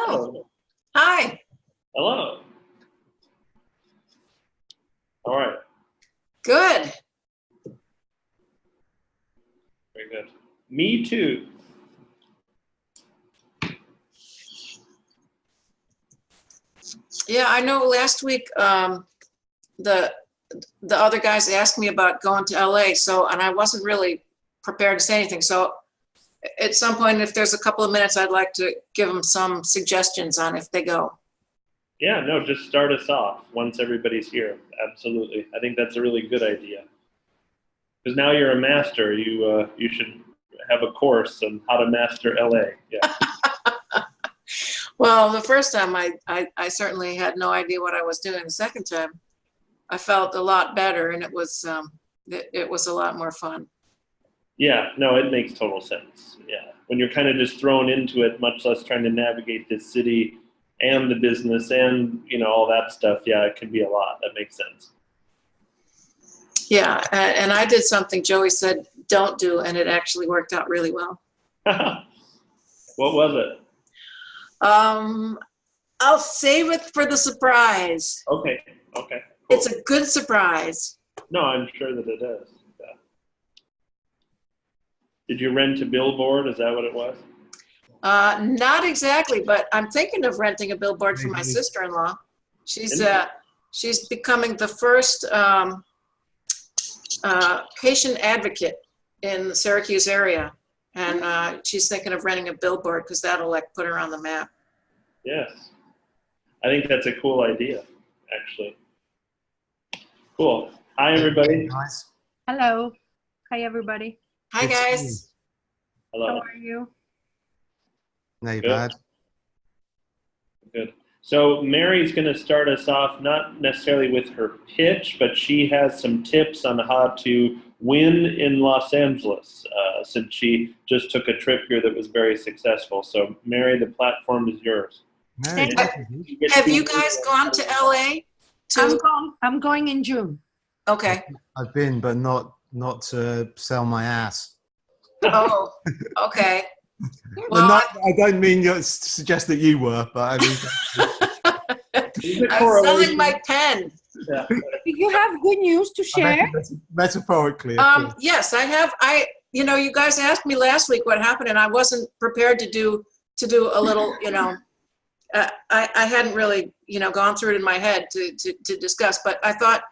Oh, Hi. hello. All right, Good. very good. Me too. Yeah, I know last week the other guys asked me about going to LA, and I wasn't really prepared to say anything. So at some point, if there's a couple of minutes, I'd like to give them some suggestions on if they go. Yeah, no, just start us off once everybody's here. Absolutely. I think that's a really good idea. Because now you're a master, you should have a course on how to master LA. Yeah. Well, the first time I certainly had no idea what I was doing. The second time, I felt a lot better, and it was a lot more fun. Yeah, no, it makes total sense. Yeah. When you're kind of just thrown into it, much less trying to navigate this city and the business and, all that stuff, yeah, it can be a lot. That makes sense. Yeah, and I did something Joey said don't do, and it actually worked out really well. What was it? I'll save it for the surprise. Okay. Cool. It's a good surprise. No, I'm sure that it is. Yeah. Did you rent a billboard? Is that what it was? Not exactly, but I'm thinking of renting a billboard for my sister-in-law. She's becoming the first patient advocate in the Syracuse area, and she's thinking of renting a billboard because that'll put her on the map. Yes, I think that's a cool idea, actually. Cool. Hi, everybody. Nice. Hello. Hi, everybody. Hi, guys. Hello. How are you? No Good. bad. Good. So Mary's going to start us off, not necessarily with her pitch, but she has some tips on how to win in Los Angeles, since she just took a trip here that was very successful. So Mary, the platform is yours. No, Have you guys gone to LA? I'm going in June. Okay. I've been, but not to sell my ass. Oh, okay. Well, Well, I don't mean to suggest that you were, but I mean. I'm selling my pen. Yeah. Do you have good news to share? Metaphorically. Yes, I have. You guys asked me last week what happened, and I wasn't prepared to do a little, I hadn't really, gone through it in my head to discuss, but I thought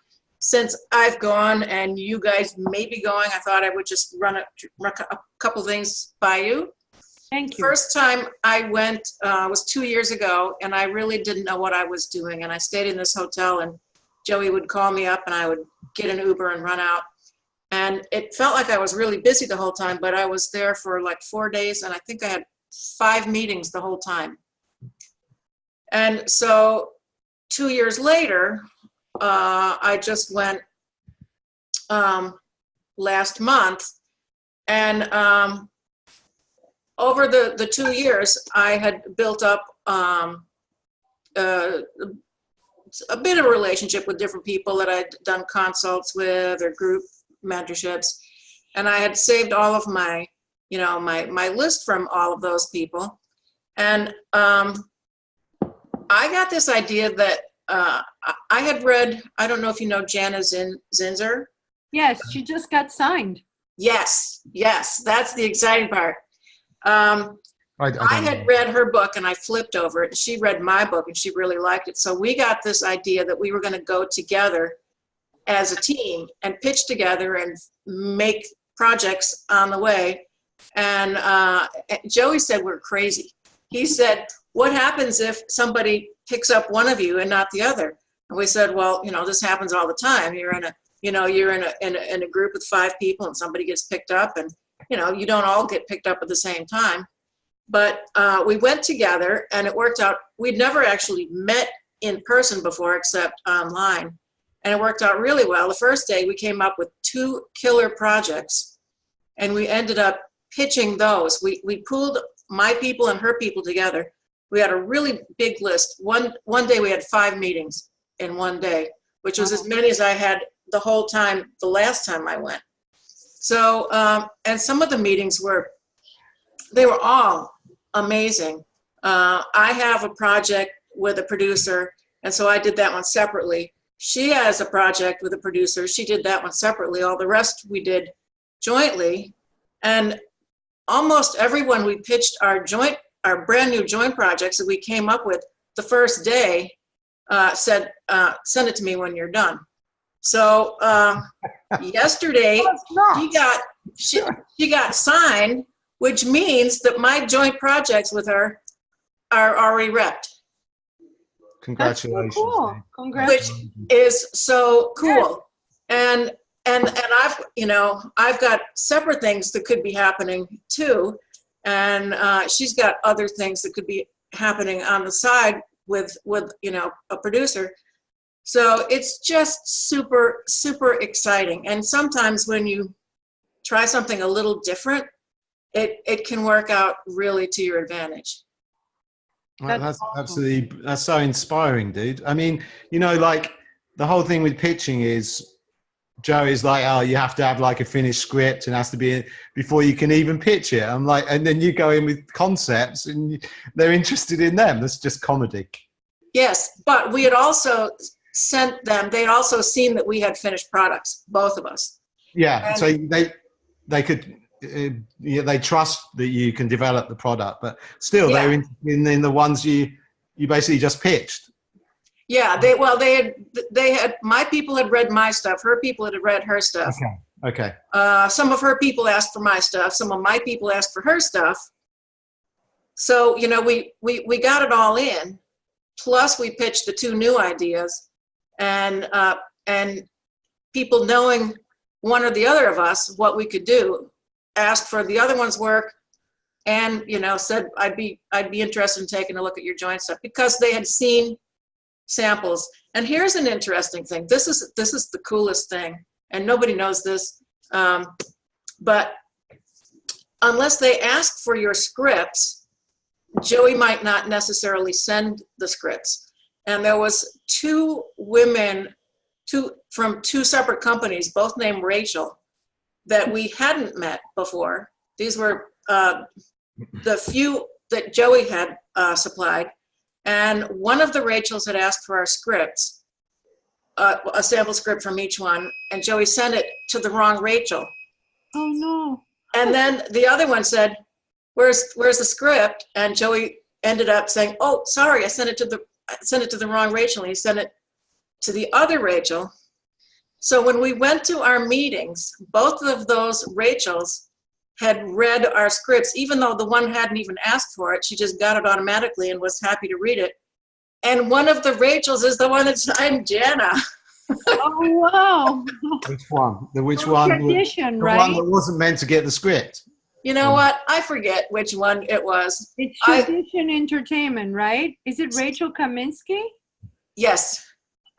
since I've gone and you guys may be going, I thought I would just run a couple things by you. Thank you. First time I went was 2 years ago, and I really didn't know what I was doing. And I stayed in this hotel, and Joey would call me up, and I would get an Uber and run out. And it felt like I was really busy the whole time, but I was there for 4 days, and I think I had 5 meetings the whole time. And so 2 years later, I just went last month, and over the 2 years, I had built up a bit of a relationship with different people that I'd done consults with or group mentorships, and I had saved all of my list from all of those people, and I got this idea that I had read. I don't know if you know Jana Zinzer. Yes, she just got signed. Yes, that's the exciting part. I had read her book and I flipped over it, and she read my book and she really liked it. So we got this idea that we were going to go together as a team and pitch together and make projects on the way. And Joey said we're crazy. He said, what happens if somebody picks up one of you and not the other? And we said, well, this happens all the time. You're in a group with 5 people and somebody gets picked up, and you don't all get picked up at the same time. But we went together and it worked out. We'd never actually met in person before except online. And it worked out really well. The first day we came up with 2 killer projects, and we ended up pitching those. We pooled my people and her people together. We had a really big list. One day we had 5 meetings in one day, which was as many as I had the whole time the last time I went. So, and some of the meetings were all amazing. I have a project with a producer, and so I did that one separately. She has a project with a producer. She did that one separately. All the rest we did jointly. And almost everyone we pitched our brand new joint projects that we came up with the first day said, send it to me when you're done. So yesterday she got signed, which means that my joint projects with her are already repped. Congratulations. That's so cool. Dave. Congratulations. Which is so cool. And I've got separate things that could be happening too. And she's got other things that could be happening on the side with a producer. So it's just super, super exciting. And sometimes when you try something a little different, it can work out really to your advantage. Well, That's that's awesome. absolutely, that's so inspiring, dude. I mean, like the whole thing with pitching is Joey's like, oh, you have to have like a finished script and it has to be before you can even pitch it. I'm like, and then you go in with concepts and they're interested in them. That's just comedy. Yes, but we had also sent them, they'd also seen that we had finished products, both of us. Yeah. And- So they could, they trust that you can develop the product, but still Yeah. they're interested in the ones you basically just pitched. Yeah, they had, my people had read my stuff, her people had read her stuff. Okay. Some of her people asked for my stuff, some of my people asked for her stuff. So, we got it all in. Plus we pitched the two new ideas, and people knowing one or the other of us what we could do, asked for the other one's work, and said I'd be interested in taking a look at your joint stuff because they had seen samples. And here's an interesting thing. This is the coolest thing, and nobody knows this, but unless they ask for your scripts, Joey might not necessarily send the scripts. And there was two women, from two separate companies, both named Rachel, that we hadn't met before. These were the few that Joey had supplied. And one of the Rachels had asked for our scripts, a sample script from each one, and Joey sent it to the wrong Rachel. Oh no. And then the other one said, where's the script? And Joey ended up saying, oh, sorry, I sent it to the wrong Rachel. And he sent it to the other Rachel. So when we went to our meetings, both of those Rachels had read our scripts, even though the one hadn't even asked for it. She just got it automatically and was happy to read it. And one of the Rachels is the one that signed Jana. Oh wow. Which one? Which Oh, one? tradition, The right? one that wasn't meant to get the script. You know what? I forget which one it was. It's I- Tradition Entertainment, right? Is it Rachel Kaminsky? Yes,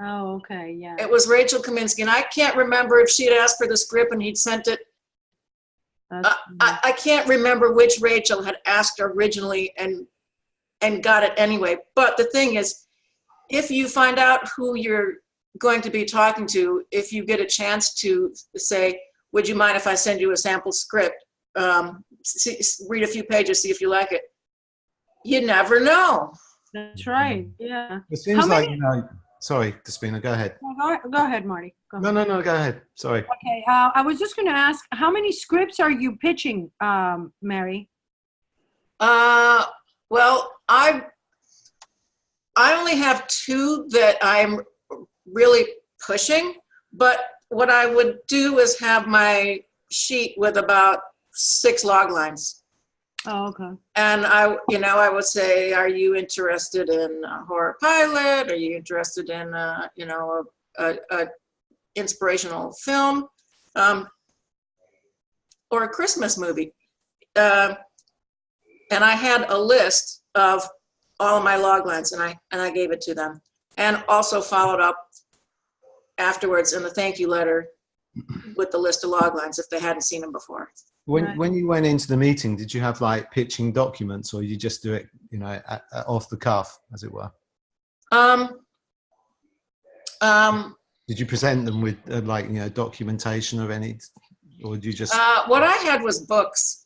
Oh, okay, yeah. it was Rachel Kaminsky. And I can't remember if she had asked for the script and he'd sent it. That's- I can't remember which Rachel had asked originally and got it anyway. But the thing is, if you find out who you're going to be talking to, if you get a chance to say, would you mind if I send you a sample script? Read a few pages, see if you like it. You never know. That's right, yeah. It seems How like, many- sorry, Despina, go ahead. Go ahead, Marty. Go ahead. No, go ahead. Sorry. Okay, I was just going to ask, how many scripts are you pitching, Mary? Well, I only have two that I'm really pushing, but what I would do is have my sheet with about 6 log lines. Oh, okay. And I would say, are you interested in a horror pilot? Are you interested in, a inspirational film, or a Christmas movie? And I had a list of all of my log lines, and I gave it to them, and also followed up afterwards in the thank you letter with the list of log lines if they hadn't seen them before. When you went into the meeting, did you have like pitching documents, or you just do it, off the cuff, as it were? Did you present them with documentation of any, or did you just? What I had was books.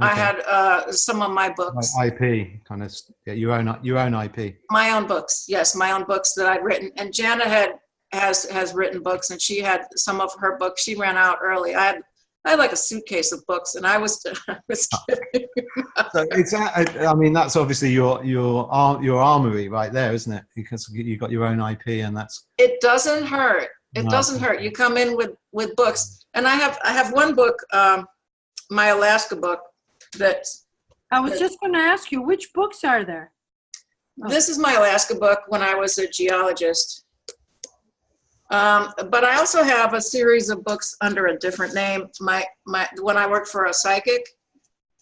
I Okay. had some of my books, Like IP, kind of, yeah, your own IP. my own books. Yes, my own books that I'd written. And Jana has written books, and she had some of her books. She ran out early. I had like a suitcase of books, and I was kidding. So it's, I mean, that's obviously your armory right there, isn't it? Because you've got your own IP, and that's. It doesn't hurt. It No. doesn't hurt. You come in with books, and I have one book, my Alaska book, that I was just going to ask you, which books are there? this is my Alaska book when I was a geologist. But I also have a series of books under a different name. When I worked for a psychic,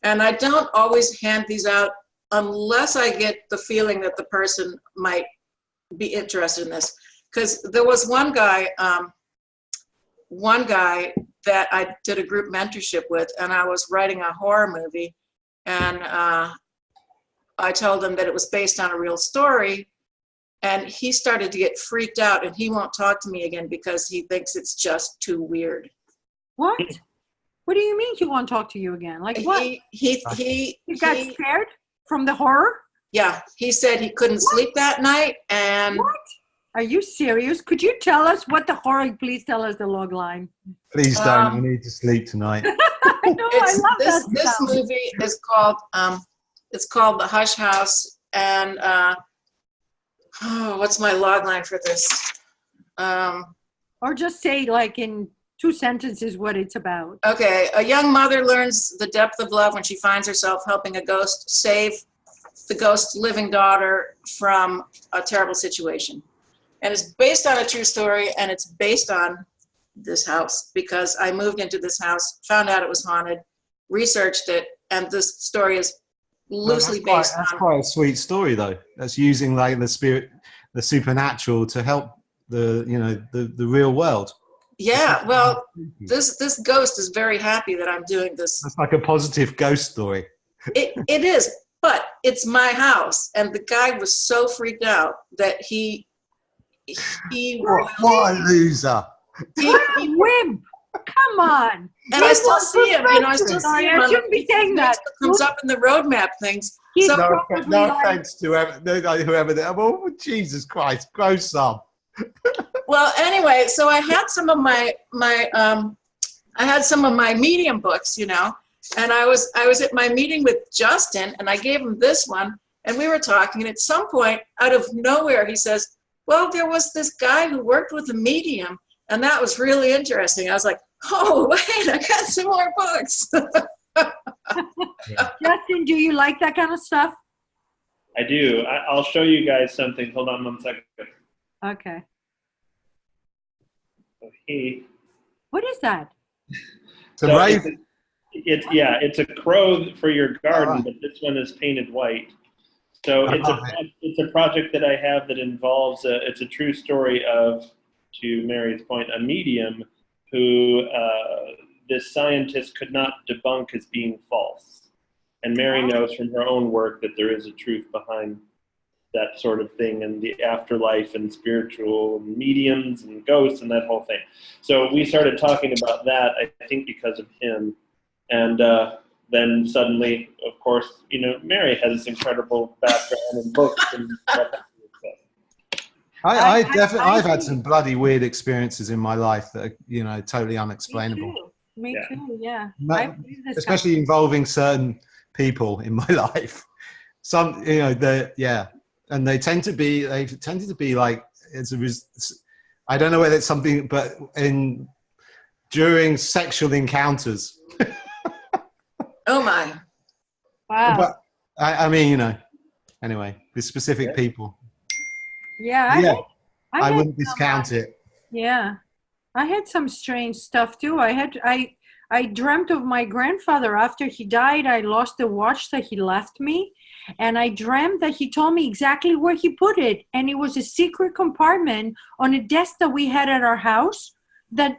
and I don't always hand these out unless I get the feeling that the person might be interested in this. Because there was one guy that I did a group mentorship with, and I was writing a horror movie, and I told him that it was based on a real story, and he started to get freaked out, and he won't talk to me again because he thinks it's just too weird. What? What do you mean he won't talk to you again? Like what? He got scared from the horror? Yeah, he said he couldn't sleep that night, and What? Are you serious? Could you tell us what the horror? Please tell us the log line. Please don't. I need to sleep tonight. I know. I love that this sound. movie is called The Hush House, and what's my log line for this? Or just say like in 2 sentences what it's about. Okay, a young mother learns the depth of love when she finds herself helping a ghost save the ghost's living daughter from a terrible situation. And it's based on a true story, and it's based on this house because I moved into this house, found out it was haunted, researched it, and this story is loosely based That's on. quite a sweet story, though. That's using like the spirit, the supernatural to help the real world. Yeah, well, this ghost is very happy that I'm doing this. It's like a positive ghost story. It is, but it's my house, and the guy was so freaked out that he What a loser! Wimp! Come on. And I still see him, I still see Sorry, him. I on shouldn't the be saying that. comes up in the roadmap things. He's So- probably No like- offense to whoever. Oh, Jesus Christ, grow some. Well, anyway, so I had some of my medium books, and I was at my meeting with Justin, and I gave him this one, and we were talking, and at some point, out of nowhere, he says, well, there was this guy who worked with a medium, and that was really interesting. I was like, oh, wait, I got some more books. Justin, do you like that kind of stuff? I do. I'll show you guys something. Hold on 1 second. Okay. Hey. What is that? So So Raven, it's a crow for your garden, but this one is painted white. So it's a project that I have that involves it's a true story of, to Mary's point, a medium who this scientist could not debunk as being false. And Mary knows from her own work that there is a truth behind that sort of thing, and the afterlife and spiritual mediums and ghosts and that whole thing. So we started talking about that, I think because of him. And then suddenly, of course, Mary has this incredible background in books and stuff. I've had some bloody weird experiences in my life that are, totally unexplainable. Me Yeah. too, yeah. Ma- I believe this Especially involving certain people in my life. Some, and they've tended to be like, I don't know whether it's something, but during sexual encounters. Oh, my. Wow. But I mean, anyway, with specific people. Yeah. I had wouldn't some, discount it. Yeah. I had some strange stuff too. I dreamt of my grandfather after he died. I lost the watch that he left me. And I dreamt that he told me exactly where he put it. And it was a secret compartment on a desk that we had at our house that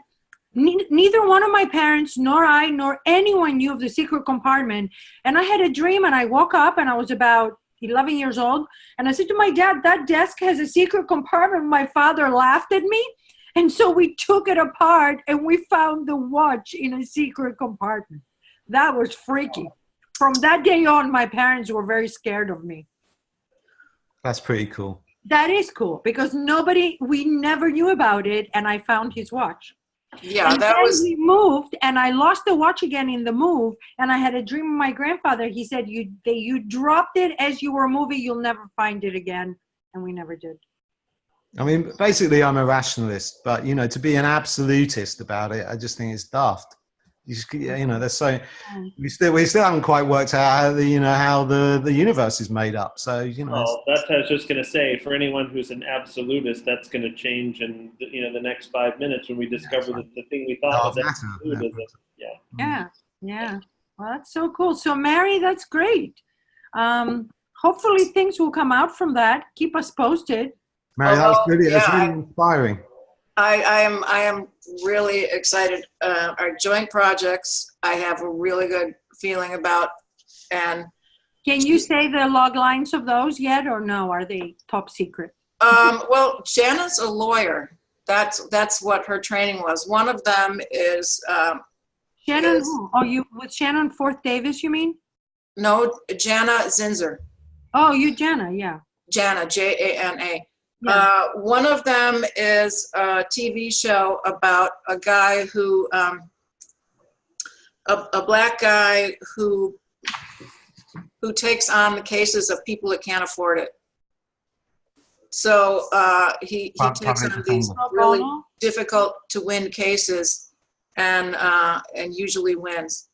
neither one of my parents, nor I, nor anyone knew of the secret compartment. And I had a dream, and I woke up, and I was about 11 years old. And I said to my dad, that desk has a secret compartment. My father laughed at me. And so we took it apart, and we found the watch in a secret compartment. That was freaky. from that day on, my parents were very scared of me. That's pretty cool. That is cool because we never knew about it, and I found his watch. Yeah, And that then was, we moved, and I lost the watch again in the move, and I had a dream of my grandfather. He said, you dropped it as you were moving, you'll never find it again, and we never did. I mean, basically, I'm a rationalist, but to be an absolutist about it, I just think it's daft. There's so we still haven't quite worked out how the universe is made up. So Well, that's what I was just going to say. For anyone who's an absolutist, that's going to change in the next 5 minutes when we discover that the thing we thought was absolutism. Yeah. Well, that's so cool. So, Mary, that's great. Hopefully, things will come out from that. Keep us posted. Mary, that was really inspiring. I am really excited. Our joint projects, I have a really good feeling about. And can you say the log lines of those yet, or no? Are they top secret? Well, Jana's a lawyer. That's what her training was. One of them is Shannon. You with Shannon Forth Davis? You mean? No, Jana Zinzer. Oh, Jana, yeah. Jana, Jana. Yeah. One of them is a TV show about a guy who, a black guy who takes on the cases of people that can't afford it. So he takes on these really difficult to win cases, and usually wins.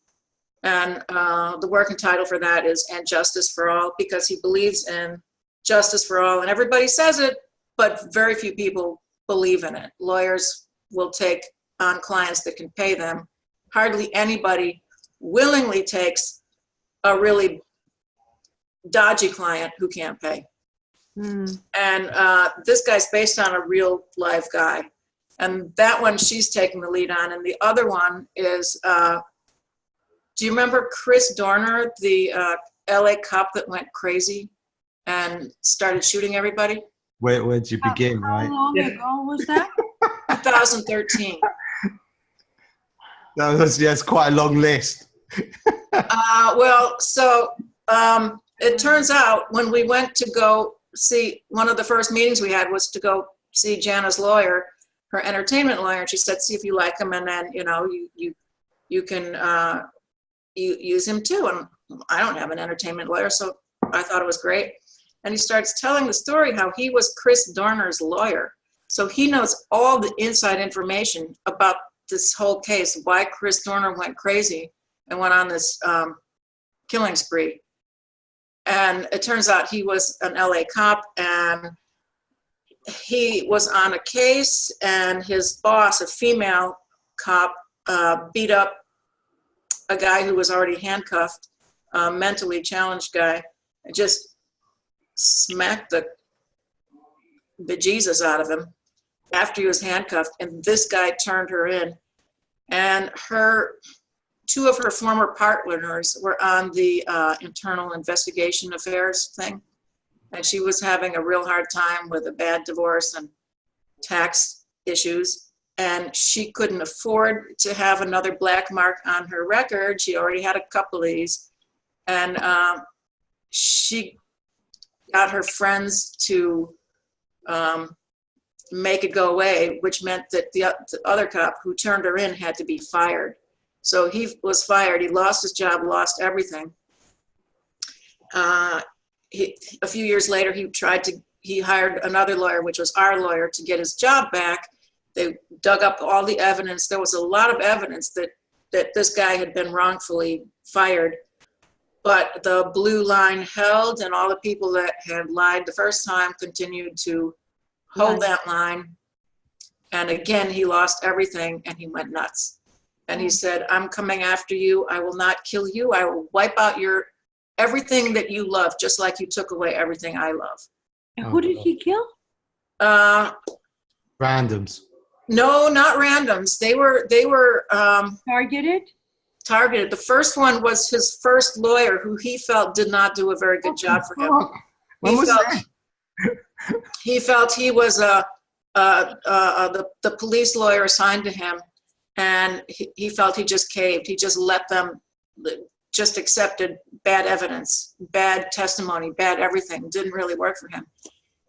And the working title for that is "And Justice for All," because he believes in justice for all, and everybody says it, but very few people believe in it. Lawyers will take on clients that can pay them. Hardly anybody willingly takes a really dodgy client who can't pay. And this guy's based on a real live guy. And that one she's taking the lead on. And the other one is, do you remember Chris Dorner, the LA cop that went crazy and started shooting everybody? Where'd you begin, How long ago was that? 2013. It's quite a long list. It turns out when we went to go see, one of the first meetings we had was to go see Jana's lawyer, her entertainment lawyer, and she said, see if you like him, and then you can use him too. And I don't have an entertainment lawyer, so I thought it was great. And he starts telling the story how he was Chris Dorner's lawyer. So he knows all the inside information about this whole case, why Chris Dorner went crazy and went on this killing spree. And it turns out he was an LA cop, and he was on a case, and his boss, a female cop, beat up a guy who was already handcuffed, a mentally challenged guy, and just smacked the bejesus out of him after he was handcuffed. And this guy turned her in, and two of her former partners were on the internal investigation affairs thing, and she was having a real hard time with a bad divorce and tax issues, and she couldn't afford to have another black mark on her record. She already had a couple of these, and she got her friends to make it go away, which meant that the other cop who turned her in had to be fired. So he was fired. He lost his job, lost everything. A few years later, he hired another lawyer, which was our lawyer, to get his job back. They dug up all the evidence. There was a lot of evidence that this guy had been wrongfully fired. But the blue line held, and all the people that had lied the first time continued to hold that line. And again, he lost everything, and he went nuts. And he said, I'm coming after you. I will not kill you. I will wipe out everything that you love, just like you took away everything I love. And who did he kill? Randoms. No, not randoms. They were Targeted? The first one was his first lawyer, who he felt did not do a very good job for him. He felt he was the police lawyer assigned to him, and he felt he just caved. He just let them just accepted bad evidence, bad testimony, bad everything. Didn't really work for him.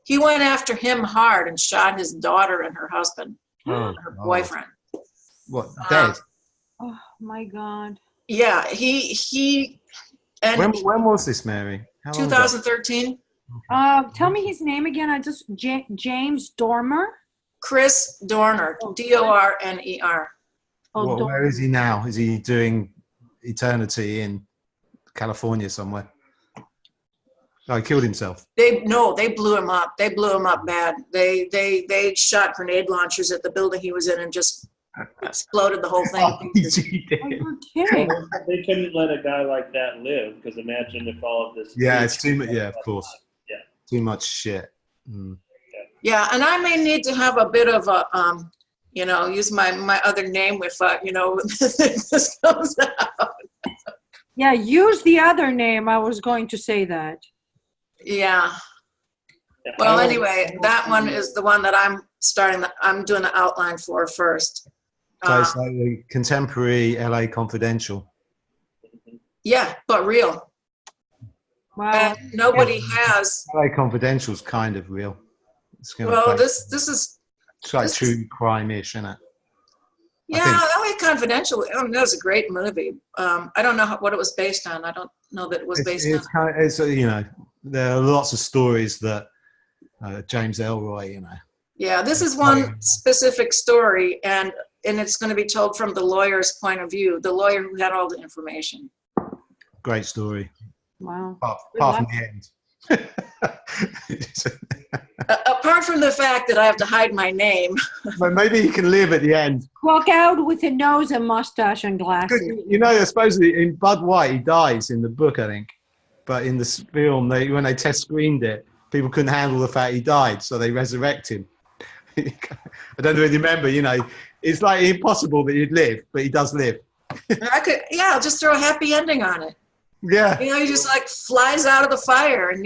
He went after him hard and shot his daughter and her husband, her boyfriend. What, dead? Oh my God. Yeah, he and When was this, Mary? How long ago? 2013. Tell me his name again. James Dormer. Chris Dorner, Dorner. Oh, Where is he now? Is he doing eternity in California somewhere? Oh, he killed himself. They blew him up. They blew him up bad. They shot grenade launchers at the building he was in and just exploded the whole thing. Oh, Oh, you're kidding. They couldn't let a guy like that live, because imagine if all of this. Yeah, it's too much. Yeah, of course. Yeah. Too much shit. Mm. Yeah, and I may need to have a bit of a, use my other name if, this comes out. Yeah, use the other name. I was going to say that. Yeah. Yeah, Well, I anyway, that one is the one that I'm doing the outline for first. So it's like a contemporary LA Confidential. Yeah, but real. Wow. And nobody has. LA Confidential's kind of real. It's gonna Well, play- this is, it's like this true crime-ish, isn't it? yeah, LA Confidential. That was a great movie. I don't know what it was based on. I don't know that it was based on. It's kind of, there are lots of stories that James Ellroy, Yeah, this is one specific story, and it's going to be told from the lawyer's point of view, the lawyer who had all the information. great story. Wow. Apart from the end. Apart from the fact that I have to hide my name. But maybe he can live at the end. Walk out with a nose, a mustache, and glasses. Supposedly in Bud White, he dies in the book, I think. But in this film, when they test screened it, people couldn't handle the fact he died, so they resurrect him. I don't know if you remember, it's like impossible that he'd live, but he does live. I'll just throw a happy ending on it. Yeah. He just like flies out of the fire and,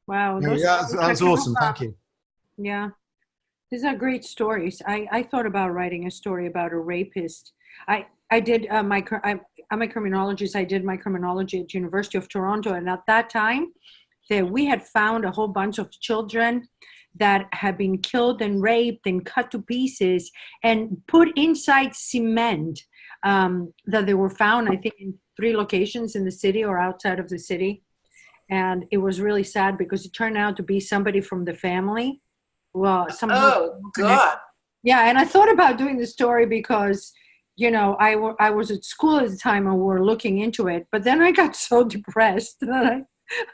Wow. That's awesome. Thank you. Yeah. These are great stories. I thought about writing a story about a rapist. I did I'm a criminologist. I did my criminology at University of Toronto. And at that time, we had found a whole bunch of children that had been killed and raped and cut to pieces and put inside cement that they were found, I think, in 3 locations in the city or outside of the city. And it was really sad because it turned out to be somebody from the family. Well, oh, God. Yeah, and I thought about doing the story because, I was at school at the time and we were looking into it. But then I got so depressed that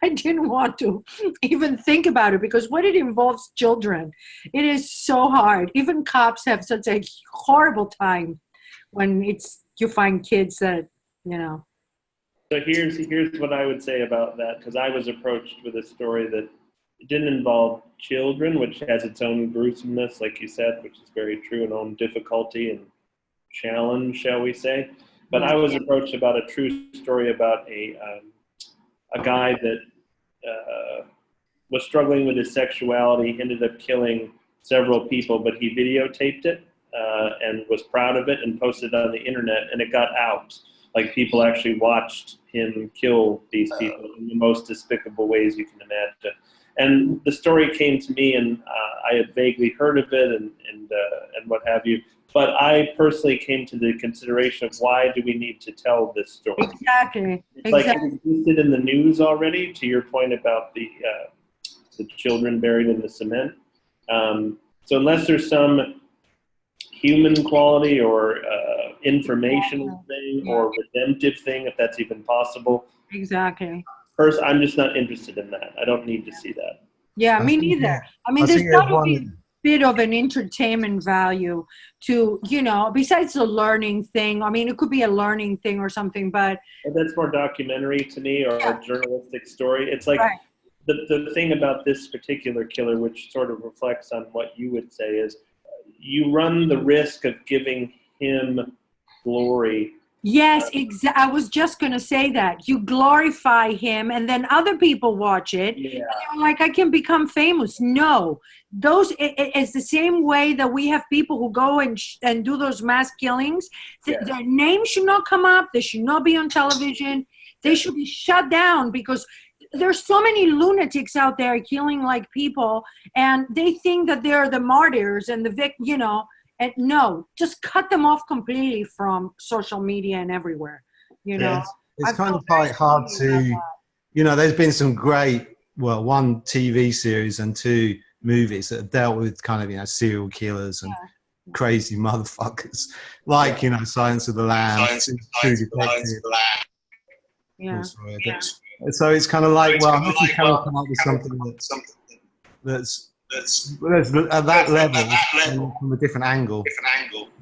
I didn't want to even think about it, because when it involves children, it is so hard. Even cops have such a horrible time when you find kids that, So here's what I would say about that, because I was approached with a story that didn't involve children, which has its own gruesomeness, like you said, which is very true, and own difficulty and challenge, shall we say. But I was approached about a true story about a guy that was struggling with his sexuality. He ended up killing several people, but he videotaped it and was proud of it and posted it on the internet, and it got out. Like, people actually watched him kill these people in the most despicable ways you can imagine. And the story came to me, and I had vaguely heard of it and what have you. But I personally came to the consideration of, why do we need to tell this story? Exactly. It's like it existed in the news already, to your point about the children buried in the cement. So unless there's some human quality or informational thing or redemptive thing, if that's even possible. Exactly. First, I'm just not interested in that. I don't need to see that. Yeah, me neither. I mean, there's got to be a bit of an entertainment value to, besides the learning thing. I mean, it could be a learning thing or something, but that's more documentary to me, or a journalistic story. It's like the thing about this particular killer, which sort of reflects on what you would say, is you run the risk of giving him glory Yes, I was just going to say that. You glorify him, and then other people watch it. Yeah. And they're like, I can become famous. No, it's the same way that we have people who go and do those mass killings. Yeah. Their name should not come up. They should not be on television. They should be shut down because there's so many lunatics out there killing like people, and they think that they're the martyrs and and no, just cut them off completely from social media and everywhere, Yeah, it's I kind feel of quite hard strongly about to, there's been some great, well, one TV series and two movies that have dealt with kind of, serial killers and crazy motherfuckers, like, Silence of the Lambs, True Detective. Yeah. So it's kind of like, well, how can you come up with something that's at that level and from a different angle?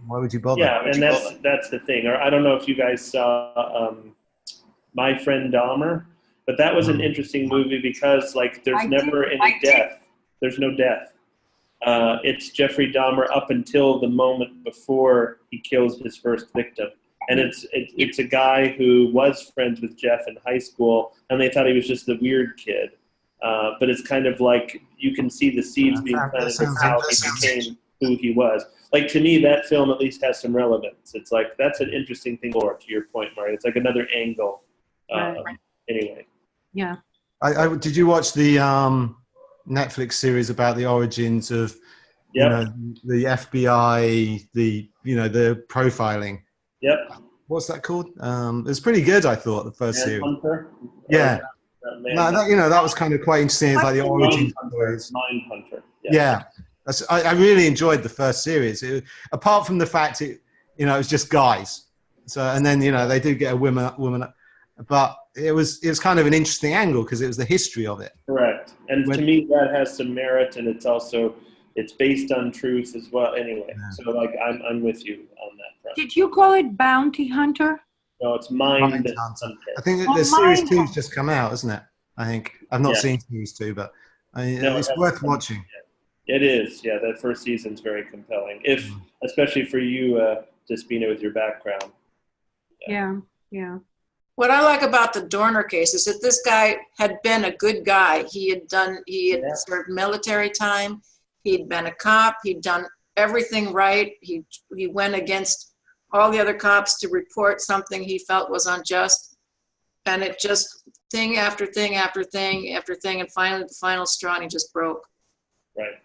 Why would you bother? Yeah, and that's the thing. Or I don't know if you guys saw My Friend Dahmer, but that was an interesting movie because there's never any death. There's no death. It's Jeffrey Dahmer up until the moment before he kills his first victim. And it's a guy who was friends with Jeff in high school, and they thought he was just the weird kid. But it's kind of like you can see the seeds being planted of how he became who he was. Like, to me, that film at least has some relevance. It's like, that's an interesting thing, or to your point, Marty. It's like another angle. Anyway. Yeah. Did you watch the Netflix series about the origins of the FBI, the profiling? Yep. What's that called? It was pretty good, I thought, the first series. Hunter? Yeah. That was kind of quite interesting. It's like the origin stories. Mindhunter. Yeah. I really enjoyed the first series. Apart from the fact it was just guys. So, and then, they do get a woman, but it was kind of an interesting angle because it was the history of it. Correct. And to me, that has some merit, and it's based on truth as well. Anyway, so I'm with you on that front. Did you call it Bounty Hunter? No, it's Mindhunter. I think the series 2's just come out, isn't it? I think I've not seen series 2, but it's worth watching. It is, yeah. That first season's very compelling, especially for you, Despina, with your background. Yeah. What I like about the Dorner case is that this guy had been a good guy. He had served military time. He'd been a cop. He'd done everything right. He went against all the other cops to report something he felt was unjust. And it just thing after thing after thing after thing. And finally, the final straw, and he just broke. Right.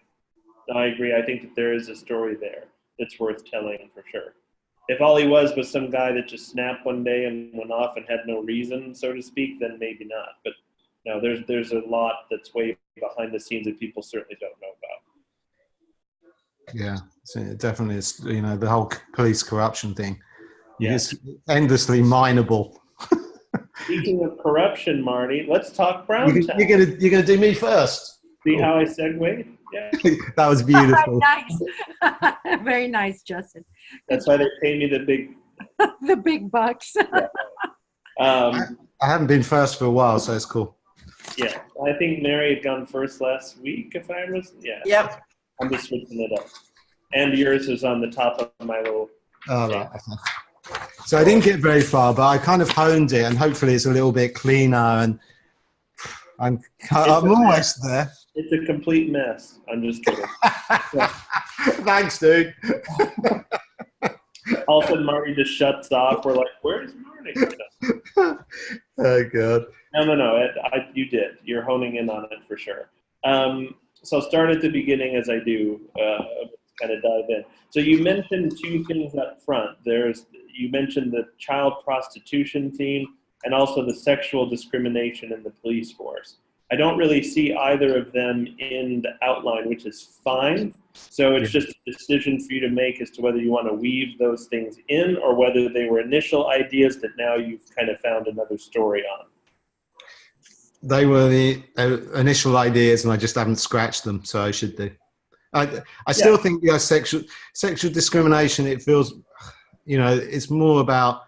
I agree. I think that there is a story there that's worth telling for sure. If all he was some guy that just snapped one day and went off and had no reason, so to speak, then maybe not. But no, there's a lot that's way behind the scenes that people certainly don't know about. Yeah, so it definitely is. The whole police corruption thing. It's endlessly mineable. Speaking of corruption, Marty, let's talk Browntown. You're gonna do me first. See how I segued? Yeah. That was beautiful. Nice. Very nice, Justin. That's why they pay me the big bucks. I haven't been first for a while, so it's cool. Yeah, I think Mary had gone first last week, if I was. Yeah. Yep. I'm just switching it up. And yours is on the top of my little. Oh, right. Okay. So I didn't get very far, but I kind of honed it, and hopefully it's a little bit cleaner, and I'm almost there. It's a complete mess. I'm just kidding. Thanks, dude. All of a sudden, Marty just shuts off. We're like, where's Marty? Oh, God. No. You did. You're honing in on it for sure. So I'll start at the beginning as I do, kind of dive in. So you mentioned two things up front. You mentioned the child prostitution theme and also the sexual discrimination in the police force. I don't really see either of them in the outline, which is fine. So it's just a decision for you to make as to whether you want to weave those things in or whether they were initial ideas that now you've kind of found another story on. They were the initial ideas, and I just haven't scratched them, so I should do. I still think sexual discrimination, it feels, it's more about,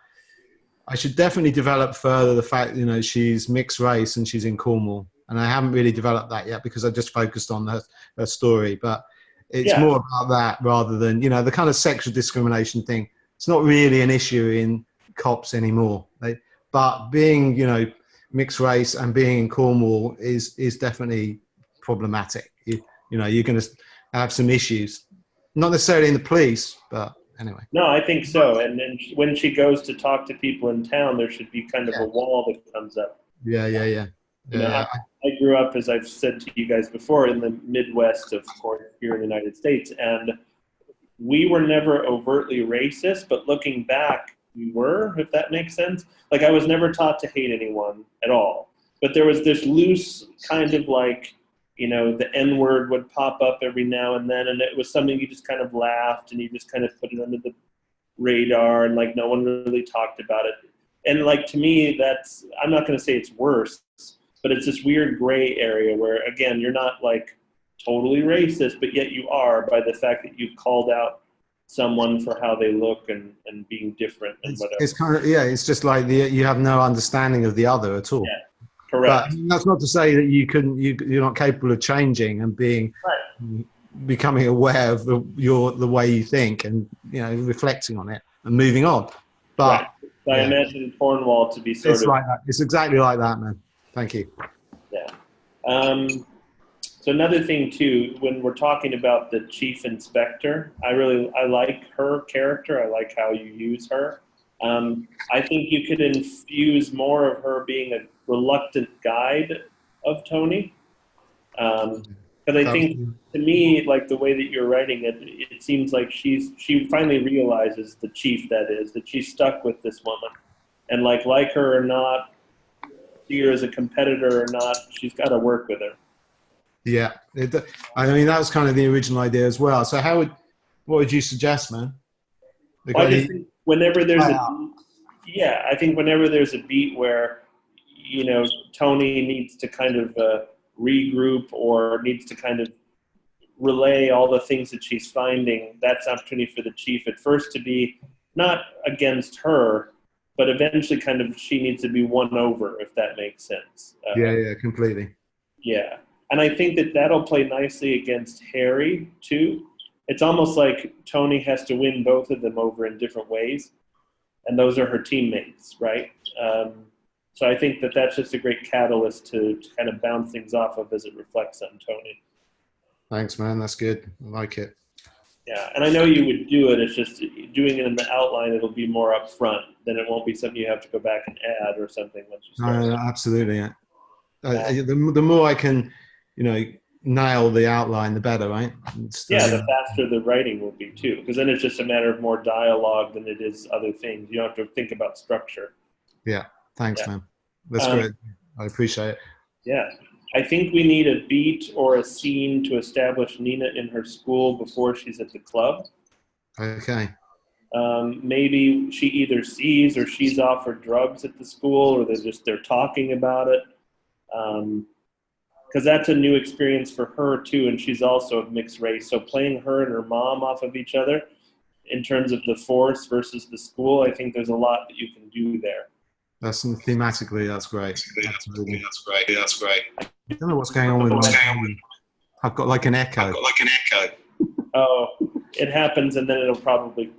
I should definitely develop further the fact, she's mixed race and she's in Cornwall. And I haven't really developed that yet because I just focused on her story. But it's more about that rather than, the kind of sexual discrimination thing. It's not really an issue in cops anymore. But being, you know, mixed race and being in Cornwall is definitely problematic. You know, you're going to have some issues, not necessarily in the police, but anyway. No, I think so. And then when she goes to talk to people in town, there should be kind of a wall that comes up. Yeah. You know, I grew up, as I've said to you guys before, in the Midwest, of course, here in the United States, and we were never overtly racist, but looking back, we were, if that makes sense. Like, I was never taught to hate anyone at all, but there was this loose kind of like, you know, the N-word would pop up every now and then, and it was something you just kind of laughed and you just kind of put it under the radar, and like no one really talked about it. And like, to me, that's, I'm not going to say it's worse, but it's this weird gray area where, again, you're not like totally racist, but yet you are, by the fact that you've called out someone for how they look and being different and whatever. It's kind of, yeah, it's just like you have no understanding of the other at all. Yeah, correct. But that's not to say that you're not capable of changing and being, becoming aware of the way you think and, you know, reflecting on it and moving on. But I imagine Cornwall to be sort of like that. It's exactly like that, man. Thank you. Yeah. So another thing too, when we're talking about the chief inspector, I like her character. I like how you use her. I think you could infuse more of her being a reluctant guide of Tony. Because I think, to me, like the way that you're writing it, it seems like she finally realizes, the chief that is, that she's stuck with this woman, and like her or not, see her as a competitor or not, she's got to work with her. Yeah, I mean, that was kind of the original idea as well. So what would you suggest, man? Well, I just think whenever there's I think whenever there's a beat where, you know, Tony needs to kind of regroup or needs to kind of relay all the things that she's finding, that's an opportunity for the chief at first to be not against her, but eventually kind of she needs to be won over, if that makes sense. Yeah, completely. Yeah. And I think that that'll play nicely against Harry, too. It's almost like Tony has to win both of them over in different ways, and those are her teammates, right? So I think that that's just a great catalyst to kind of bounce things off of as it reflects on Tony. Thanks, man. That's good. I like it. Yeah, and I know you would do it. It's just doing it in the outline, it'll be more upfront. Then it won't be something you have to go back and add or something. Once you start. No, absolutely. Yeah. The more I can, you know, nail the outline, the better, right? The faster the writing will be too, because then it's just a matter of more dialogue than it is other things. You don't have to think about structure. Yeah, thanks, man. That's great. I appreciate it. Yeah, I think we need a beat or a scene to establish Nina in her school before she's at the club. Okay. Maybe she either sees or she's offered drugs at the school, or they're talking about it. Because that's a new experience for her too, and she's also of mixed race. So playing her and her mom off of each other in terms of the force versus the school, I think there's a lot that you can do there. That's thematically, that's great. Absolutely. That's great. I don't know what's going on with my. I've got like an echo. Oh, it happens, and then it'll probably.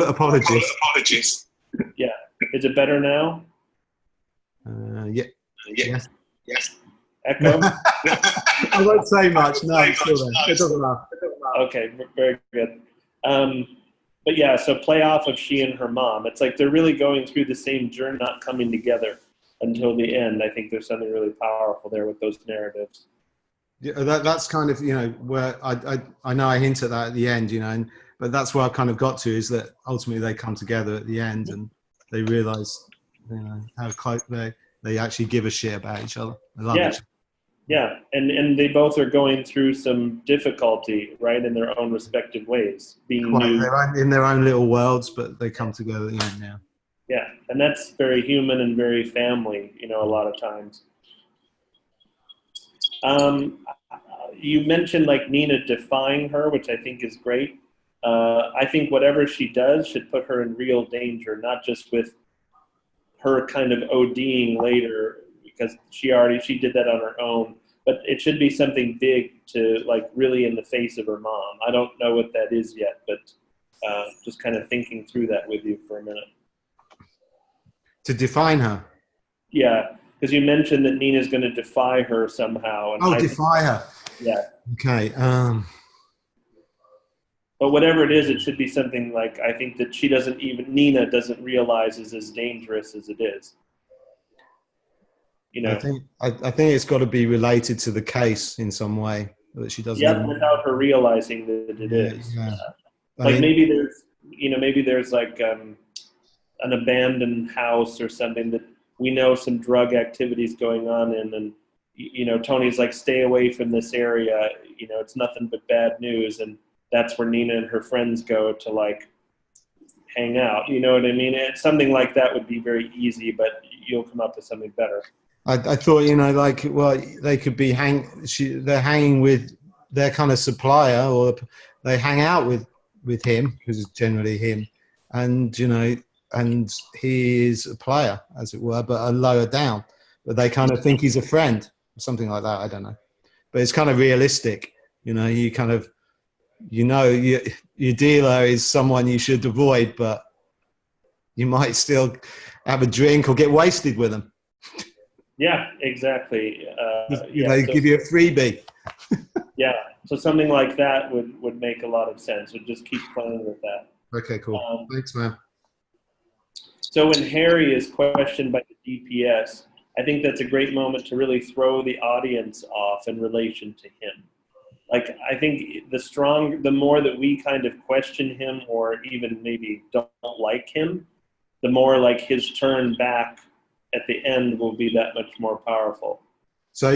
Apologies. Yeah. Is it better now? Yeah. Yes. Echo? I won't say much. No, it's still there. It doesn't matter. Okay, very good. But yeah, so play off of she and her mom. It's like they're really going through the same journey, not coming together until the end. I think there's something really powerful there with those narratives. Yeah, that's kind of, you know, where I know I hint at that at the end, you know, but that's where I kind of got to, is that ultimately they come together at the end and they realize, you know, how close they actually give a shit about each other. They love each other. Yeah, and they both are going through some difficulty, right, in their own respective ways. Being new. In their own little worlds, but they come together at the end now. Yeah, and that's very human and very family, you know, a lot of times. You mentioned like Nina defying her, which I think is great. I think whatever she does should put her in real danger, not just with her kind of ODing later, because she did that on her own, but it should be something big to like really in the face of her mom. I don't know what that is yet, but just kind of thinking through that with you for a minute. To define her. Yeah, because you mentioned that Nina's going to defy her somehow. And Defy her. Yeah. Okay. But whatever it is, it should be something like, I think that Nina doesn't realize is as dangerous as it is. You know. I think it's got to be related to the case in some way that she doesn't. Yep, without her realizing that it is. Yeah. Like maybe there's like an abandoned house or something that we know some drug activities going on in, and Tony's like, stay away from this area. It's nothing but bad news, and that's where Nina and her friends go to like hang out. You know what I mean? Something like that would be very easy, but you'll come up with something better. I thought, they could be they're hanging with their kind of supplier, or they hang out with him, because it's generally him, and and he is a player, as it were, but a lower down. But they kind of think he's a friend, something like that. I don't know, but it's kind of realistic. You kind of, your dealer is someone you should avoid, but you might still have a drink or get wasted with them. Yeah, exactly. They give you a freebie. Yeah, so something like that would make a lot of sense. We'd just keep playing with that. Okay, cool. Thanks, man. So when Harry is questioned by the DPS, I think that's a great moment to really throw the audience off in relation to him. Like, I think the more that we kind of question him, or even maybe don't like him, the more like his turn back at the end will be that much more powerful. So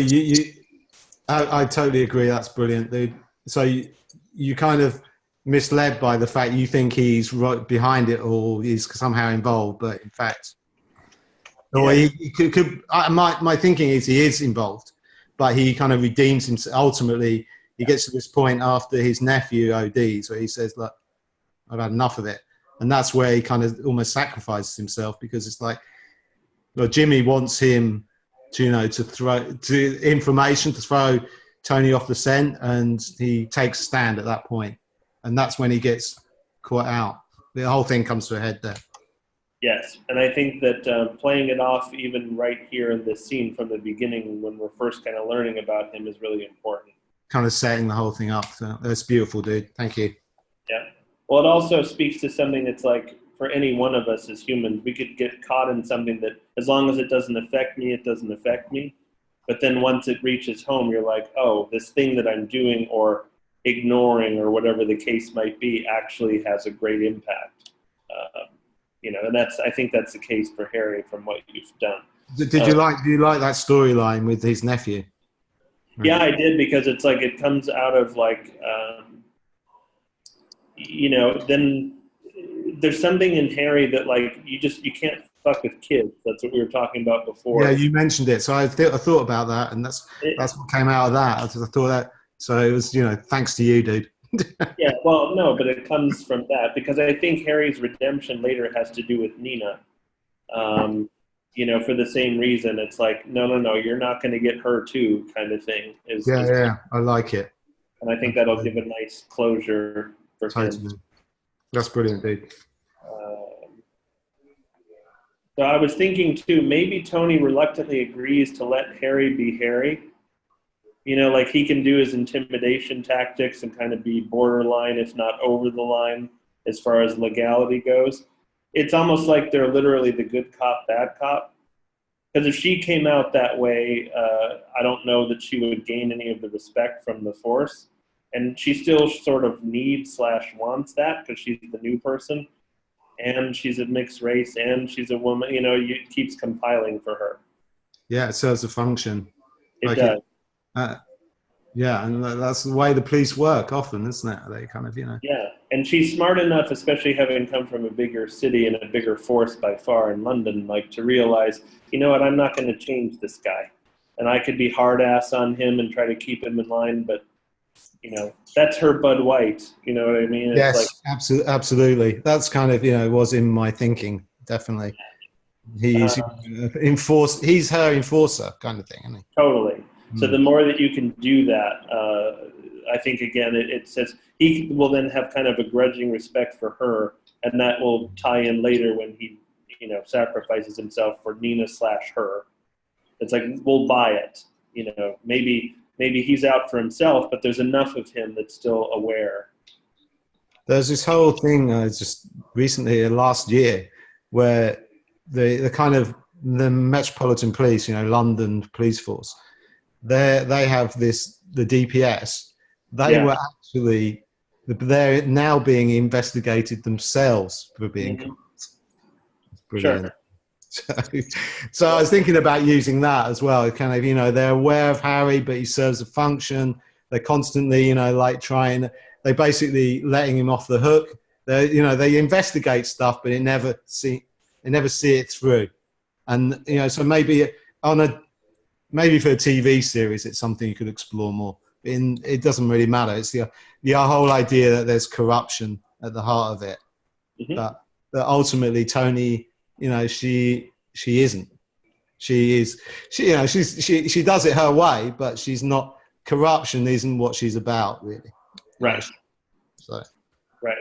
I totally agree. That's brilliant, dude. So you kind of misled by the fact you think he's right behind it, or he's somehow involved, but in fact, or he could. My thinking is he is involved, but he kind of redeems himself. Ultimately, he gets to this point after his nephew ODs, where he says, "Look, I've had enough of it," and that's where he kind of almost sacrifices himself, because it's like, well, Jimmy wants him to throw information to throw Tony off the scent, and he takes a stand at that point, and that's when he gets caught out. The whole thing comes to a head there. Yes, and I think that playing it off even right here in this scene from the beginning, when we're first kind of learning about him, is really important. Kind of setting the whole thing up. So that's beautiful, dude. Thank you. Yeah. Well, it also speaks to something that's like, for any one of us as humans, we could get caught in something that, as long as it doesn't affect me, it doesn't affect me. But then once it reaches home, you're like, oh, this thing that I'm doing or ignoring or whatever the case might be actually has a great impact. And I think that's the case for Harry from what you've done. Do you like that storyline with his nephew? Yeah, I did, because it's like it comes out of like, then there's something in Harry that like you can't fuck with kids. That's what we were talking about before. Yeah, you mentioned it, so I thought about that, and that's what came out of that. I thought that, so it was thanks to you, dude. Yeah, well, no, but it comes from that, because I think Harry's redemption later has to do with Nina. For the same reason. It's like, no, you're not going to get her too, kind of thing. Yeah, I like it. And I think that'll give a nice closure for him. That's brilliant, dude. So I was thinking too, maybe Tony reluctantly agrees to let Harry be Harry. Like he can do his intimidation tactics and kind of be borderline, if not over the line, as far as legality goes. It's almost like they're literally the good cop, bad cop. Because if she came out that way, I don't know that she would gain any of the respect from the force. And she still sort of needs/wants that, because she's the new person. And she's a mixed race, and she's a woman. It keeps compiling for her. Yeah, it serves a function. It does. Yeah, and that's the way the police work often, isn't it? They kind of, Yeah, and she's smart enough, especially having come from a bigger city and a bigger force by far in London, like to realize, you know what, I'm not going to change this guy. And I could be hard ass on him and try to keep him in line, but, that's her Bud White. You know what I mean? It's yes, absolutely. That's kind of, was in my thinking, definitely. He's he's her enforcer kind of thing, isn't he? Totally. So the more that you can do that, I think again it says he will then have kind of a grudging respect for her, and that will tie in later when he sacrifices himself for Nina/her. It's like, we'll buy it. Maybe he's out for himself, but there's enough of him that's still aware. There's this whole thing just recently, last year, where the kind of the Metropolitan Police, London Police Force, they have the DPS. They were actually, they're now being investigated themselves for being corrupt. Brilliant. Sure. So I was thinking about using that as well. Kind of, they're aware of Harry, but he serves a function. They're constantly, they're basically letting him off the hook. They investigate stuff, but they never see it through. And, so maybe for a TV series, it's something you could explore more. It doesn't really matter. It's the whole idea that there's corruption at the heart of it. Mm-hmm. But ultimately, Tony, she isn't. She does it her way, but she's not. Corruption isn't what she's about, really. Right. So. Right.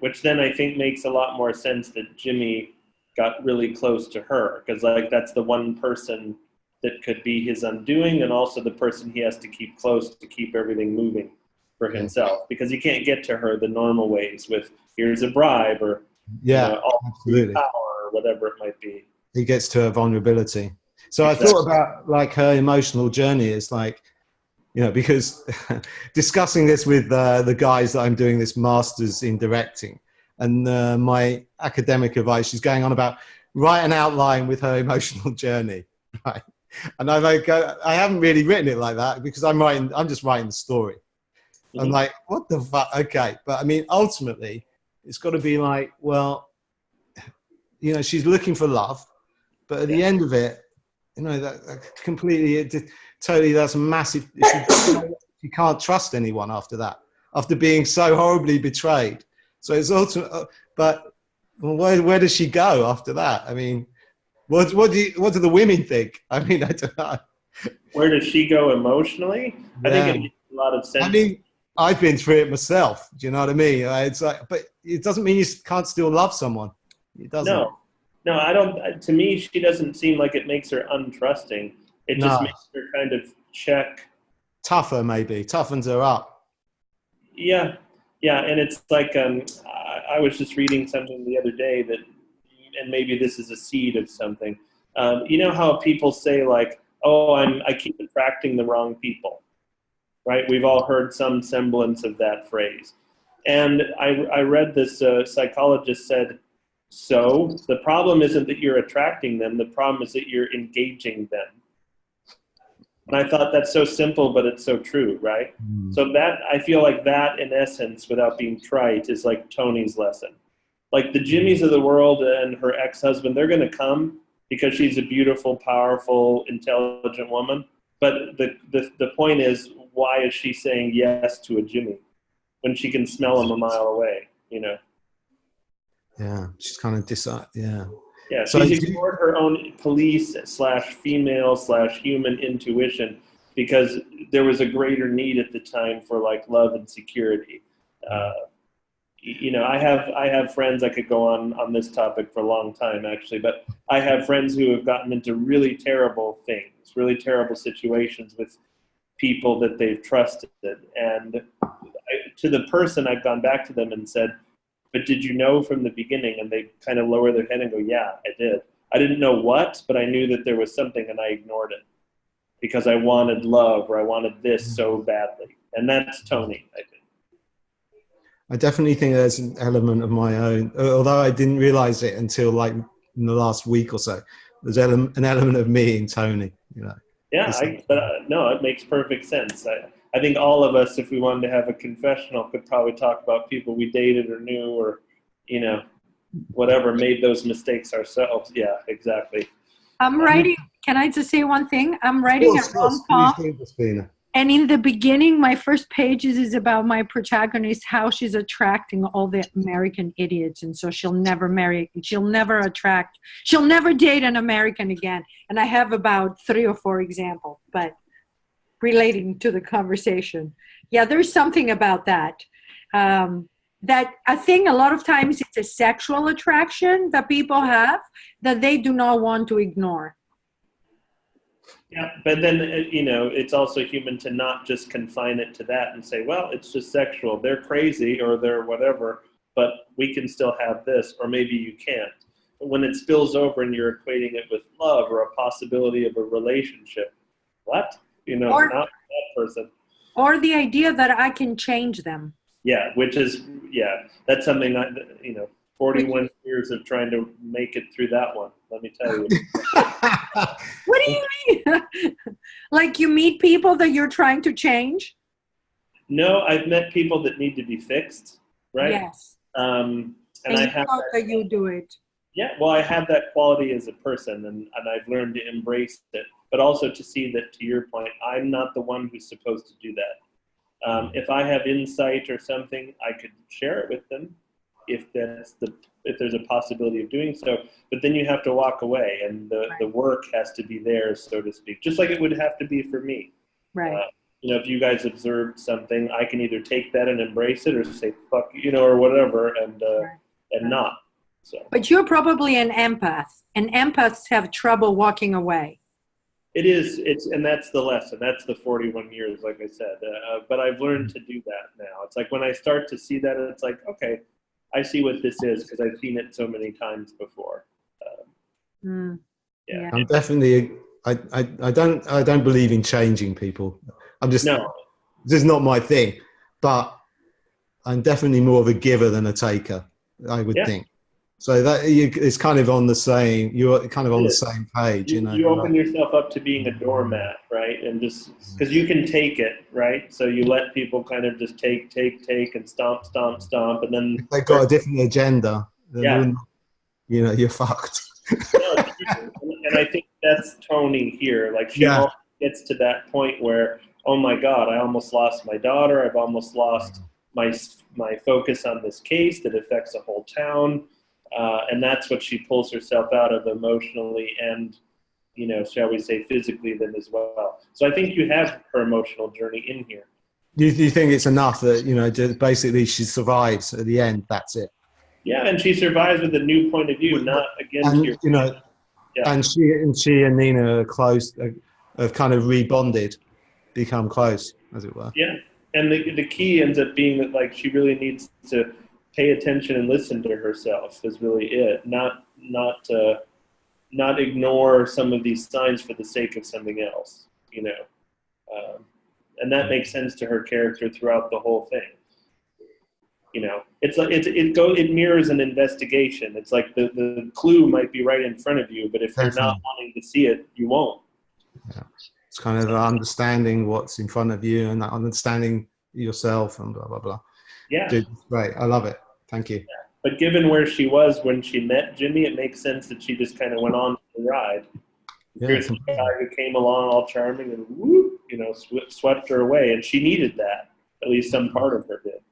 Which then I think makes a lot more sense that Jimmy got really close to her, because that's the one person that could be his undoing, and also the person he has to keep close to keep everything moving for himself, because he can't get to her the normal ways with here's a bribe or absolutely, power or whatever it might be. He gets to her vulnerability. So exactly. I thought about her emotional journey is because discussing this with the guys that I'm doing this master's in directing, and my academic advice, she's going on about write an outline with her emotional journey, right? And I'm like, I haven't really written it like that because I'm just writing the story. Mm-hmm. I'm like, what the fuck? Okay, but I mean, ultimately, it's got to be like, well, she's looking for love, but at the end of it, that completely, totally, that's a massive. You can't trust anyone after that, after being so horribly betrayed. So it's ultimate. But where does she go after that? I mean, what do the women think? I mean, I don't know. Where does she go emotionally? I think it makes a lot of sense. I mean, I've been through it myself. Do you know what I mean? It's like, but it doesn't mean you can't still love someone. It doesn't. No, I don't. To me, she doesn't seem like it makes her untrusting. It just makes her kind of check. Tougher, maybe. Toughens her up. Yeah, and it's like I was just reading something the other day that, and maybe this is a seed of something. You know how people say like, "Oh, I keep attracting the wrong people," right? We've all heard some semblance of that phrase. And I read this psychologist said, so the problem isn't that you're attracting them. The problem is that you're engaging them. And I thought that's so simple, but it's so true, right? Mm. So that, I feel like that in essence, without being trite, is like Tony's lesson. Like the Jimmys of the world and her ex-husband, they're going to come because she's a beautiful, powerful, intelligent woman. But the point is, why is she saying yes to a Jimmy when she can smell him a mile away, Yeah, she's kind of Yeah, she's ignored her own police/female/human intuition because there was a greater need at the time for like love and security. I have friends, I could go on this topic for a long time actually, but I have friends who have gotten into really terrible things, really terrible situations with people that they've trusted. And to the person, I've gone back to them and said, but did you know from the beginning? And they kind of lower their head and go, yeah, I did. I didn't know what, but I knew that there was something and I ignored it because I wanted love or I wanted this so badly. And that's Tony, I think. I definitely think there's an element of my own, although I didn't realize it until like in the last week or so. There's an element of me in Tony, Yeah, no, it makes perfect sense. I think all of us, if we wanted to have a confessional, could probably talk about people we dated or knew or, whatever, made those mistakes ourselves. Yeah, exactly. I'm writing, can I just say one thing? I'm writing a rom-com. And in the beginning, my first pages is about my protagonist, how she's attracting all the American idiots. And so she'll never date an American again. And I have about 3 or 4 examples, but relating to the conversation. Yeah, there's something about that. That I think a lot of times it's a sexual attraction that people have that they do not want to ignore. Yeah, but then, it's also human to not just confine it to that and say, well, it's just sexual. They're crazy or they're whatever, but we can still have this, or maybe you can't. But when it spills over and you're equating it with love or a possibility of a relationship, what? Or- not that person. Or the idea that I can change them. Yeah, that's something 41 years of trying to make it through that one. Let me tell you. What do you mean? Like you meet people that you're trying to change? No, I've met people that need to be fixed, right? Yes. And And I you have thought that you do it. Yeah, well, I have that quality as a person, and I've learned to embrace it, but also to see that, to your point, I'm not the one who's supposed to do that. If I have insight or something, I could share it with them if there's a possibility of doing so, but then you have to walk away, and the work has to be there, so to speak, just like it would have to be for me. Right. If you guys observed something, I can either take that and embrace it or say, fuck, or whatever, and not. So. But you're probably an empath, and empaths have trouble walking away. It is. And that's the lesson. That's the 41 years, like I said. But I've learned to do that now. It's like when I start to see that, it's like, okay, I see what this is because I've seen it so many times before. Yeah. I'm definitely. I don't believe in changing people. I'm just. No. This is not my thing, but I'm definitely more of a giver than a taker. I would think. So that it's kind of on the same. You're kind of on the same page, You open yourself up to being a doormat, right? And just because you can take it, right? So you let people kind of just take, and stomp, and then if they've got a different agenda. Then you're fucked. And I think that's Tony here. Like she almost gets to that point where, oh my God, I almost lost my daughter. I've almost lost my focus on this case that affects a whole town. And that's what she pulls herself out of emotionally and, shall we say physically then as well. So I think you have her emotional journey in here. You think it's enough that, basically she survives at the end, that's it? Yeah, and she survives with a new point of view, not against And she and Nina are close, have kind of rebonded, become close, as it were. Yeah, and the key ends up being that, like, she really needs to pay attention and listen to herself is really it. Not ignore some of these signs for the sake of something else, and that makes sense to her character throughout the whole thing. It mirrors an investigation. It's like the clue might be right in front of you, but if you're not wanting to see it, you won't. Yeah. It's kind of understanding what's in front of you and understanding yourself and blah, blah, blah. Yeah. Dude, great. I love it. Thank you. Yeah. But given where she was when she met Jimmy, it makes sense that she just kind of went on the ride. Yeah. Here's a guy who came along all charming and whoop, swept her away. And she needed that. At least some part of her did.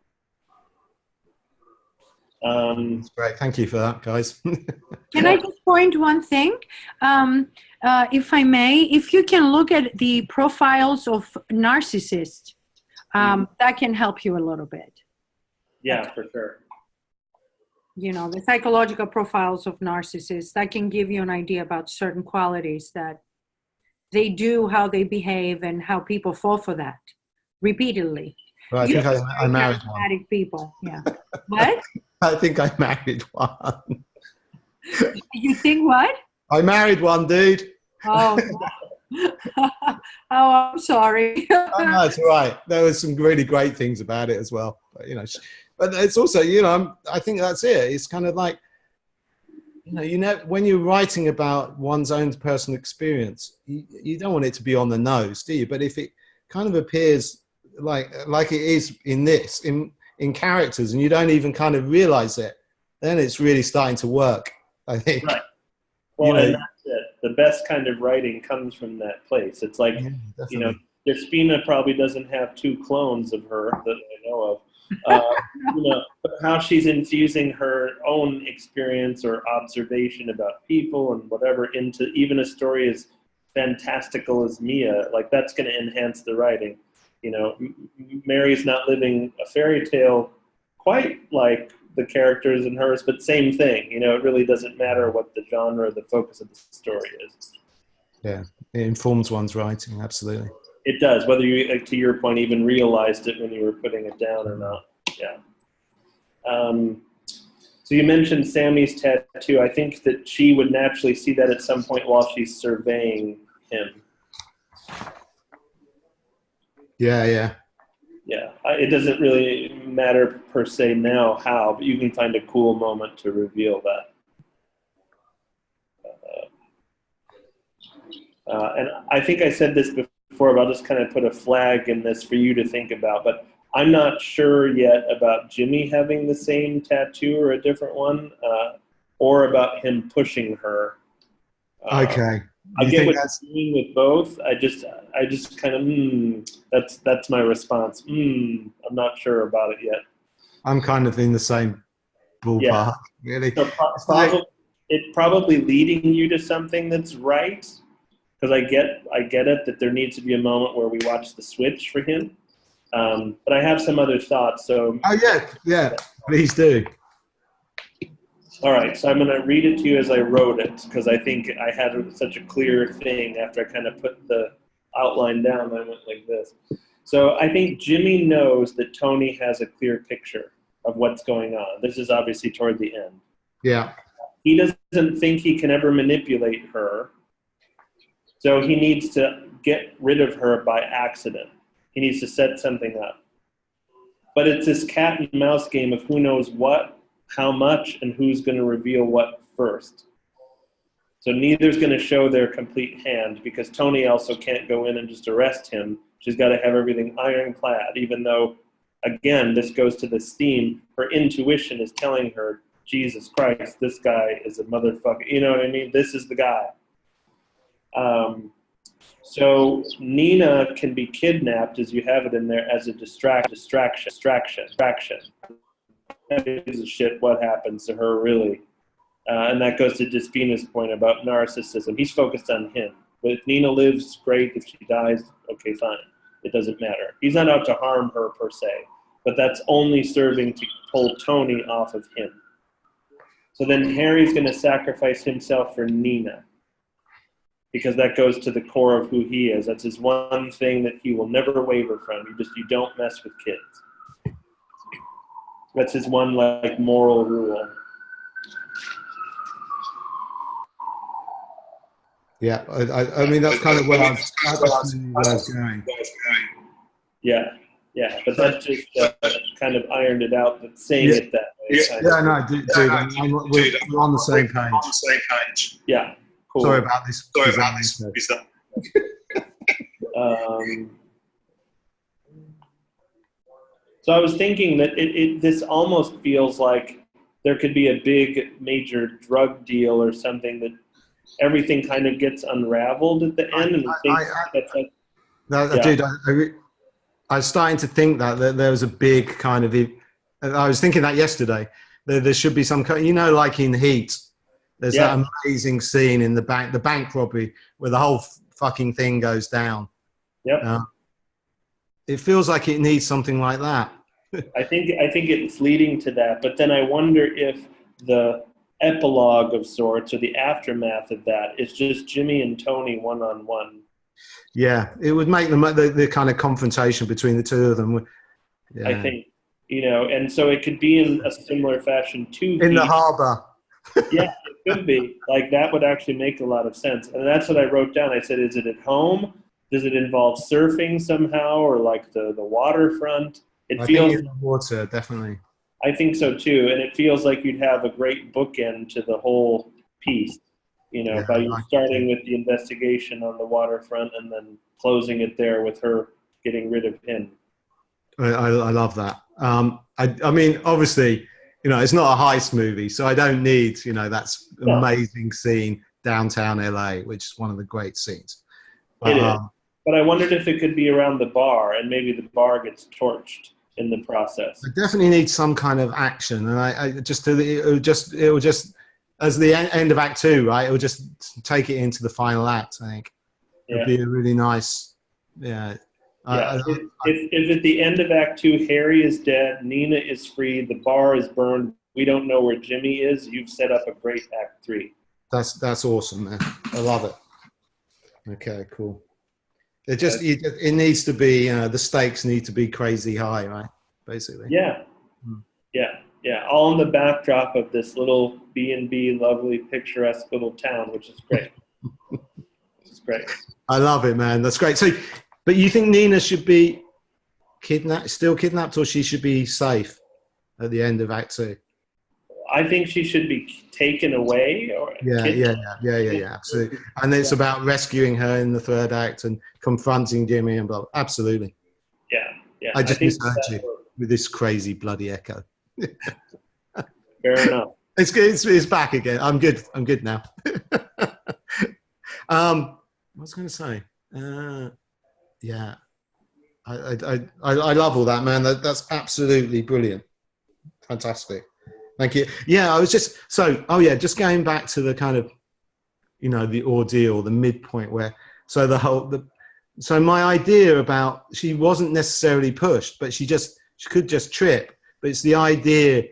That's great. Thank you for that, guys. Can I just point one thing? If I may, if you can look at the profiles of narcissists, that can help you a little bit. Yeah, for sure. The psychological profiles of narcissists, that can give you an idea about certain qualities that they do, how they behave, and how people fall for that repeatedly. Well, I think I married one. People, yeah. What? I think I married one. You think what? I married one, dude. Oh, oh, I'm sorry. Oh, no, it's all right. There was some really great things about it as well. But, but it's also, I think that's it. It's kind of like, when you're writing about one's own personal experience, you don't want it to be on the nose, do you? But if it kind of appears like it is in characters and you don't even kind of realize it, then it's really starting to work, I think. Right. Well, and that's it. The best kind of writing comes from that place. It's like, Despina probably doesn't have 2 clones of her that I know of. But how she's infusing her own experience or observation about people and whatever into even a story as fantastical as Mia, like that's going to enhance the writing. You know, Mary's not living a fairy tale quite like the characters in hers, but same thing. You know, it really doesn't matter what the genre, the focus of the story is. Yeah, it informs one's writing, absolutely. It does, whether you, like, to your point, even realized it when you were putting it down or not. Yeah. So you mentioned Sammy's tattoo. I think that she would naturally see that at some point while she's surveying him. Yeah. Yeah, it doesn't really matter per se now how, but you can find a cool moment to reveal that. And I think I said this before, but I'll just kind of put a flag in this for you to think about. But I'm not sure yet about Jimmy having the same tattoo or a different one, or about him pushing her. Okay. I get what you're doing with both. I just kind of, that's my response. I'm not sure about it yet. I'm kind of in the same ballpark, really. So it's probably leading you to something that's right, because I get it that there needs to be a moment where we watch the switch for him. But I have some other thoughts. So yeah, please do. All right, so I'm going to read it to you as I wrote it, because I think I had such a clear thing after I kind of put the outline down. I went like this. So I think Jimmy knows that Tony has a clear picture of what's going on. This is obviously toward the end. Yeah. He doesn't think he can ever manipulate her, so he needs to get rid of her by accident. He needs to set something up. But it's this cat and mouse game of who knows what, how much, and who's going to reveal what first. So neither's going to show their complete hand, because Tony also can't go in and just arrest him. She's got to have everything ironclad, even though, again, this goes to this theme. Her intuition is telling her, Jesus Christ, this guy is a motherfucker. You know what I mean? This is the guy. So Nina can be kidnapped, as you have it in there, as a distraction. That is a shit, what happens to her, really? And that goes to Despina's point about narcissism. He's focused on him. But if Nina lives, great. If she dies, okay, fine. It doesn't matter. He's not out to harm her, per se. But that's only serving to pull Tony off of him. So then Harry's going to sacrifice himself for Nina, because that goes to the core of who he is. That's his one thing that he will never waver from. You don't mess with kids. That's his one, like, moral rule. Yeah, I mean, that's kind of where I was going. Yeah, but that just kind of ironed it out, but saying it that way. Dude, we're on the same page. Yeah, cool. Sorry about this. So I was thinking that this almost feels like there could be a big major drug deal or something, that everything kind of gets unraveled at the end. Dude, I was starting to think that there was a big kind of, I was thinking that yesterday, there should be some kind, like in Heat, there's that amazing scene in the bank robbery, where the whole fucking thing goes down. Yep. It feels like it needs something like that. I think it's leading to that, but then I wonder if the epilogue of sorts, or the aftermath of that, is just Jimmy and Tony one-on-one. Yeah, it would make the kind of confrontation between the two of them. Yeah. I think, and so it could be in a similar fashion too. In the harbor. Yeah, it could be. Like, that would actually make a lot of sense. And that's what I wrote down. I said, is it at home? Does it involve surfing somehow, or like the waterfront? I think in the water, definitely. I think so too, and it feels like you'd have a great bookend to the whole piece. By you starting with the investigation on the waterfront and then closing it there with her getting rid of him. I love that. I mean, obviously, it's not a heist movie, so I don't need, that's amazing scene downtown LA, which is one of the great scenes. It is. But I wondered if it could be around the bar, and maybe the bar gets torched in the process. I definitely need some kind of action, and it will just as the end of Act 2, right? It will just take it into the final act. I think it'd be a really nice. Yeah, Yeah. If at the end of Act 2, Harry is dead, Nina is free, the bar is burned, we don't know where Jimmy is, you've set up a great Act 3. That's awesome, man. I love it. Okay, cool. It needs to be, the stakes need to be crazy high, right? Basically. Yeah. Yeah. All in the backdrop of this little B&B, lovely, picturesque little town, which is great. It's great. I love it, man. That's great. So, but you think Nina should be still kidnapped, or she should be safe at the end of Act 2? I think she should be taken away. Yeah, absolutely. And it's about rescuing her in the third act and confronting Jimmy and blah. Absolutely. Yeah. I just misheard you with this crazy bloody echo. Fair enough. It's back again. I'm good now. What was I going to say? Yeah. I love all that, man. That's absolutely brilliant. Fantastic. Thank you. Yeah, I was just just going back to the kind of, the ordeal, the midpoint where, so my idea about, she wasn't necessarily pushed, but she could just trip. But it's the idea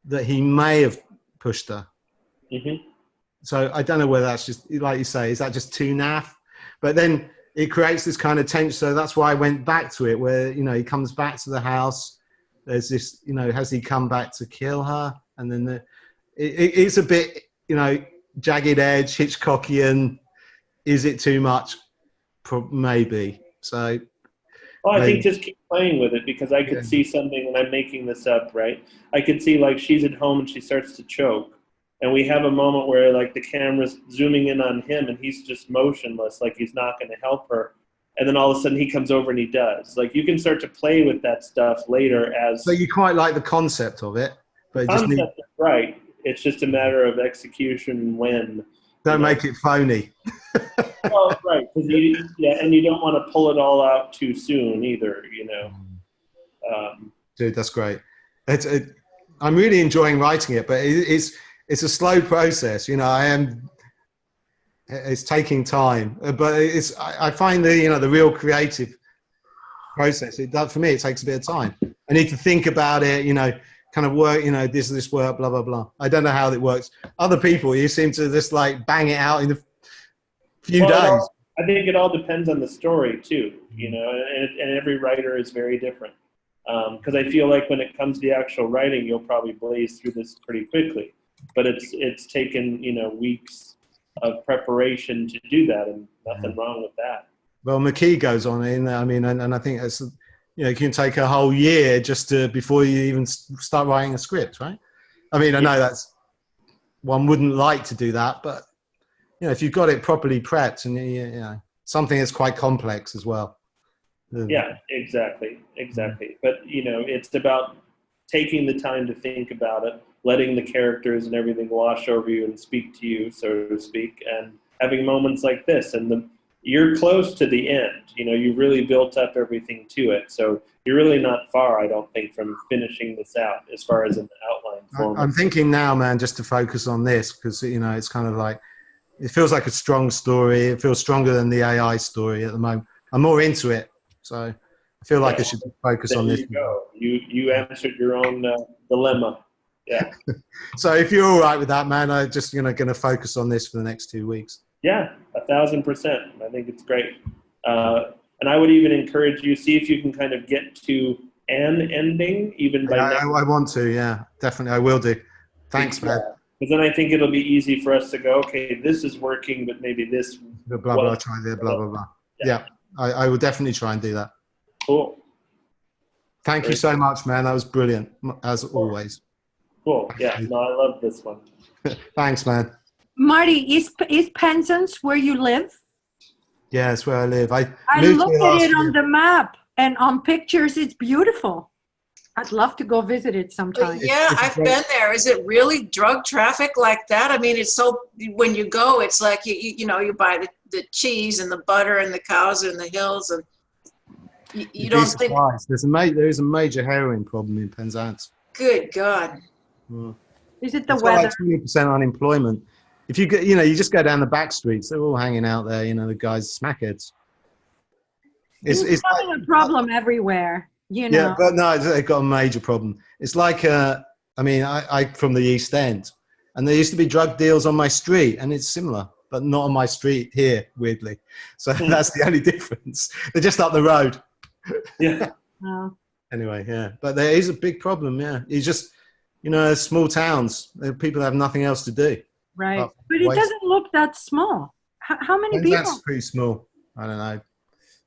that he may have pushed her. Mm-hmm. So I don't know whether that's just, like you say, is that just too naff? But then it creates this kind of tension. So that's why I went back to it, where, he comes back to the house. There's this, has he come back to kill her? And then it's a bit, jagged edge, Hitchcockian. Is it too much? Maybe. So. Well, I think just keep playing with it, because I could see something, and I'm making this up, right? I could see, like, she's at home and she starts to choke. And we have a moment where, like, the camera's zooming in on him and he's just motionless, like he's not going to help her. And then all of a sudden he comes over and he does. Like, you can start to play with that stuff later as... So you quite like the concept of it. But concept is right. It's just a matter of execution when. Don't make it phony. Well, right. And you don't want to pull it all out too soon either, Dude, that's great. I'm really enjoying writing it, but it's a slow process. It's taking time, but I find the real creative process. For me, it takes a bit of time. I need to think about it, kind of work, this work, blah, blah, blah. I don't know how it works. Other people, you seem to just like bang it out in a few days. I think it all depends on the story too, and every writer is very different. Because I feel like when it comes to the actual writing, you'll probably blaze through this pretty quickly. But it's taken, weeks of preparation to do that, and nothing wrong with that. Well, McKee goes on in there. I mean, and I think it's, it can take a whole year before you even start writing a script, right? I mean, I know that's, one wouldn't like to do that, but if you've got it properly prepped, and something that's quite complex as well. Yeah, exactly. But it's about taking the time to think about it, letting the characters and everything wash over you and speak to you, so to speak, and having moments like this. And you're close to the end. You've really built up everything to it. So you're really not far, I don't think, from finishing this out as far as in the outline form. I'm thinking now, man, just to focus on this, because, it's kind of like, it feels like a strong story. It feels stronger than the AI story at the moment. I'm more into it. So I feel like I should focus on this. There you go. You answered your own dilemma. Yeah. So if you're all right with that, man, I'm just going to focus on this for the next 2 weeks. Yeah, 1,000%. I think it's great. And I would even encourage you, see if you can kind of get to an ending, even by I want to, yeah, definitely. I will do. Thanks, man. Because then I think it'll be easy for us to go, okay, this is working, but maybe this... Blah, blah, try there, blah, blah, blah. Yeah, I will definitely try and do that. Cool. Thank you so much, man. That was brilliant, as always. Cool. Yeah, no, I love this one. Thanks, man. Marty, is Penzance where you live? Yeah, that's where I live. I looked at it on the map, and on pictures, it's beautiful. I'd love to go visit it sometime. Yeah, I've been there. Is it really drug traffic like that? I mean, it's so, when you go, it's like, you buy the cheese and the butter and the cows in the hills, and you don't think... There is a major heroin problem in Penzance. Good God. Is it the it's weather? Like 20% unemployment. If you get, you just go down the back streets, they're all hanging out there, the guys smackheads. It's like, having a problem everywhere, you know. yeah, but no, they've got a major problem. It's like, I mean, I from the East End, and there used to be drug deals on my street, and it's similar, but not on my street here, weirdly. So that's the only difference. They're just up the road. Yeah. Oh, Anyway, yeah, but there is a big problem. Yeah, it's just, you know, small towns, people have nothing else to do. right. Oh, But it wait. doesn't look that small. How many people? That's pretty small. I don't know,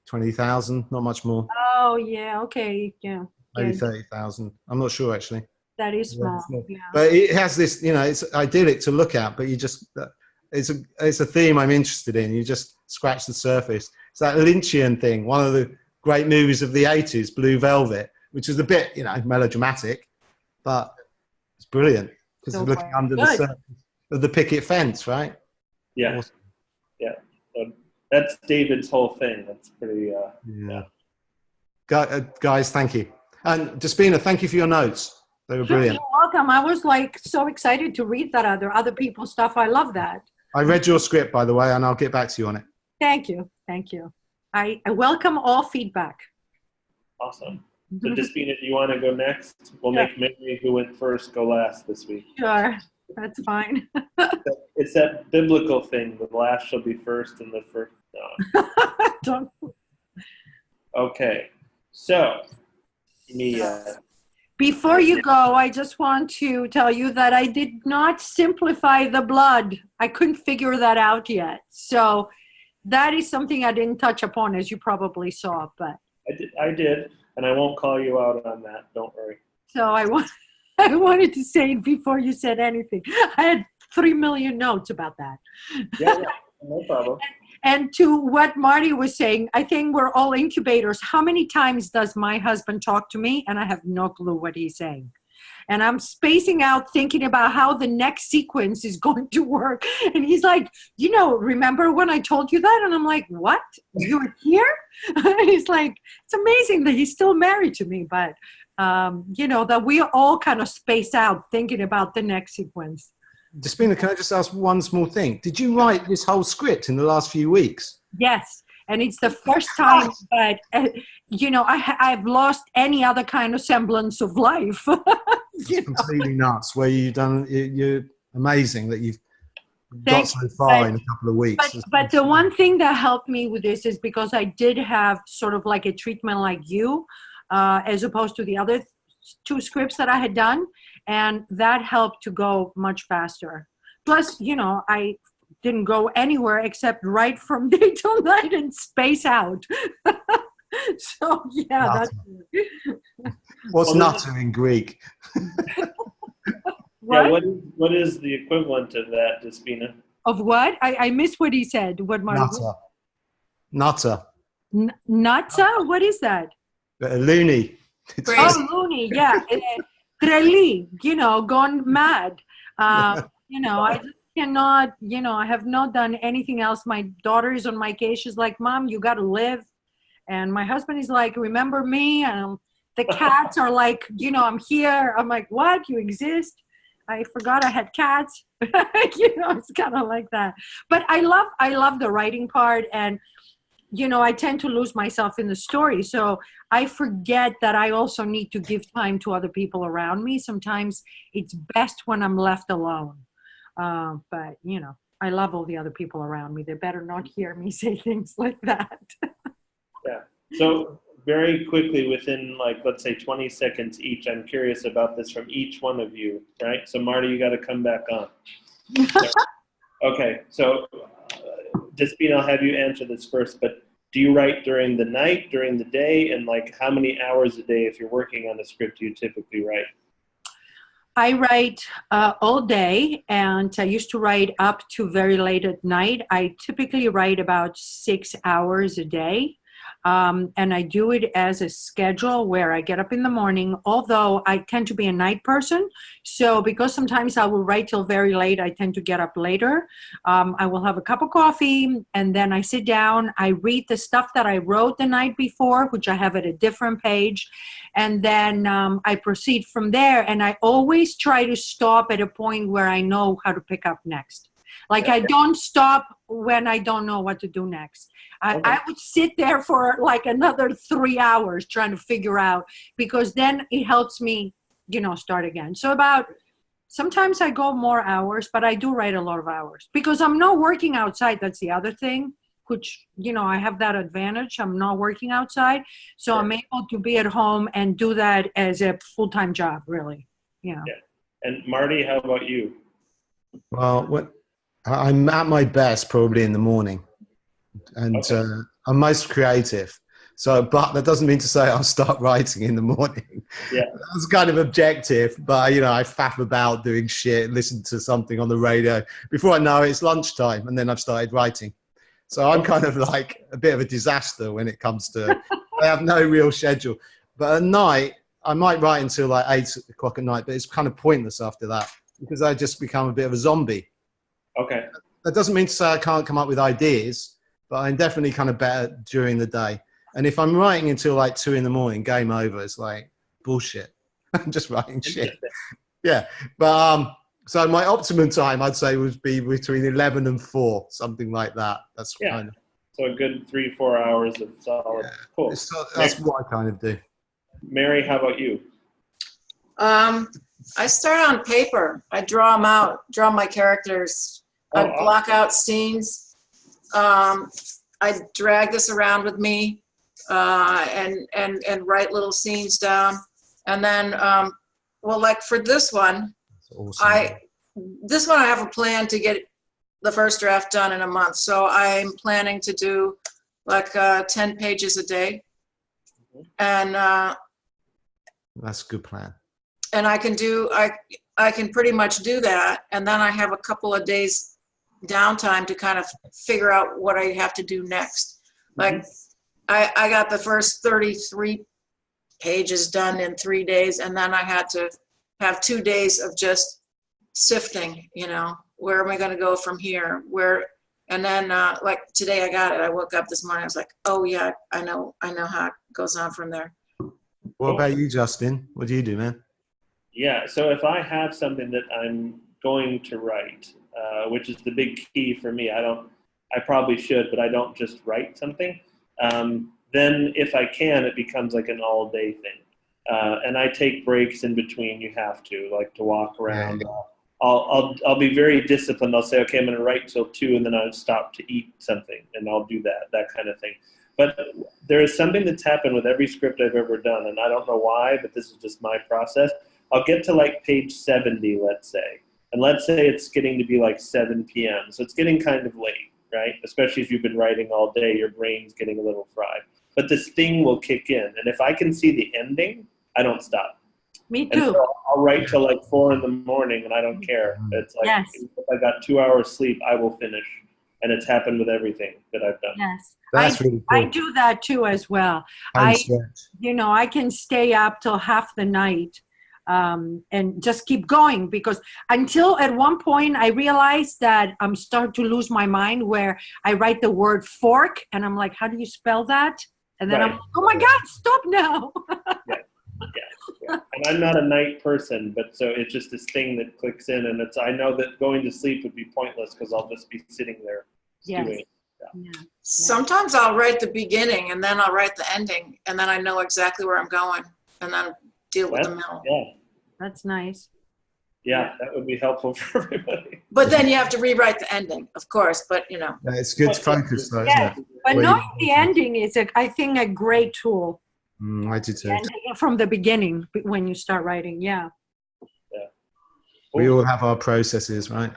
20,000, not much more. Oh, yeah. Okay. Yeah. Maybe Yeah, 30,000. I'm not sure actually. that is Yeah, small. small. Yeah. But it has this, you know, it's idyllic to look at, but you just, it's a theme I'm interested in. You just scratch the surface. It's that Lynchian thing, one of the great movies of the 80s, Blue Velvet, which is a bit, you know, melodramatic, but it's brilliant because So you're looking far, under the good. surface of the picket fence, right? Yeah. Awesome. That's David's whole thing. That's pretty. Yeah. Guys, thank you. And Despina, thank you for your notes. They were brilliant. You're welcome. I was like so excited to read that other people's stuff. I love that. I read your script, by the way, and I'll get back to you on it. Thank you. Thank you. I welcome all feedback. Awesome. So, Despina, do you want to go next? We'll make Mary, who went first, go last this week. Sure. That's fine. It's that biblical thing. The last shall be first, and the first. No. Don't. Okay. So, Mia. Before you go, I just want to tell you that I did not simplify the blood. I couldn't figure that out yet. So that is something I didn't touch upon, as you probably saw. But I did, and I won't call you out on that. Don't worry. so I wanted to say it before you said anything. I had 3 million notes about that. Yeah, no problem. And to what Marty was saying, I think we're all incubators. How many times does my husband talk to me and I have no clue what he's saying? And I'm spacing out thinking about how the next sequence is going to work. And he's like, you know, remember when I told you that? And I'm like, what? You were here? He's like, it's amazing that he's still married to me. But, you know, that we all kind of space out thinking about the next sequence. Despina, can I just ask one small thing? Did you write this whole script in the last few weeks? Yes. And it's the first time that, you know, I've lost any other kind of semblance of life. It's completely nuts. Where you're amazing that you've got so far in a couple of weeks. But the one thing that helped me with this is because I did have sort of like a treatment like you, as opposed to the other two scripts that I had done. And that helped to go much faster. Plus, you know, I didn't go anywhere except right from day till night and space out. So, yeah. What's nutter in Greek? Yeah, what is the equivalent of that, Despina? Of what? I missed what he said. What Marty? Nutter. Nutter? What is that? Loony. Oh, loony, yeah. Trelli, you know, gone mad. You know, I just cannot, you know, I have not done anything else. My daughter is on my case. She's like, Mom, you got to live. And my husband is like, remember me? And the cats are like, you know, I'm here. I'm like, what? You exist? I forgot I had cats. You know, it's kind of like that. But I love the writing part. And, you know, I tend to lose myself in the story. So I forget that I also need to give time to other people around me. Sometimes it's best when I'm left alone. But, you know, I love all the other people around me. They better not hear me say things like that. Yeah. So very quickly, within like, let's say 20 seconds each, I'm curious about this from each one of you, right? So Marty, you got to come back on. Okay. So Despina, I'll have you answer this first, but do you write during the night, during the day, and like how many hours a day, if you're working on a script, do you typically write? I write all day, and I used to write up to very late at night. I typically write about 6 hours a day. And I do it as a schedule where I get up in the morning, although I tend to be a night person. So because sometimes I will write till very late, I tend to get up later. I will have a cup of coffee and then I sit down. I read the stuff that I wrote the night before, which I have at a different page. And then I proceed from there. And I always try to stop at a point where I know how to pick up next. Like I don't stop when I don't know what to do next. I would sit there for like another 3 hours trying to figure out, because then it helps me, start again. So sometimes I go more hours, but I do write a lot of hours because I'm not working outside. That's the other thing, which, I have that advantage. I'm not working outside. So I'm able to be at home and do that as a full-time job, really. Yeah. And Marty, how about you? Well, I'm at my best probably in the morning, and I'm most creative. So, but that doesn't mean to say I'll start writing in the morning. Yeah, that's kind of objective. But I faff about doing shit, listen to something on the radio. Before I know it, it's lunchtime, and then I've started writing. So I'm kind of like a bit of a disaster when it comes to. I have no real schedule. But at night, I might write until like 8 o'clock at night. But it's kind of pointless after that because I just become a bit of a zombie. Okay. That doesn't mean to say I can't come up with ideas, but I'm definitely kind of better during the day. And if I'm writing until like 2 a.m, game over. It's like bullshit. I'm just writing shit. Yeah. But so my optimum time, I'd say, would be between 11 and 4, something like that. That's kind of. So a good 3-4 hours of solid. Yeah. Cool. That's what I kind of do. Mary, how about you? I start on paper. I draw them out, draw my characters. I block out scenes. I drag this around with me and write little scenes down. And then, like for this one, awesome. This one I have a plan to get the first draft done in a month. So I'm planning to do like 10 pages a day. And that's a good plan. And I can pretty much do that. And then I have a couple of days downtime to kind of figure out what I have to do next. Like I got the first 33 pages done in 3 days. And then I had to have 2 days of just sifting, where am I going to go from here? And then like today I got it. I woke up this morning. I was like, oh yeah, I know how it goes on from there. What about you, Justin? What do you do, man? Yeah, so if I have something that I'm going to write, which is the big key for me, I probably should, but I don't just write something. Then if I can, it becomes like an all day thing. And I take breaks in between. You have to, like, to walk around. Yeah. I'll be very disciplined. I'll say, okay, I'm going to write till 2, and then I'll stop to eat something, and I'll do that kind of thing. But there is something that's happened with every script I've ever done, and I don't know why, but this is just my process. I'll get to like page 70, let's say, and let's say it's getting to be like 7 p.m. So it's getting kind of late, right? Especially if you've been writing all day, your brain's getting a little fried. But this thing will kick in, and if I can see the ending, I don't stop. Me too. And so I'll write till like 4 a.m, and I don't care. It's like, if I got 2 hours sleep, I will finish. And it's happened with everything that I've done. Yes. That's really cool. I do that too as well. I can stay up till half the night and just keep going, because until at one point I realized that I'm starting to lose my mind, where I write the word fork and I'm like, how do you spell that? And then I'm like, oh my God, stop now. Yeah. And I'm not a night person, but so it's just this thing that clicks in, and I know that going to sleep would be pointless because I'll just be sitting there doing it. Yeah. Sometimes I'll write the beginning and then I'll write the ending, and then I know exactly where I'm going, and then deal with the middle. Yeah. That's nice. Yeah, that would be helpful for everybody. But then you have to rewrite the ending, of course, but Yeah, it's good to focus though, Yeah. isn't it? But knowing the ending is, I think, a great tool. I do too. From the beginning, when you start writing, yeah. We all have our processes, right?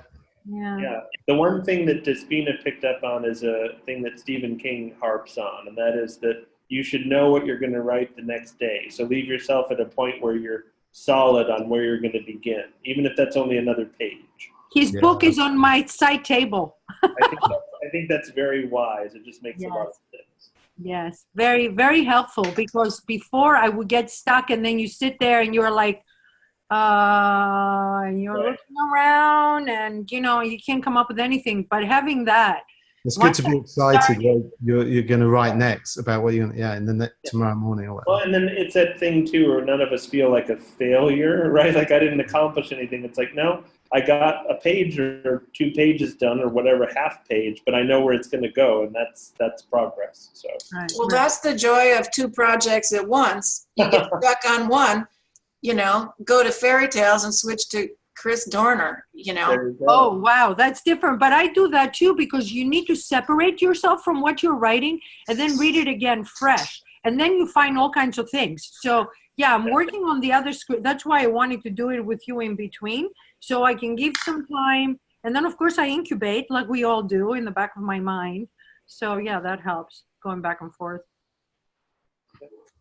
Yeah. The one thing that Despina picked up on is a thing that Stephen King harps on, and that is that you should know what you're going to write the next day. So leave yourself at a point where you're solid on where you're going to begin, even if that's only another page. His book is on my side table. I think that's very wise. It just makes a lot of sense. Yes, very, very helpful, because before I would get stuck, and then you sit there and you're like, and you're looking around, and you can't come up with anything. But having that, it's good to be excited what you're going to write next about what you're and then tomorrow morning or whatever. Well, and then it's that thing too where none of us feel like a failure, right? Like I didn't accomplish anything. It's like, no, I got a page or 2 pages done or whatever, half page, but I know where it's going to go, and that's progress. So Right. Well, that's the joy of 2 projects at once. You get stuck on one, go to Fairy Tales and switch to Chris Dorner, there you go. Oh, wow, that's different. But I do that too because you need to separate yourself from what you're writing and then read it again fresh. And then you find all kinds of things. So, yeah, I'm working on the other script. That's why I wanted to do it with you in between so I can give some time. And then, of course, I incubate like we all do in the back of my mind. So, yeah, that helps going back and forth.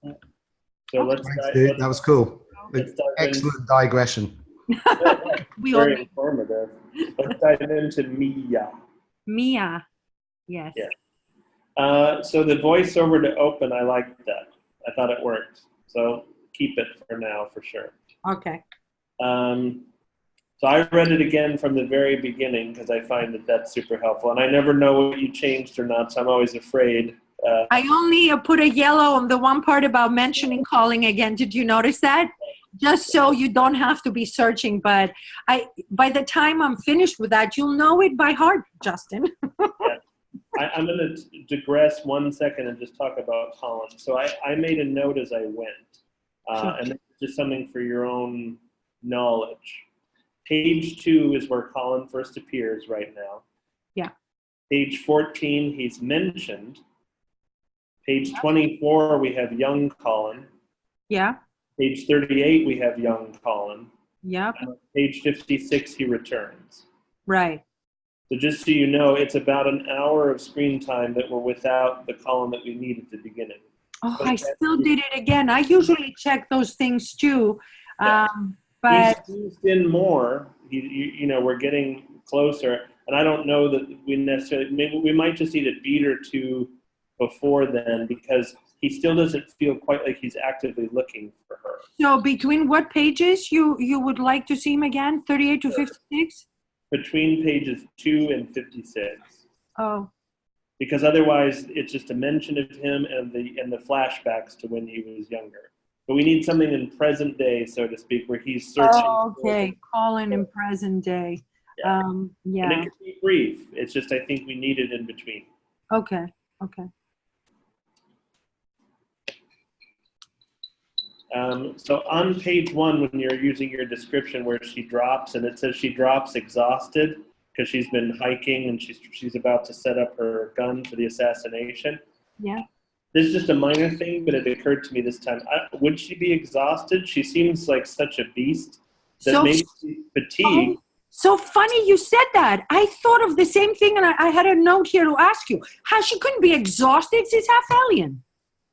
So let's Thanks, dive, dude. That was cool. let's dive Excellent digression. We all very informative. Let's dive into Mia. Mia. Yes. Yeah. So the voiceover to open, I liked that. I thought it worked. So keep it for now, for sure. Okay. So I read it again from the very beginning because I find that that's super helpful. And I never know what you changed or not, so I'm always afraid. I only put a yellow on the one part about mentioning calling again. Did you notice that? Just so you don't have to be searching. But by the time I'm finished with that, you'll know it by heart, Justin. I'm going to digress 1 second and just talk about Colin. So I made a note as I went, and it's just something for your own knowledge. Page 2 is where Colin first appears right now. Yeah. Page 14, he's mentioned. Page 24, we have young Colin. Yeah. Page 38, we have young Colin. Yep. Page 56, he returns. Right. So just so you know, it's about an hour of screen time that we're without the column that we need at the beginning. Oh, I still did it again. I usually check those things too. Yeah. But He's squeezed in more. We're getting closer. And I don't know that we necessarily, maybe we might just need a beat or two before then because he still doesn't feel quite like he's actively looking for her. so between what pages you would like to see him again? 38 to 56? Between pages 2 and 56. Oh, Because otherwise it's just a mention of him and the flashbacks to when he was younger. But we need something in present day, so to speak, where he's searching. okay. Colin in present day. Yeah. And Yeah. it could be brief. It's just I think we need it in between. Okay. Okay. So on page 1, when you're using your description where she drops, and it says she drops exhausted because she's been hiking and she's about to set up her gun for the assassination. Yeah. This is just a minor thing, but it occurred to me this time. Would she be exhausted? She seems like such a beast that So- maybe she's fatigued. So funny you said that. I thought of the same thing, and I had a note here to ask you. How she couldn't be exhausted? She's half alien.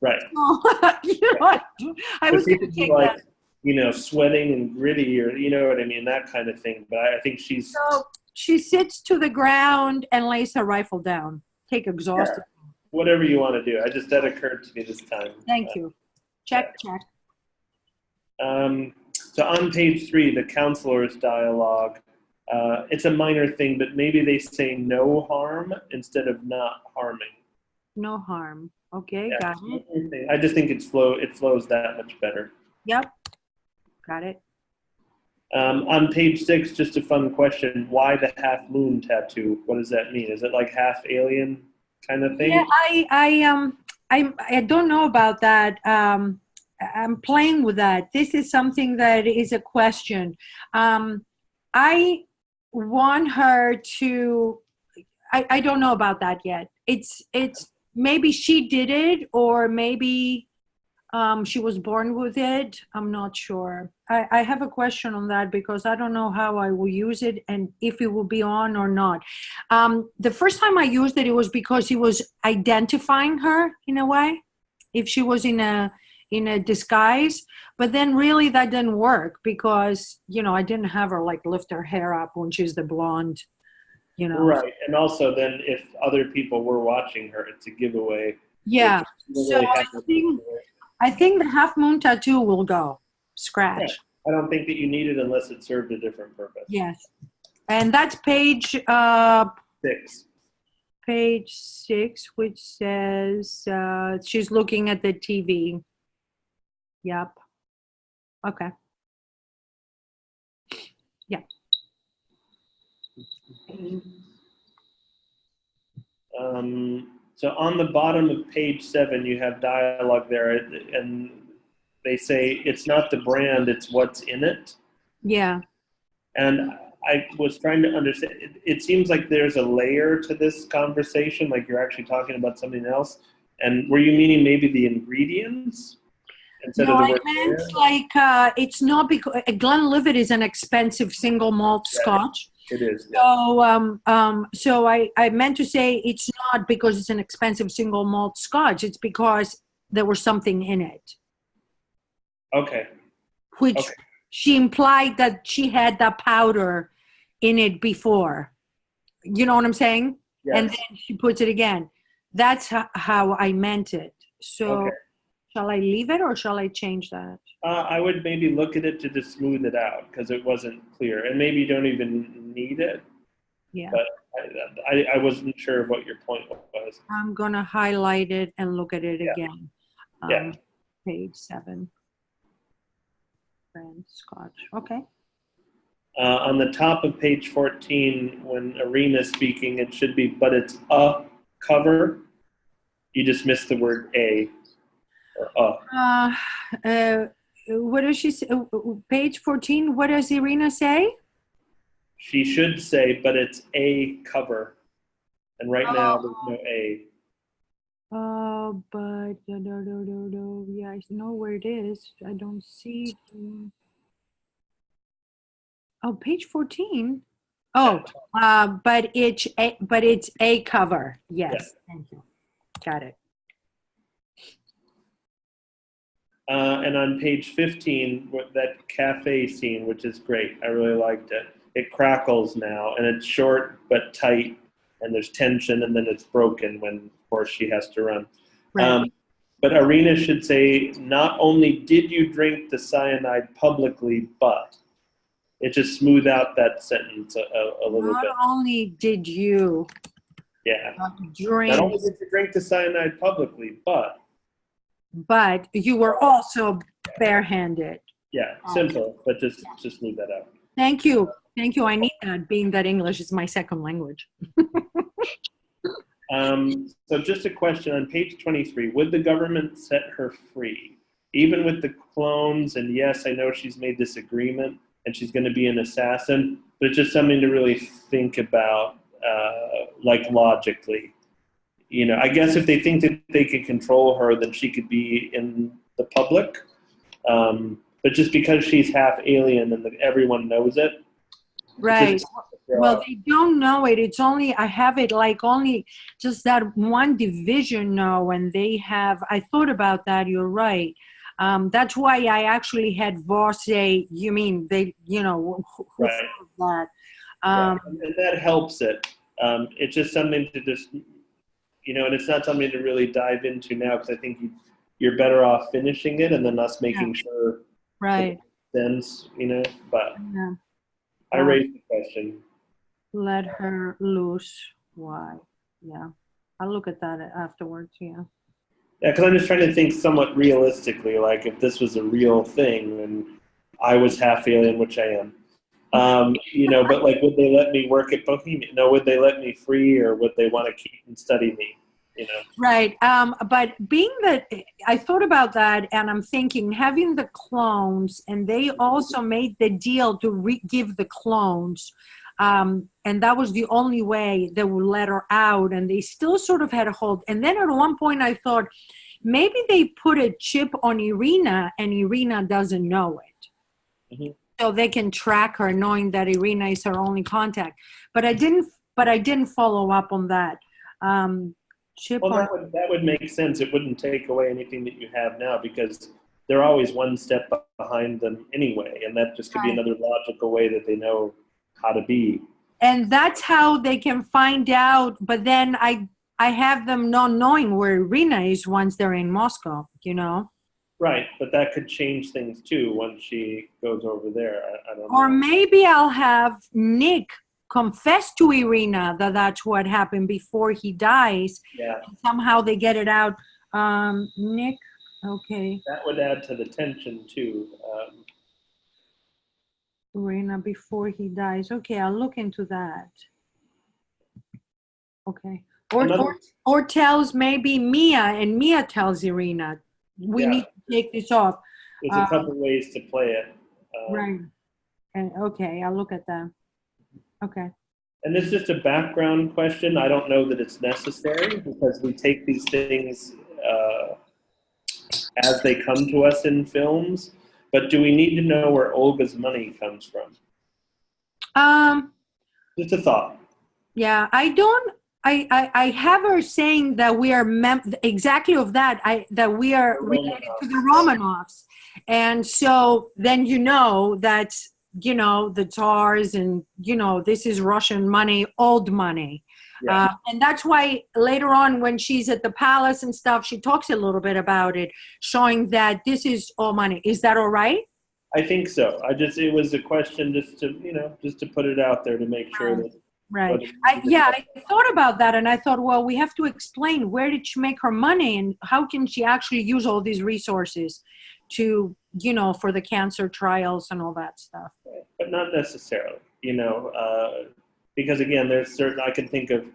Right. I was But she going could to be take like, that. sweating and gritty, or you know what I mean, that kind of thing. But I think she's So she sits to the ground and lays her rifle down. Take exhausted. whatever you want to do. That occurred to me this time. Thank you. Check. So on page 3, the counselor's dialogue. It's a minor thing, but maybe they say no harm instead of not harming. No harm. Okay, Yeah, got it. I just think it flows that much better. Yep. Got it. On page 6, just a fun question. Why the half moon tattoo? What does that mean? Is it like half alien kind of thing? Yeah, I don't know about that. I'm playing with that. This is something that is a question. I want her to. I don't know about that yet. It's maybe she did it, or maybe she was born with it. I'm not sure. I have a question on that because I don't know how I will use it and if it will be on or not. The first time I used it, it was because it was identifying her in a way, if she was in a disguise. But then really that didn't work because, I didn't have her like lift her hair up when she's the blonde, Right. And also then if other people were watching her, it's a giveaway. Yeah. You don't So really have to- I think the half moon tattoo will go. Scratch. Yeah. I don't think that you need it unless it served a different purpose. Yes. And that's page 6. page 6, which says she's looking at the TV. Yep. Okay. Yeah. So on the bottom of page 7, you have dialogue there, and they say it's not the brand, it's what's in it. Yeah. And I was trying to understand, it seems like there's a layer to this conversation, like you're actually talking about something else. And were you meaning maybe the ingredients instead No, of the I word meant brand? like it's not because Glenlivet is an expensive single malt Yeah. Scotch. It is. Yeah. So I meant to say it's not because it's an expensive single malt Scotch. It's because there was something in it, Okay. which Okay. she implied that she had that powder in it before. You know what I'm saying? Yes. And then she puts it again. That's how I meant it. So Okay. shall I leave it or shall I change that? I would maybe look at it to just smooth it out because it wasn't clear, and maybe you don't even need it. Yeah. But I wasn't sure what your point was. I'm going to highlight it and look at it Yeah. again. Yeah. Page 7. Brand Scotch. Okay. On the top of page 14, when Arena's speaking, it should be, but it's a cover. You just missed the word a or a. What does she say? Page 14, what does Irina say? She should say, but it's a cover. And right now, there's no a. But yeah, I know where it is. I don't see. Oh, page 14. Oh, but it's a cover. Yes. Yeah. Thank you. Got it. And on page 15, that cafe scene, which is great. I really liked it. It crackles now, and it's short but tight, and there's tension, and then it's broken when, of course, she has to run. Right. But Arena should say, not only did you drink the cyanide publicly, but it just smooth out that sentence a little Not bit. only did you Yeah. drink, Not only did you drink the cyanide publicly, but but you were also barehanded. yeah, simple, but just smooth that out. Thank you. Thank you. I need that, being that English is my second language. So just a question on page 23, would the government set her free? Even with the clones, and yes, I know she's made this agreement and she's going to be an assassin, but it's just something to really think about, like logically. You know, I guess if they think that they could control her, then she could be in the public. But just because she's half alien and everyone knows it. Right. Well, they don't know it. It's only, I have it like only just that one division know, and they have, I thought about that, you're right. That's why I actually had Voss say, you mean they, you know, who right. that? And that helps it. It's just something to just, you know, and it's not something to really dive into now because I think you're better off finishing it and then us making sure right. it makes sense, you know, but yeah. I raised the question. Let her loose. Why? Yeah. I'll look at that afterwards. Yeah. Yeah, because I'm just trying to think somewhat realistically, like if this was a real thing and I was half alien, which I am, you know, but like would they let me work at Bohemian? No, would they let me free or would they want to keep and study me? You know? Right. But being that I thought about that and I'm thinking having the clones, and they also made the deal to give the clones. And that was the only way they would let her out, and they still sort of had a hold. And then at one point I thought maybe they put a chip on Irina and Irina doesn't know it. Mm-hmm. So they can track her knowing that Irina is her only contact. But I didn't follow up on that. Well, that would make sense. It wouldn't take away anything that you have now because they're always one step behind them anyway, and that just could be another logical way that they know how to be. And that's how they can find out. But then I have them not knowing where Irina is once they're in Moscow, you know? Right, but that could change things too once she goes over there. I don't know. Or maybe I'll have Nick confess to Irina that that's what happened before he dies. Yeah. And somehow they get it out. Nick, okay. That would add to the tension too. Irina before he dies. Okay, I'll look into that. Okay. Another- Or tells maybe Mia, and Mia tells Irina, we Yeah. need to take this off. There's a couple ways to play it. Right. And okay, I'll look at that. Okay. And this is just a background question. I don't know that it's necessary because we take these things as they come to us in films. But do we need to know where Olga's money comes from? Just a thought. Yeah, I don't. I have her saying that we are exactly of that. That we are The related to the Romanovs. Romanovs, and so then that the Tsars, and this is Russian money, old money. Yeah. And that's why later on when she's at the palace and stuff, she talks a little bit about it, showing that this is all money. Is that all right? I think so. It was a question just to put it out there to make sure that. Right. I thought about that, and I thought, well, we have to explain where did she make her money and how can she actually use all these resources to, for the cancer trials and all that stuff. But not necessarily, because again, there's certain, I can think of,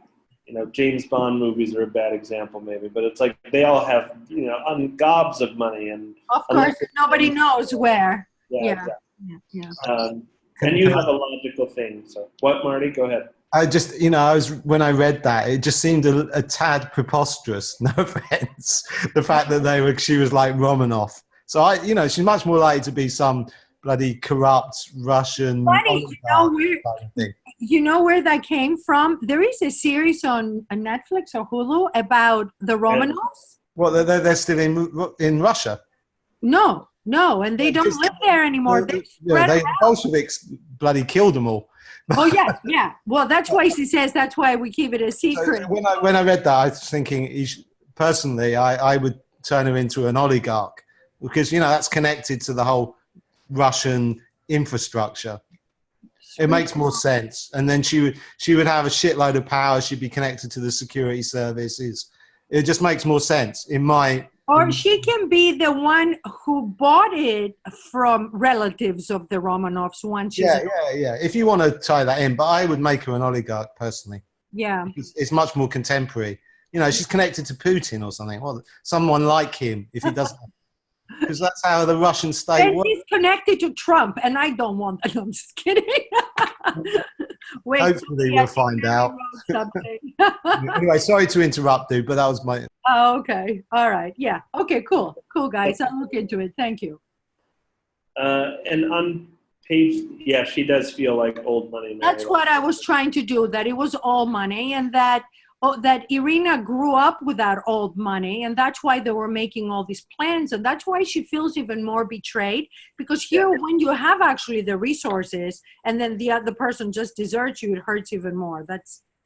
James Bond movies are a bad example maybe, but it's like they all have, gobs of money. And of course, nobody knows where. Yeah. Exactly. Yeah. And you have a logical thing. So what, Marty? Go ahead. I just, when I read that, it just seemed a tad preposterous. No offense. The fact that she was like Romanov. So she's much more likely to be some bloody corrupt Russian. Funny, you know where that came from? There is a series on Netflix or Hulu about the Romanovs. Well, they're still in Russia. No, and they don't live there anymore. The Bolsheviks bloody killed them all. Oh yeah. Well, that's why she says that's why we keep it a secret. So when I read that, I was thinking, personally, I would turn her into an oligarch because that's connected to the whole Russian infrastructure. It makes more sense, and then she would have a shitload of power. She'd be connected to the security services. It just makes more sense in my. Or she can be the one who bought it from relatives of the Romanovs once. Yeah. If you want to tie that in, but I would make her an oligarch personally. Yeah. It's much more contemporary. She's connected to Putin or something. Well, someone like him, if he doesn't. Because that's how the Russian state works. He's connected to Trump, and I don't want that. I'm just kidding. Wait, hopefully we'll find out. Anyway, sorry to interrupt, dude, but that was my. Oh, okay. All right. Yeah. Okay, cool, guys. I'll look into it. Thank you. And on page, she does feel like old money. That's what I was trying to do, that it was all money, and that Irina grew up with that old money, and that's why they were making all these plans, and that's why she feels even more betrayed, because here, when you have actually the resources and then the other person just deserts you, it hurts even more. That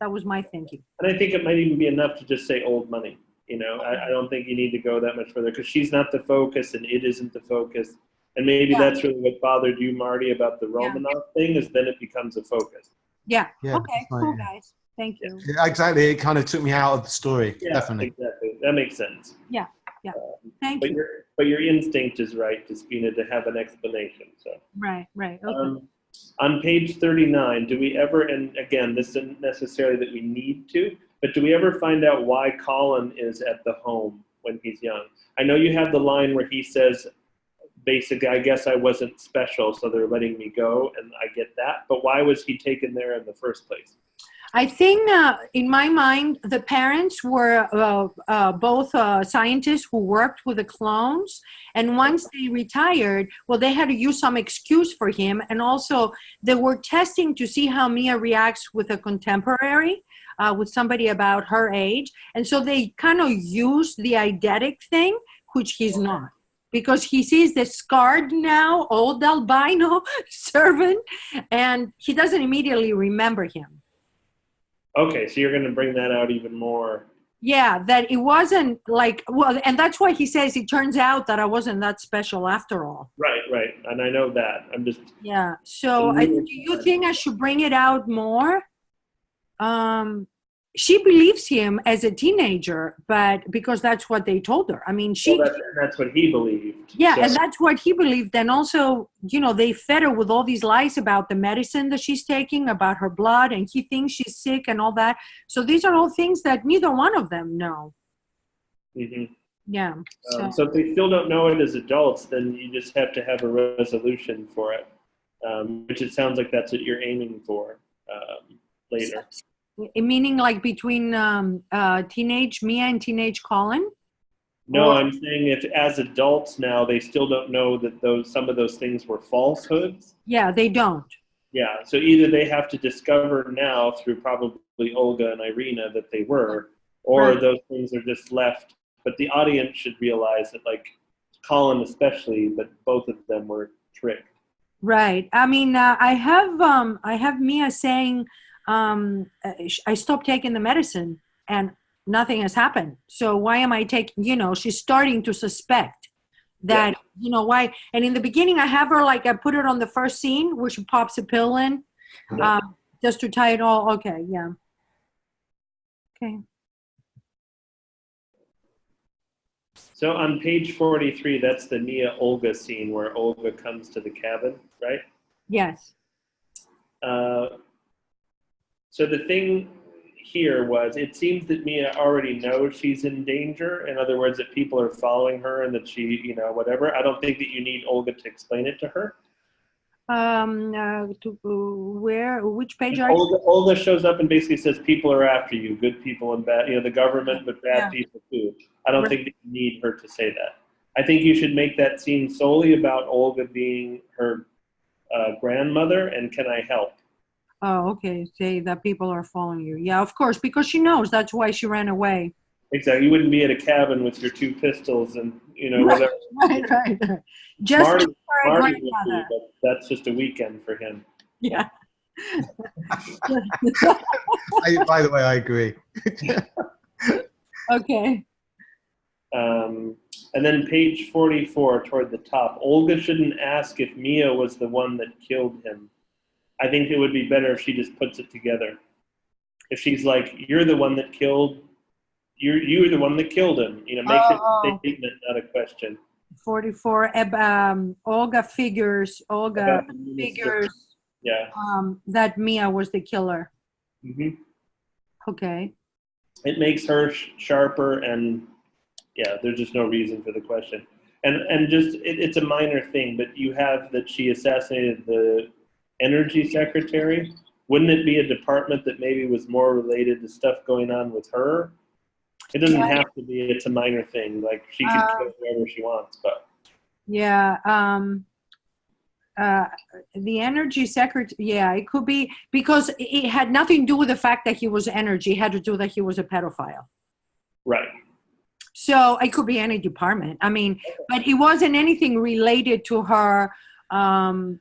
was my thinking. And I think it might even be enough to just say old money. I don't think you need to go that much further because she's not the focus and it isn't the focus. And maybe that's really what bothered you, Marty, about the Romanov thing, is then it becomes a focus. Yeah. Okay, cool, guys. Thank you. Yeah, exactly. It kind of took me out of the story. Yeah, definitely. Exactly. That makes sense. Yeah. Thank you. But your instinct is right, Despina, to have an explanation. So. Right. Okay. On page 39, do we ever, and again, this isn't necessarily that we need to, but do we ever find out why Colin is at the home when he's young? I know you have the line where he says, basically, I guess I wasn't special, so they're letting me go, and I get that. But why was he taken there in the first place? I think in my mind, the parents were both scientists who worked with the clones. And once they retired, well, they had to use some excuse for him. And also they were testing to see how Mia reacts with a contemporary, with somebody about her age. And so they kind of used the eidetic thing, which he's not. Because he sees the scarred now, old albino servant, and he doesn't immediately remember him. Okay, so you're going to bring that out even more. Yeah, that it wasn't like, well, and that's why he says it turns out that I wasn't that special after all. Right. And I know that. I'm just... Yeah, so do you think I should bring it out more? she believes him as a teenager, but because that's what they told her. I mean, she, Well, that's what he believed. yeah, So- and that's what he believed. And also, they fed her with all these lies about the medicine that she's taking, about her blood, and he thinks she's sick and all that. So these are all things that neither one of them know. Mhm. Yeah. So if they still don't know it as adults, then you just have to have a resolution for it, which it sounds like that's what you're aiming for later. Meaning like between teenage Mia and teenage Colin? No, Or- I'm saying if as adults now they still don't know that some of those things were falsehoods. Yeah, they don't. Yeah, so either they have to discover now through probably Olga and Irina that they were, or Right. those things are just left. But the audience should realize that, like Colin especially, but both of them were tricked. Right. I mean, I have Mia saying, I stopped taking the medicine and nothing has happened. So why am I taking? She's starting to suspect that. Why? And in the beginning, I have her like I put it on the first scene where she pops a pill in, just to tie it all. Okay. Yeah. Okay. So on page 43, that's the Mia Olga scene where Olga comes to the cabin, right? Yes. So the thing here was, it seems that Mia already knows she's in danger. In other words, that people are following her and that she, whatever. I don't think that you need Olga to explain it to her. Which page are you? Olga shows up and basically says people are after you, good people and bad, the government, but bad people too. I don't think that you need her to say that. I think you should make that scene solely about Olga being her grandmother and can I help? Oh, okay. Say that people are following you. Yeah, of course, because she knows that's why she ran away. Exactly. You wouldn't be at a cabin with your 2 pistols and, whatever. Right. Just Marty, for a Marty would be, grandmother. but that's just a weekend for him. Yeah. By the way, I agree. Okay. And then page 44 toward the top, Olga shouldn't ask if Mia was the one that killed him. I think it would be better if she just puts it together. If she's like, you're the one that killed, you're the one that killed him. Makes it a statement, not a question. 44. Olga figures. Yeah. That Mia was the killer. hmm Okay. It makes her sharper, and there's just no reason for the question. And just it's a minor thing, but you have that she assassinated the energy secretary. Wouldn't it be a department that maybe was more related to stuff going on with her? It doesn't have to be. It's a minor thing. Like she can kill whoever she wants, but Yeah. The energy secretary. Yeah, it could be because it had nothing to do with the fact that he was energy. It had to do that he was a pedophile. right. So it could be any department. I mean, but it wasn't anything related to her. I mean,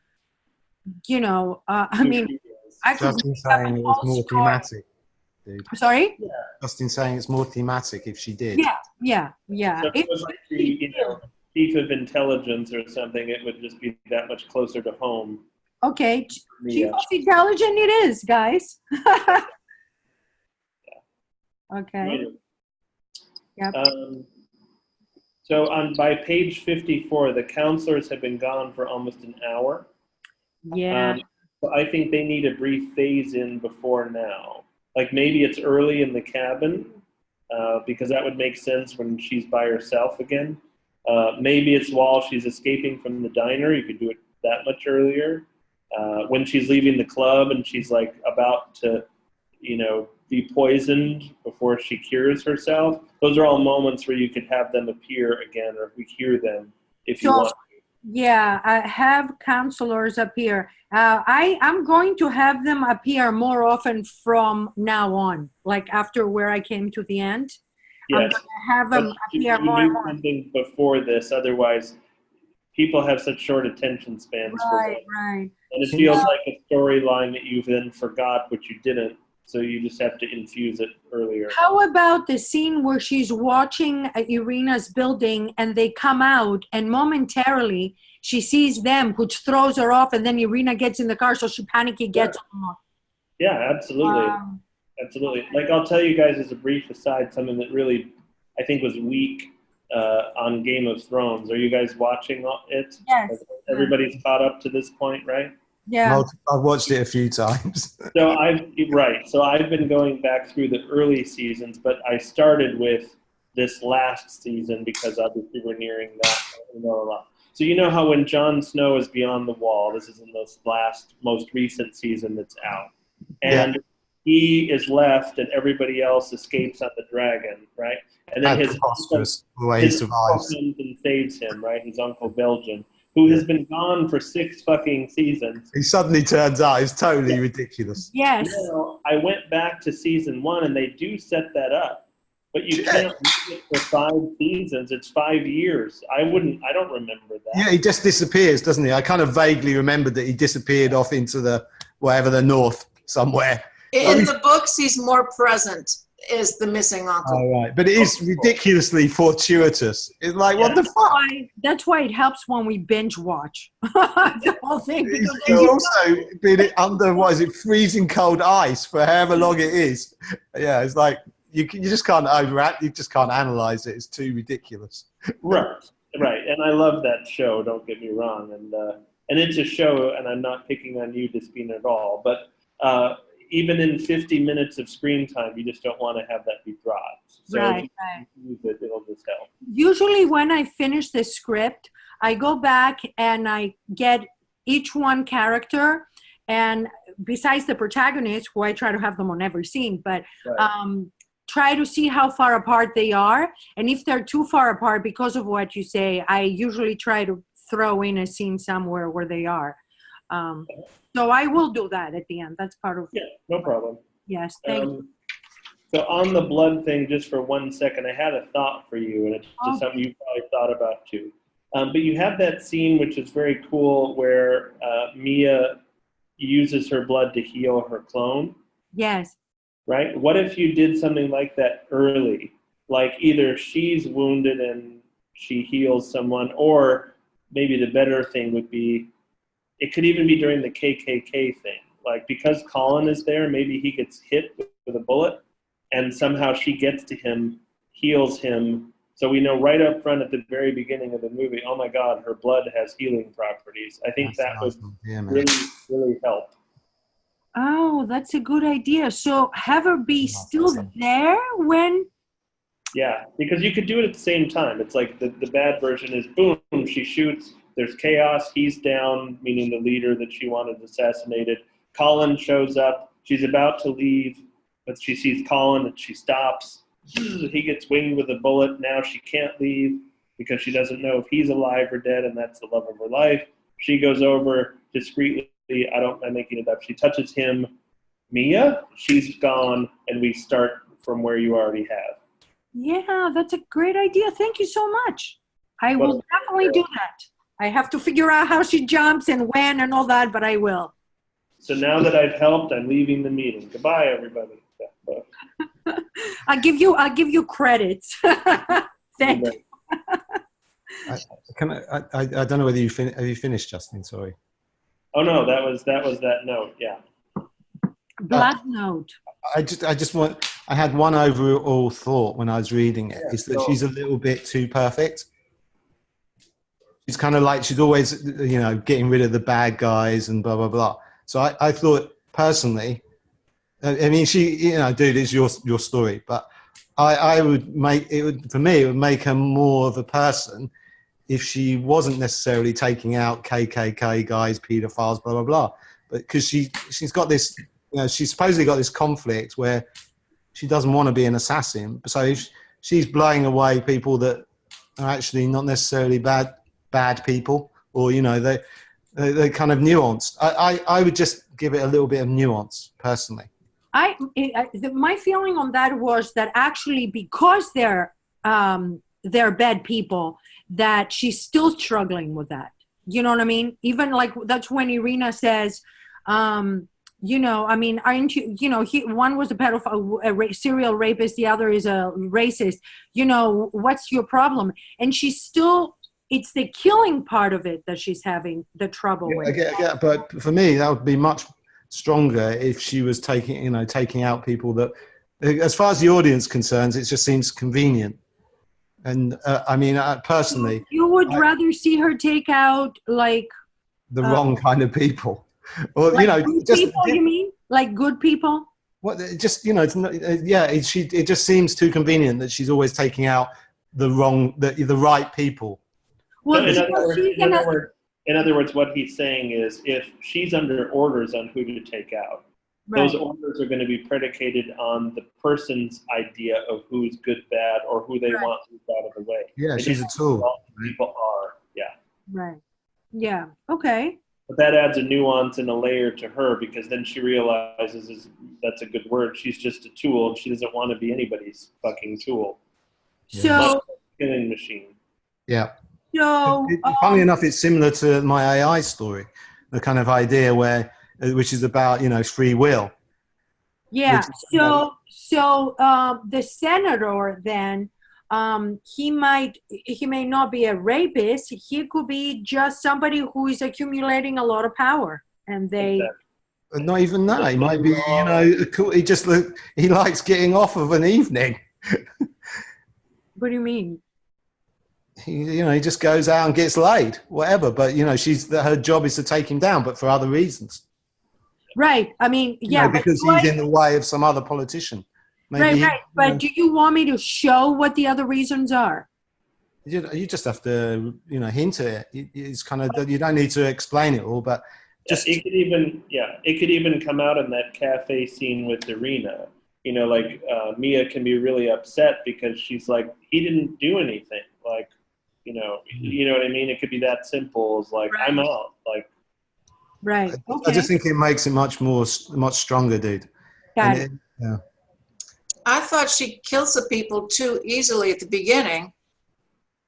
I could. Justin saying it was more thematic, dude. I'm sorry? Justin saying it's more thematic if she did. Yeah. So if it was like the chief of intelligence or something, it would just be that much closer to home. Okay. Chief Yeah. of intelligence it is, guys. Okay. Yep. So by page 54, the counselors have been gone for almost an hour. Yeah. So I think they need a brief phase in before now. Like maybe it's early in the cabin, because that would make sense when she's by herself again. Maybe it's while she's escaping from the diner. You could do it that much earlier. When she's leaving the club and she's like about to, be poisoned before she cures herself. Those are all moments where you could have them appear again, or we hear them if you want to. Yeah, I have counselors appear. I'm going to have them appear more often from now on, like after where I came to the end. I'm Yes. going to have them appear You more and need more. something before this, otherwise people have such short attention spans for Right. one. And it feels like a storyline that you then forgot, but you didn't. So you just have to infuse it earlier. How about the scene where she's watching Irina's building and they come out and momentarily she sees them, which throws her off, and then Irina gets in the car, so she panicky gets off. Yeah, absolutely. Absolutely. Like, I'll tell you guys as a brief aside, something that really I think was weak on Game of Thrones. Are you guys watching it? Yes. Like, everybody's caught up to this point, right? Yeah. I've watched it a few times. So I've been going back through the early seasons, but I started with this last season because obviously we're nearing that. We know a lot. So you know how when Jon Snow is beyond the wall, this is in this most recent season that's out, and he is left, and everybody else escapes on the dragon, right? And then his way he survives comes and saves him, right? His uncle Belgian, who has been gone for 6 fucking seasons. He suddenly turns out. It's totally ridiculous. Yes. Now, I went back to season 1, and they do set that up. But you can't read it for 5 seasons. It's 5 years. I don't remember that. Yeah, he just disappears, doesn't he? I kind of vaguely remembered that he disappeared off into the north somewhere. In the books, he's more present, is the missing uncle. Oh, right. But it is ridiculously fortuitous. It's like, what the fuck? That's why it helps when we binge watch the whole thing. He's also been under, freezing cold ice for however long it is. Yeah, it's like, you just can't overact. You just can't analyze it. It's too ridiculous. Right. And I love that show. Don't get me wrong. And it's a show, and I'm not picking on you, Despina, at all. But even in 50 minutes of screen time, you just don't want to have that be dropped. So right. It'll just help. Usually, when I finish the script, I go back and I get each one character, and besides the protagonist, who I try to have them on every scene, but. Right. Try to see how far apart they are. And if they're too far apart because of what you say, I usually try to throw in a scene somewhere where they are. So I will do that at the end. That's part of Yeah, no problem. Yes, thank you. So on the blood thing, just for 1 second, I had a thought for you, and it's just something you probably thought about too. But you have that scene, which is very cool, where Mia uses her blood to heal her clone. Yes. Right? What if you did something like that early? Like either she's wounded and she heals someone, or maybe the better thing would be, it could even be during the KKK thing. Like, because Colin is there, maybe he gets hit with a bullet, and somehow she gets to him, heals him. So we know right up front at the very beginning of the movie, oh my God, her blood has healing properties. I think that would really, really help. Oh, that's a good idea. So have her be still there when? Yeah, because you could do it at the same time. It's like the bad version is boom, she shoots, there's chaos, he's down, meaning the leader that she wanted assassinated. Colin shows up, she's about to leave, but she sees Colin and she stops. He gets winged with a bullet. Now she can't leave because she doesn't know if he's alive or dead, and that's the love of her life. She goes over discreetly. I'm making it up. She touches him. Mia, she's gone, and we start from where you already have. Yeah, that's a great idea. Thank you so much. I will definitely do that. I have to figure out how she jumps and when and all that, but I will. So now that I've helped, I'm leaving the meeting. Goodbye, everybody. I'll give you credits. Thank you. I don't know whether have you finished, Justin? Sorry. Oh no, that was that note. Yeah. Blood note. I had one overall thought when I was reading it. Is that she's a little bit too perfect. She's kind of like, she's always, getting rid of the bad guys and blah, blah, blah. So I thought personally, I mean, dude, it's your story, but I would for me, it would make her more of a person if she wasn't necessarily taking out KKK guys, pedophiles, blah, blah, blah. But because she's got this, she's supposedly got this conflict where she doesn't want to be an assassin. So if she's blowing away people that are actually not necessarily bad people, or, they're kind of nuanced. I would just give it a little bit of nuance, personally. My feeling on that was that actually because they're bad people, that she's still struggling with that. You know what I mean? Even like, that's when Irina says, aren't you, one was a pedophile, a serial rapist, the other is a racist. What's your problem? And she's still, it's the killing part of it that she's having the trouble with. Yeah, but for me, that would be much stronger if she was taking out people that, as far as the audience concerns, it just seems convenient. And I mean, personally, You would rather see her take out like the wrong kind of people, or like good people? You mean like good people? What? Just it's not, it just seems too convenient that she's always taking out the right people. So Well, in other words, what he's saying is, if she's under orders on who to take out, those orders are going to be predicated on the person's idea of who's good, bad, or who they want moved out of the way. Yeah, she's a tool. All people are, yeah. Right. Yeah. Okay. But that adds a nuance and a layer to her, because then she realizes, that's a good word, she's just a tool, and she doesn't want to be anybody's fucking tool. So, killing machine. Yeah. So, funny enough, it's similar to my AI story, the kind of idea which is about free will. Yeah. So the senator then, he may not be a rapist. He could be just somebody who is accumulating a lot of power, and they. Exactly. Not even that. He might be, he likes getting off of an evening. What do you mean? He just goes out and gets laid, whatever. But her job is to take him down, but for other reasons. Right. I mean, yeah, because he's in the way of some other politician. Maybe right. But do you want me to show what the other reasons are? You just have to, hint at it. It's kind of, you don't need to explain it all, but just. It could even come out in that cafe scene with Irina. Mia can be really upset because she's like, he didn't do anything. Like, you know what I mean? It could be that simple as like, I'm out. Like. Right. Okay. I just think it makes it much stronger, dude. Got it. Yeah. I thought she kills the people too easily at the beginning.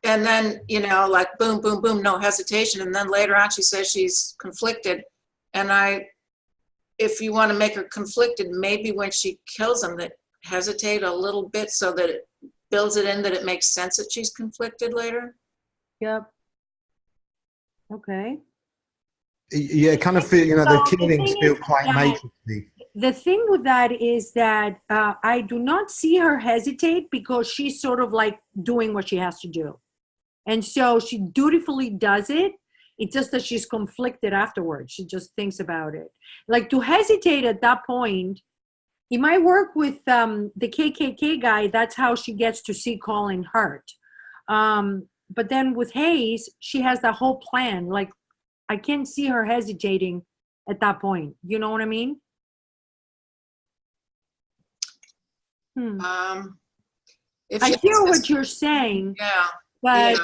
And then, like boom, boom, boom, no hesitation. And then later on she says she's conflicted. And if you want to make her conflicted, maybe when she kills them, that hesitate a little bit so that it builds it in that it makes sense that she's conflicted later. Yep. Okay. Yeah, kind of feel, the killings feel quite matrixy. The thing with that is that I do not see her hesitate because she's sort of like doing what she has to do. And so she dutifully does it. It's just that she's conflicted afterwards. She just thinks about it. Like to hesitate at that point, it might work with the KKK guy. That's how she gets to see Colin Hurt. But then with Hayes, she has that whole plan. Like, I can't see her hesitating at that point. You know what I mean? I hear what you're saying. Yeah. But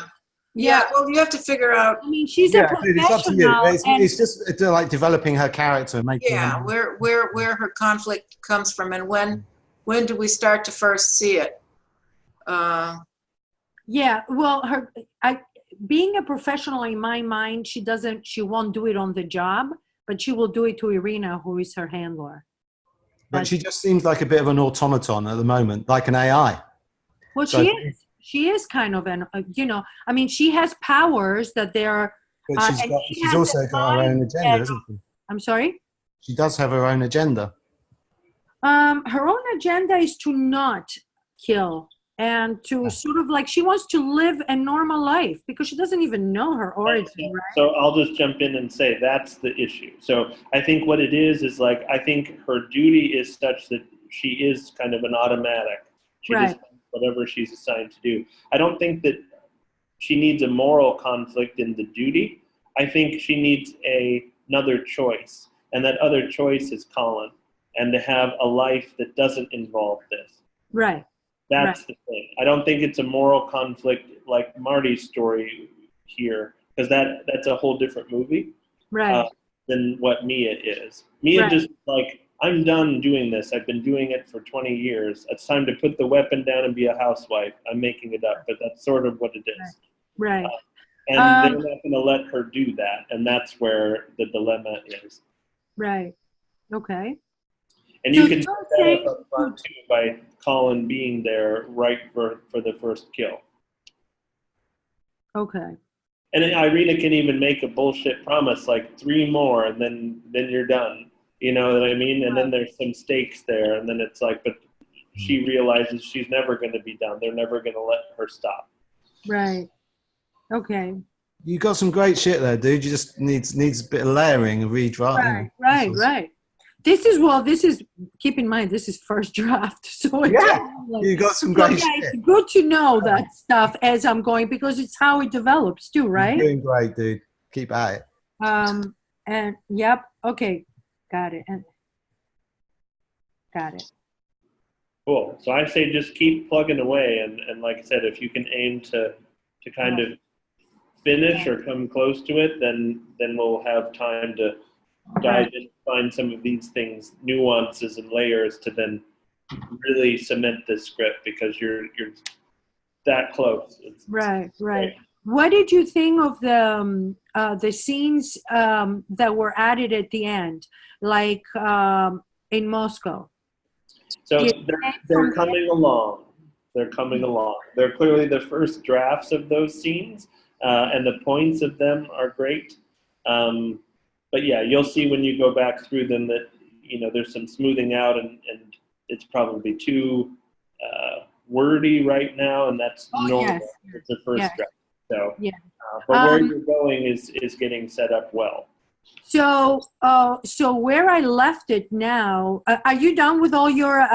yeah. Well, you have to figure out. I mean, she's a professional. It's just like developing her character, making. Yeah, where her conflict comes from, and when do we start to first see it? Yeah. Well, being a professional, in my mind, she won't do it on the job, but she will do it to Irina, who is her handler. But she just seems like a bit of an automaton at the moment, like an AI. Well, she is kind of I mean, she has powers that they're. But she's also got her own agenda, isn't she? I'm sorry? She does have her own agenda. Her own agenda is to not kill. And to sort of like, she wants to live a normal life because she doesn't even know her origin, right? So I'll just jump in and say that's the issue. So I think what it is like, I think her duty is such that she is kind of an automatic. She just does whatever she's assigned to do. I don't think that she needs a moral conflict in the duty. I think she needs another choice. And that other choice is Colin. And to have a life that doesn't involve this. Right. That's the thing. I don't think it's a moral conflict like Marty's story here, because that's a whole different movie than what Mia is. Mia just like, I'm done doing this. I've been doing it for 20 years. It's time to put the weapon down and be a housewife. I'm making it up, but that's sort of what it is. Right. And they're not going to let her do that, and that's where the dilemma is. Right. Okay. And you can set that up front too by Colin being there right for the first kill. Okay. And then Irina can even make a bullshit promise like 3 more and then you're done. You know what I mean? And then there's some stakes there, and then it's like, but she realizes she's never going to be done. They're never going to let her stop. Right. Okay. You got some great shit there, dude. You just needs a bit of layering and redraft. You know. Right. This is, keep in mind, this is first draft. So it's You got some great shit. It's good to know that stuff as I'm going, because it's how it develops too, right? You're doing great, dude. Keep at it. And yep. Okay. Got it. Got it. Cool. So I say just keep plugging away, and like I said, if you can aim to kind of finish or come close to it, then we'll have time to dive in, find some of these things, nuances and layers to then really cement this script, because you're that close. Right. What did you think of the scenes that were added at the end, like in Moscow? So they're coming along. They're coming along. They're clearly the first drafts of those scenes, and the points of them are great. But yeah, you'll see when you go back through them that, you know, there's some smoothing out, and it's probably too wordy right now, and that's normal. Yes. It's the first draft. So, but where you're going is getting set up well. So where I left it now, are you done with all your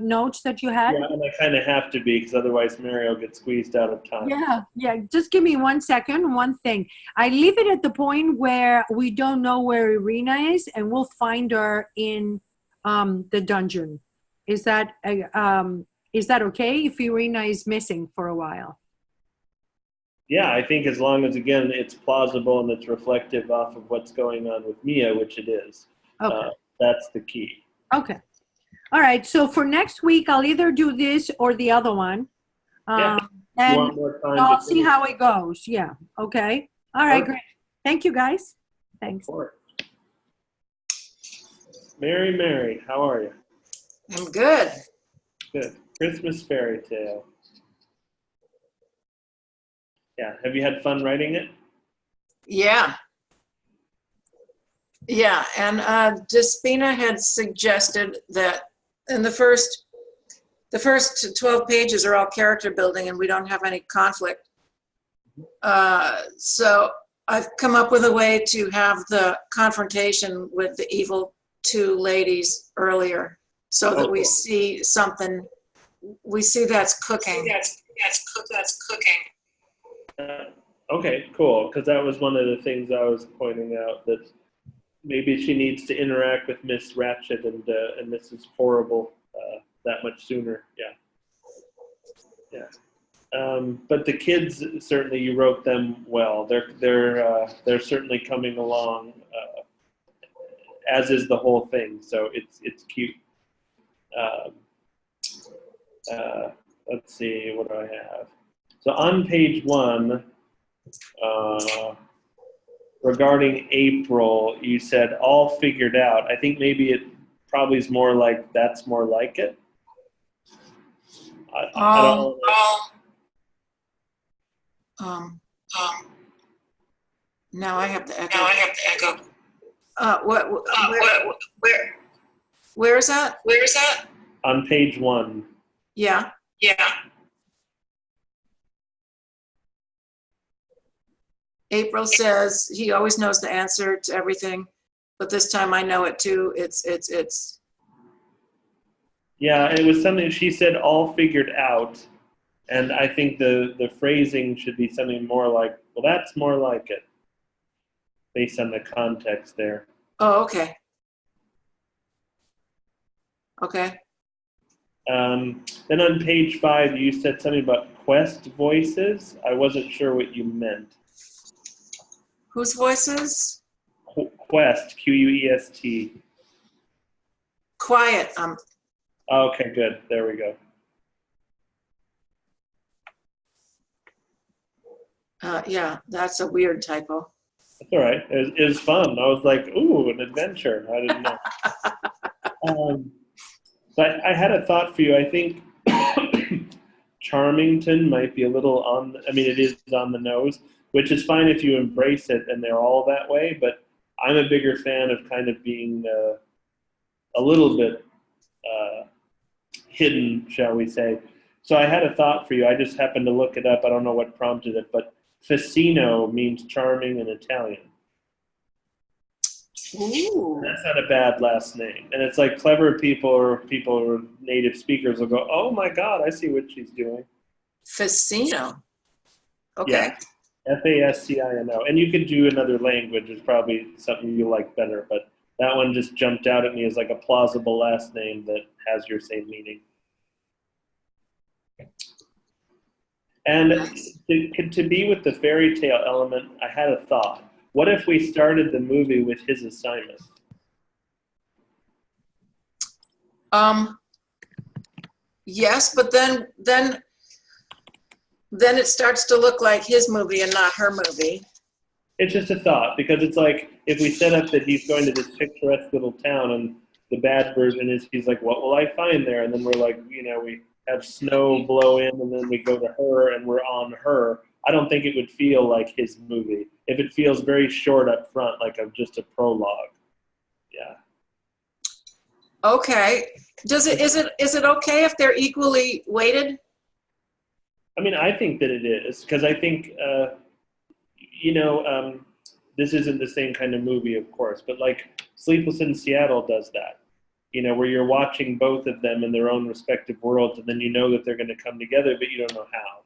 notes that you had? Yeah, and I kind of have to be, because otherwise Mary will get squeezed out of time. Yeah. Just give me 1 second. One thing. I leave it at the point where we don't know where Irina is, and we'll find her in the dungeon. Is that okay if Irina is missing for a while? Yeah, I think as long as, again, it's plausible and it's reflective off of what's going on with Mia, which it is. Okay. That's the key. Okay. All right. So for next week, I'll either do this or the other one. Yeah. And Want more time I'll to see finish? how it goes. Yeah. Okay. All right. Perfect. Great. Thank you, guys. Thanks. Mary, how are you? I'm good. Good. Christmas fairy tale. Yeah. Have you had fun writing it? Yeah. And Despina had suggested that in the first 12 pages are all character building, and we don't have any conflict. So I've come up with a way to have the confrontation with the evil two ladies earlier, so that we see something. We see that's cooking. That's cooking. Okay, cool. Because that was one of the things I was pointing out, that maybe she needs to interact with Miss Ratchet and Mrs. Horrible that much sooner. Yeah. But the kids, certainly you wrote them well. They're certainly coming along, as is the whole thing. So it's cute. Let's see, what do I have? So on page 1, regarding April, you said all figured out. I think maybe it probably is more like that's more like it. I don't know. Now I have to echo. Where is that? On page 1. Yeah. April says he always knows the answer to everything, but this time I know it too. It's. Yeah, it was something she said all figured out, and I think the phrasing should be something more like, well, that's more like it, based on the context there. Oh, okay. Okay. Then on page 5, you said something about quest voices. I wasn't sure what you meant. Whose voices? Quest, Quest. Quiet. Okay, good. There we go. Yeah, that's a weird typo. That's all right. It was fun. I was like, ooh, an adventure. I didn't know. But I had a thought for you. I think Charmington might be a little it is on the nose, which is fine if you embrace it and they're all that way. But I'm a bigger fan of kind of being a little bit hidden, shall we say. So I had a thought for you. I just happened to look it up. I don't know what prompted it, but Facino means charming in Italian. Ooh. That's not a bad last name. And it's like clever people or native speakers will go, oh my God, I see what she's doing. Facino. Okay. Yeah. Fascino. And you could do another language. It's probably something you like better. But that one just jumped out at me as like a plausible last name that has your same meaning. And Nice. to be with the fairy tale element, I had a thought. What if we started the movie with his assignment? Yes, but then it starts to look like his movie and not her movie. It's just a thought, because it's like if we set up that he's going to this picturesque little town and the bad version is he's like, what will I find there? And then we're like, we have snow blow in and then we go to her and we're on her. I don't think it would feel like his movie if it feels very short up front, like just a prologue. Yeah. Okay. Is it okay if they're equally weighted? I mean, I think that it is, because I think, this isn't the same kind of movie, of course, but like Sleepless in Seattle does that, where you're watching both of them in their own respective worlds, and then you know that they're going to come together, but you don't know how.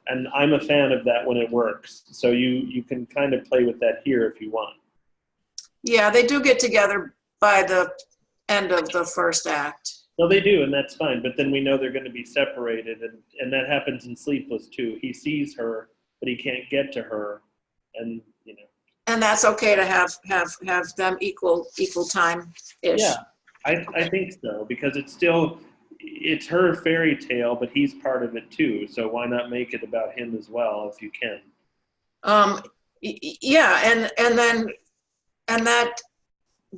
And I'm a fan of that when it works. So you can kind of play with that here if you want. Yeah, they do get together by the end of the first act. No, they do, and that's fine. But then we know they're going to be separated, and that happens in Sleepless too. He sees her, but he can't get to her, and And that's okay to have them equal time-ish. Yeah, I think so, because it's her fairy tale, but he's part of it too. So why not make it about him as well if you can? Yeah, and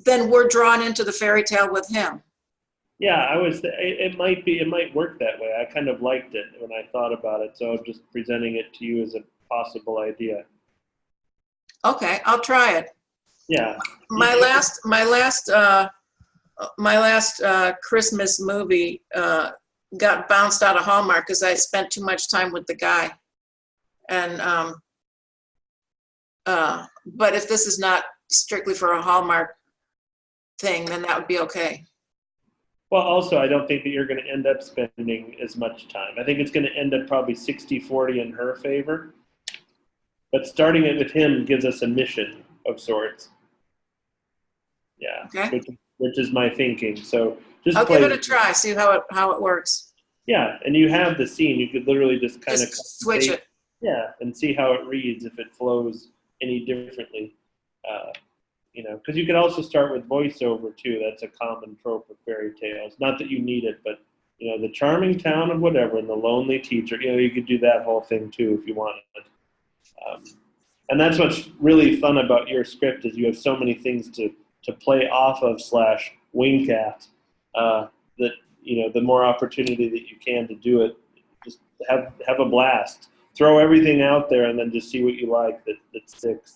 then we're drawn into the fairy tale with him. Yeah, it might work that way. I kind of liked it when I thought about it, so I'm just presenting it to you as a possible idea. Okay, I'll try it. Yeah. My last Christmas movie got bounced out of Hallmark because I spent too much time with the guy. And but if this is not strictly for a Hallmark thing, then that would be okay. Well, also, I don't think that you're going to end up spending as much time. I think it's going to end up probably 60-40 in her favor. But starting it with him gives us a mission of sorts. Yeah, Okay. which is my thinking. So just I'll play give it a try, see how it works. Yeah, and you have the scene. You could literally just kind of Just switch it. Yeah, and see how it reads, if it flows any differently. Because you could also start with voiceover too. That's a common trope of fairy tales. Not that you need it, but the charming town of whatever and the lonely teacher. You could do that whole thing too if you wanted. And that's what's really fun about your script is you have so many things to play off of / wink at. That the more opportunity that you can to do it, just have a blast. Throw everything out there and then just see what you like that sticks.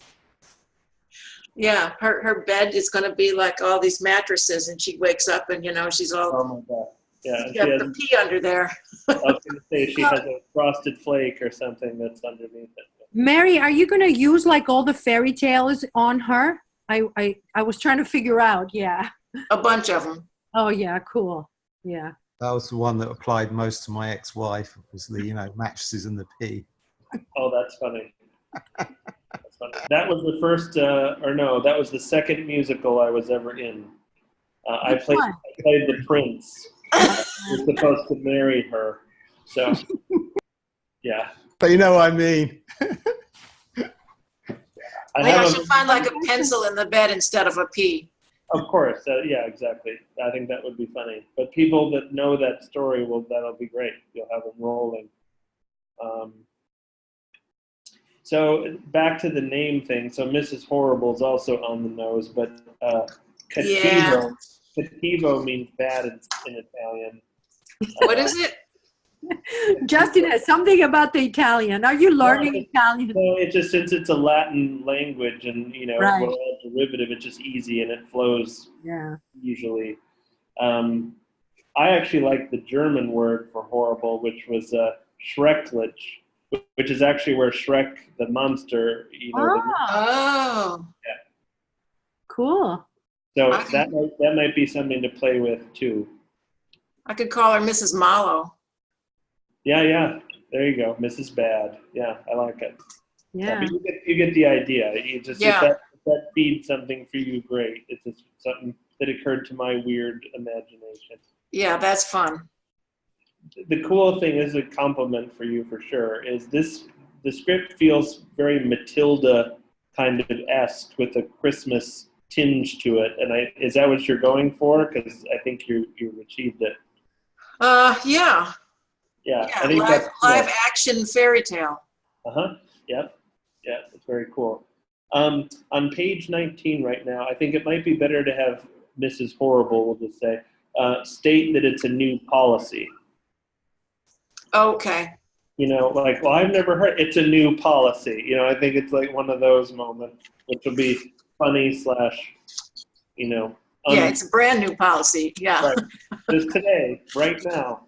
Yeah, her bed is going to be like all these mattresses, and she wakes up and she's all Oh my God. Yeah, she's got the pee under there. I was going to say she has a frosted flake or something that's underneath it. Mary, are you going to use like all the fairy tales on her? I was trying to figure out. Yeah. A bunch of them. Oh yeah, cool. Yeah. That was the one that applied most to my ex-wife, was the mattresses and the pee. Oh, that's funny. That's funny. That was the first, that was the second musical I was ever in. I played the prince. I was supposed to marry her. So, yeah. But you know what I mean. Maybe I should find like a pencil in the bed instead of a pea. Of course, yeah, exactly. I think that would be funny. But people that know that story, that'll be great. You'll have them rolling. So back to the name thing. So Mrs. Horrible is also on the nose, but cattivo means bad in Italian. What is it? Justin has something about the Italian. Are you learning Italian? So it just, since it's a Latin language and, Right. we're all derivative, it's just easy and it flows Yeah. usually. I actually like the German word for horrible, which was Schrecklich, which is actually where Shrek, the monster, Oh, Oh, cool. so I can- that might be something to play with too. I could call her Mrs. Mallow. Yeah. There you go, Mrs. Bad. Yeah, I like it. Yeah. But you get the idea. You just Yeah. if that feeds something for you, great. It's just something that occurred to my weird imagination. Yeah, that's fun. The cool thing is a compliment for you for sure. Is the script feels very Matilda kind of esque with a Christmas tinge to it, and is that what you're going for? Because I think you've achieved it. Yeah, Yeah, yeah, I think live action fairy tale. Yep. Yeah, it's very cool. On page 19 right now, I think it might be better to have Mrs. Horrible, we'll just say, state that it's a new policy. Okay. Like, well, I've never heard, it's a new policy. I think it's like one of those moments, which will be funny / Yeah, it's a brand new policy. Yeah. right. Just today, right now.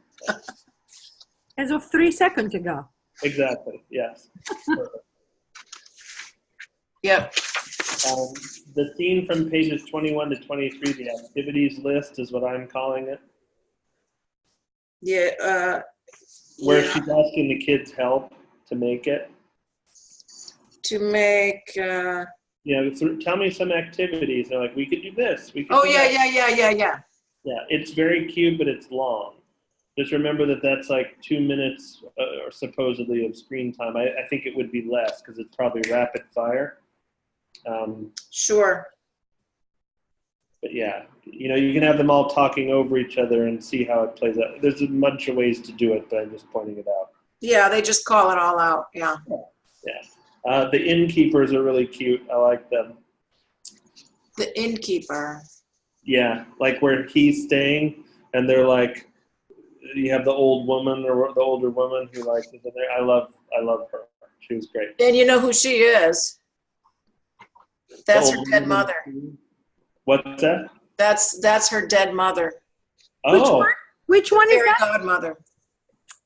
As of 3 seconds ago. Exactly, yes. Perfect. Yep. The scene from pages 21 to 23, the activities list is what I'm calling it, Yeah. where Yeah. she's asking the kids help to make it. To make. Tell me some activities. They're like, we could do this. We could Oh do yeah, that. yeah. Yeah, it's very cute, but it's long. Just remember that that's like 2 minutes or supposedly of screen time. I think it would be less because it's probably rapid fire. Sure. But yeah, you can have them all talking over each other and see how it plays out. There's a bunch of ways to do it, but I'm just pointing it out. Yeah, they just call it all out. Yeah. Yeah. The innkeepers are really cute. I like them. The innkeeper. Yeah, like where he's staying, and they're like, you have the old woman or the older woman who like is in there. I love her. She was great. And you know who she is? That's The her old dead woman. mother. What's that? That's her dead mother. Oh, Which one is Fairy that? godmother.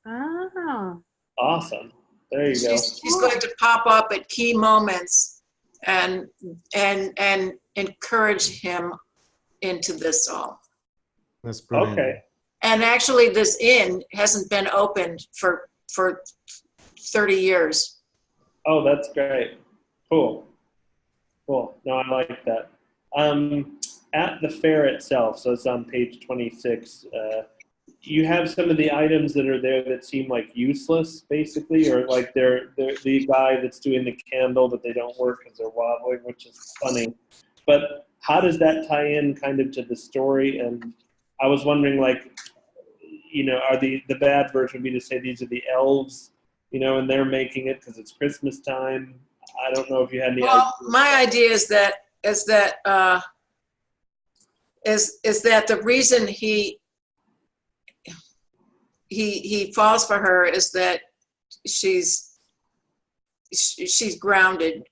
Ah. awesome. There you go. She's going to pop up at key moments and encourage him into this all. That's brilliant. Okay. And actually, this inn hasn't been opened for 30 years. Oh, that's great. Cool. No, I like that. At the fair itself, so it's on page 26, you have some of the items that are there that seem like useless, basically, or like they're the guy that's doing the candle, but they don't work because they're wobbling, which is funny. But how does that tie in kind of to the story? And I was wondering, like, are the bad version would be to say these are the elves, and they're making it because it's Christmas time. I don't know if you had any Well, ideas. my idea is that the reason he falls for her is that she's grounded,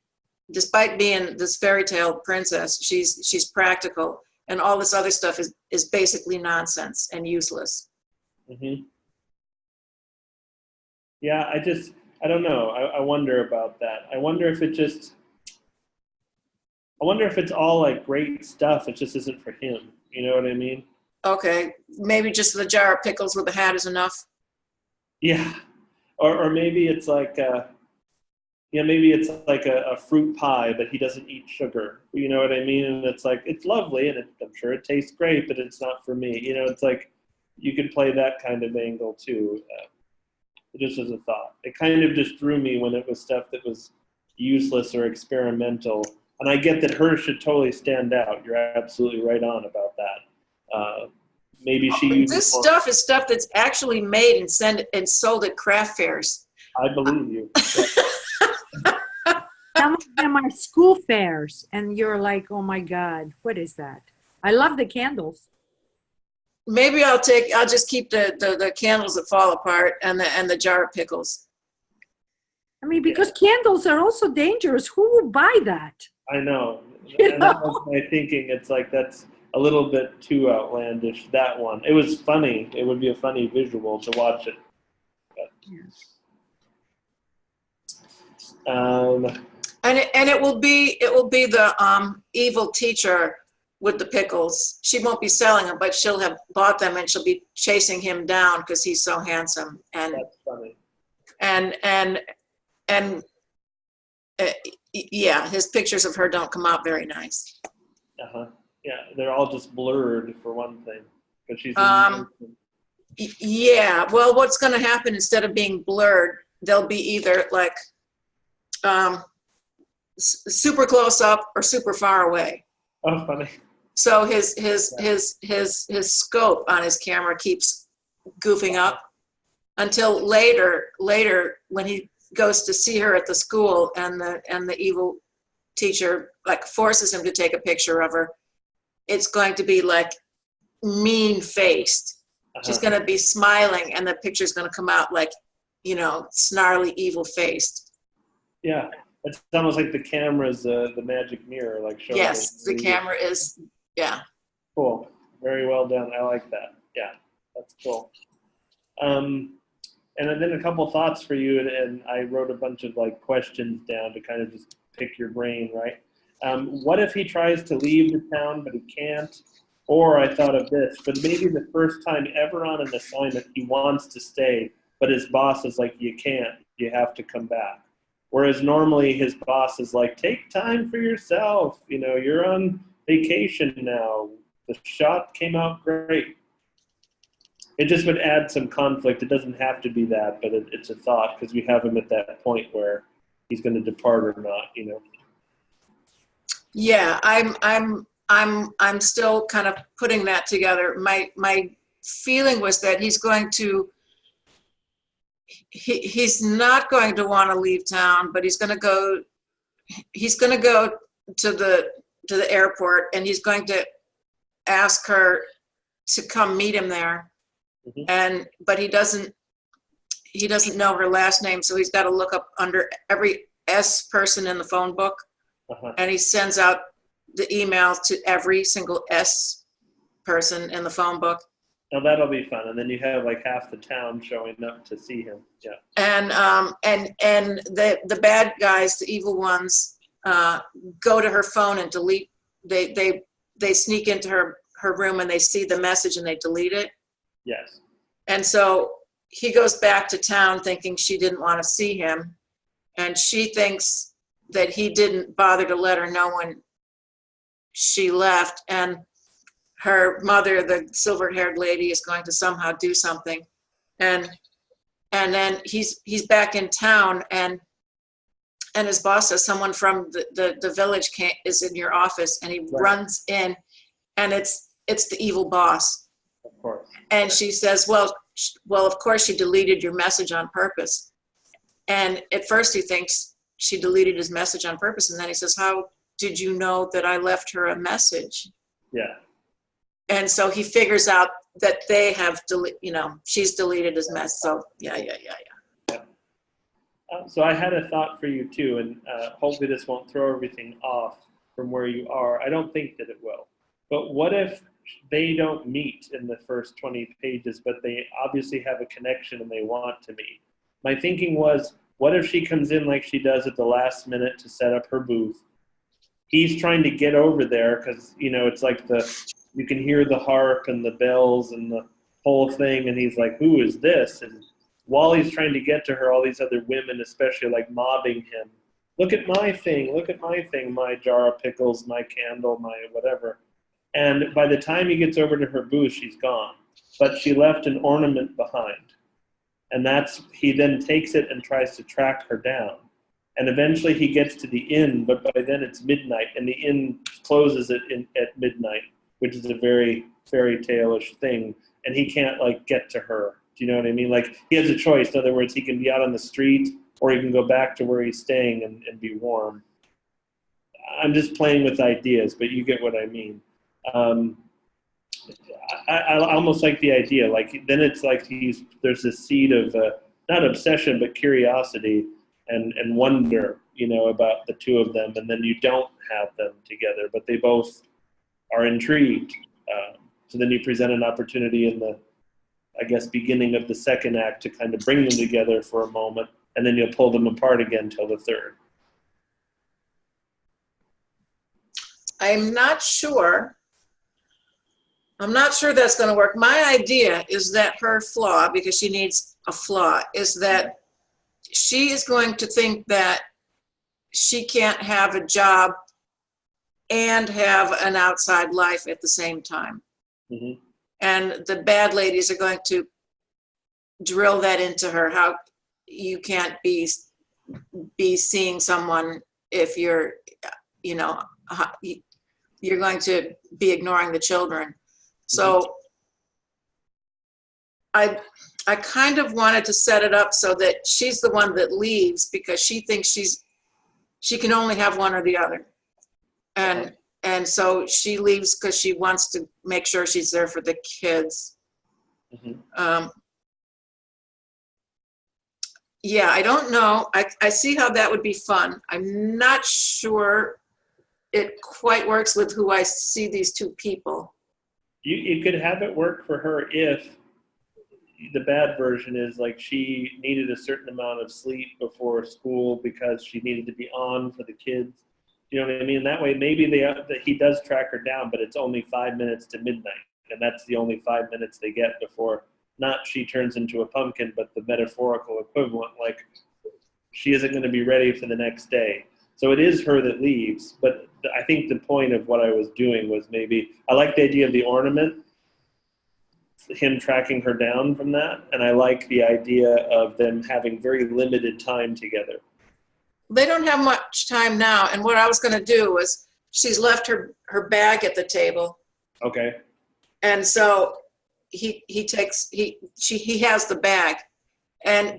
despite being this fairy tale princess. She's practical, and all this other stuff is basically nonsense and useless. Mm-hmm. Yeah, I don't know. I wonder about that. I wonder if it's all like great stuff. It just isn't for him. You know what I mean? Okay, maybe just the jar of pickles with the hat is enough. Yeah. Or maybe it's like a fruit pie, but he doesn't eat sugar. You know what I mean? And it's like, it's lovely and I'm sure it tastes great, but it's not for me. It's like you could play that kind of angle too. Just as a thought. It kind of just threw me when it was stuff that was useless or experimental. And I get that hers should totally stand out. You're absolutely right on about that. Maybe she uses This more- stuff is stuff that's actually made and sold at craft fairs. I believe you. Some of them are school fairs, and you're like, oh my God, what is that? I love the candles. maybe I'll just keep the candles that fall apart and the jar of pickles. I mean, because candles are also dangerous. Who will buy that? I know. You And that know? was my thinking. It's like that's a little bit too outlandish, that one. It was funny. It would be a funny visual to watch it. And it will be the evil teacher with the pickles. She won't be selling them, but she'll have bought them and she'll be chasing him down because he's so handsome. And That's funny. and yeah, his pictures of her don't come out very nice. Uh-huh. Yeah, they're all just blurred for one thing. But she's Yeah, well, what's going to happen instead of being blurred, they'll be either like super close up or super far away. oh, funny. So his scope on his camera keeps goofing up until later when he goes to see her at the school and the evil teacher like forces him to take a picture of her. It's going to be like mean faced. She's going to be smiling and the picture's going to come out like, you know, snarly, evil faced. Yeah, it's almost like the camera's the magic mirror, like showing. Yes, the camera is, yeah. Cool. Very well done. I like that. Yeah, that's cool. And then a couple thoughts for you, and I wrote a bunch of like questions down to kind of just pick your brain, right? What if he tries to leave the town but he can't? Or I thought of this, but maybe the first time ever on an assignment he wants to stay, but his boss is like, you can't, you have to come back. Whereas normally his boss is like, take time for yourself, you know, you're on vacation now. The shot came out great. It just would add some conflict. It doesn't have to be that, but it's a thought because we have him at that point where he's going to depart or not, you know. Yeah, I'm still kind of putting that together. My feeling was that he's not going to want to leave town, but he's going to go to the airport and he's going to ask her to come meet him there. Mm-hmm. But he doesn't know her last name, so he's got to look up under every S person in the phone book. Uh-huh. And he sends out the email to every single S person in the phone book. Now that'll be fun, and then you have like half the town showing up to see him. Yeah. And the bad guys, the evil ones, go to her phone and delete. They sneak into her room and they see the message and they delete it. Yes. And so he goes back to town thinking she didn't want to see him, and she thinks that he didn't bother to let her know when she left, and her mother, the silver-haired lady, is going to somehow do something. And then he's back in town, and his boss says someone from the village is in your office, and he runs in, and it's the evil boss. Of course. And she says, well, of course she deleted your message on purpose. And at first he thinks she deleted his message on purpose, and then he says, how did you know that I left her a message? Yeah. And so he figures out that they have she's deleted his message. So yeah. So I had a thought for you too, and hopefully this won't throw everything off from where you are. I don't think that it will. But what if they don't meet in the first 20 pages, but they obviously have a connection and they want to meet? My thinking was, what if she comes in like she does at the last minute to set up her booth? He's trying to get over there because, you know, it's like you can hear the harp and the bells and the whole thing, and he's like, who is this? And while he's trying to get to her, all these other women especially like mobbing him. Look at my thing, my jar of pickles, my candle, my whatever. And by the time he gets over to her booth, she's gone. But she left an ornament behind. And he then takes it and tries to track her down. And eventually he gets to the inn, but by then it's midnight, and the inn closes at midnight, which is a very fairy tale-ish thing. And he can't like get to her. Do you know what I mean? Like he has a choice. In other words, he can be out on the street or he can go back to where he's staying and be warm. I'm just playing with ideas, but you get what I mean. I almost like the idea. Like then it's like there's this seed of not obsession but curiosity and wonder, about the two of them, and then you don't have them together, but they both are intrigued. So then you present an opportunity in the, I guess, beginning of the second act to kind of bring them together for a moment, and then you'll pull them apart again till the third. I'm not sure that's going to work. My idea is that her flaw, because she needs a flaw, is that she is going to think that she can't have a job and have an outside life at the same time. Mm-hmm. And the bad ladies are going to drill that into her, how you can't be seeing someone if you're going to be ignoring the children. So I kind of wanted to set it up so that she's the one that leaves because she thinks she can only have one or the other. And so she leaves because she wants to make sure she's there for the kids. Mm-hmm. Yeah, I don't know. I see how that would be fun. I'm not sure it quite works with who I see these two people. You could have it work for her if the bad version is like she needed a certain amount of sleep before school because she needed to be on for the kids. You know what I mean? That way, maybe he does track her down, but it's only 5 minutes to midnight, and that's the only 5 minutes they get before not she turns into a pumpkin, but the metaphorical equivalent, like she isn't going to be ready for the next day. So it is her that leaves, but I think the point of what I was doing was maybe I like the idea of the ornament, him tracking her down from that, and I like the idea of them having very limited time together. They don't have much time now, and what I was going to do was she's left her bag at the table. Okay. And so he has the bag,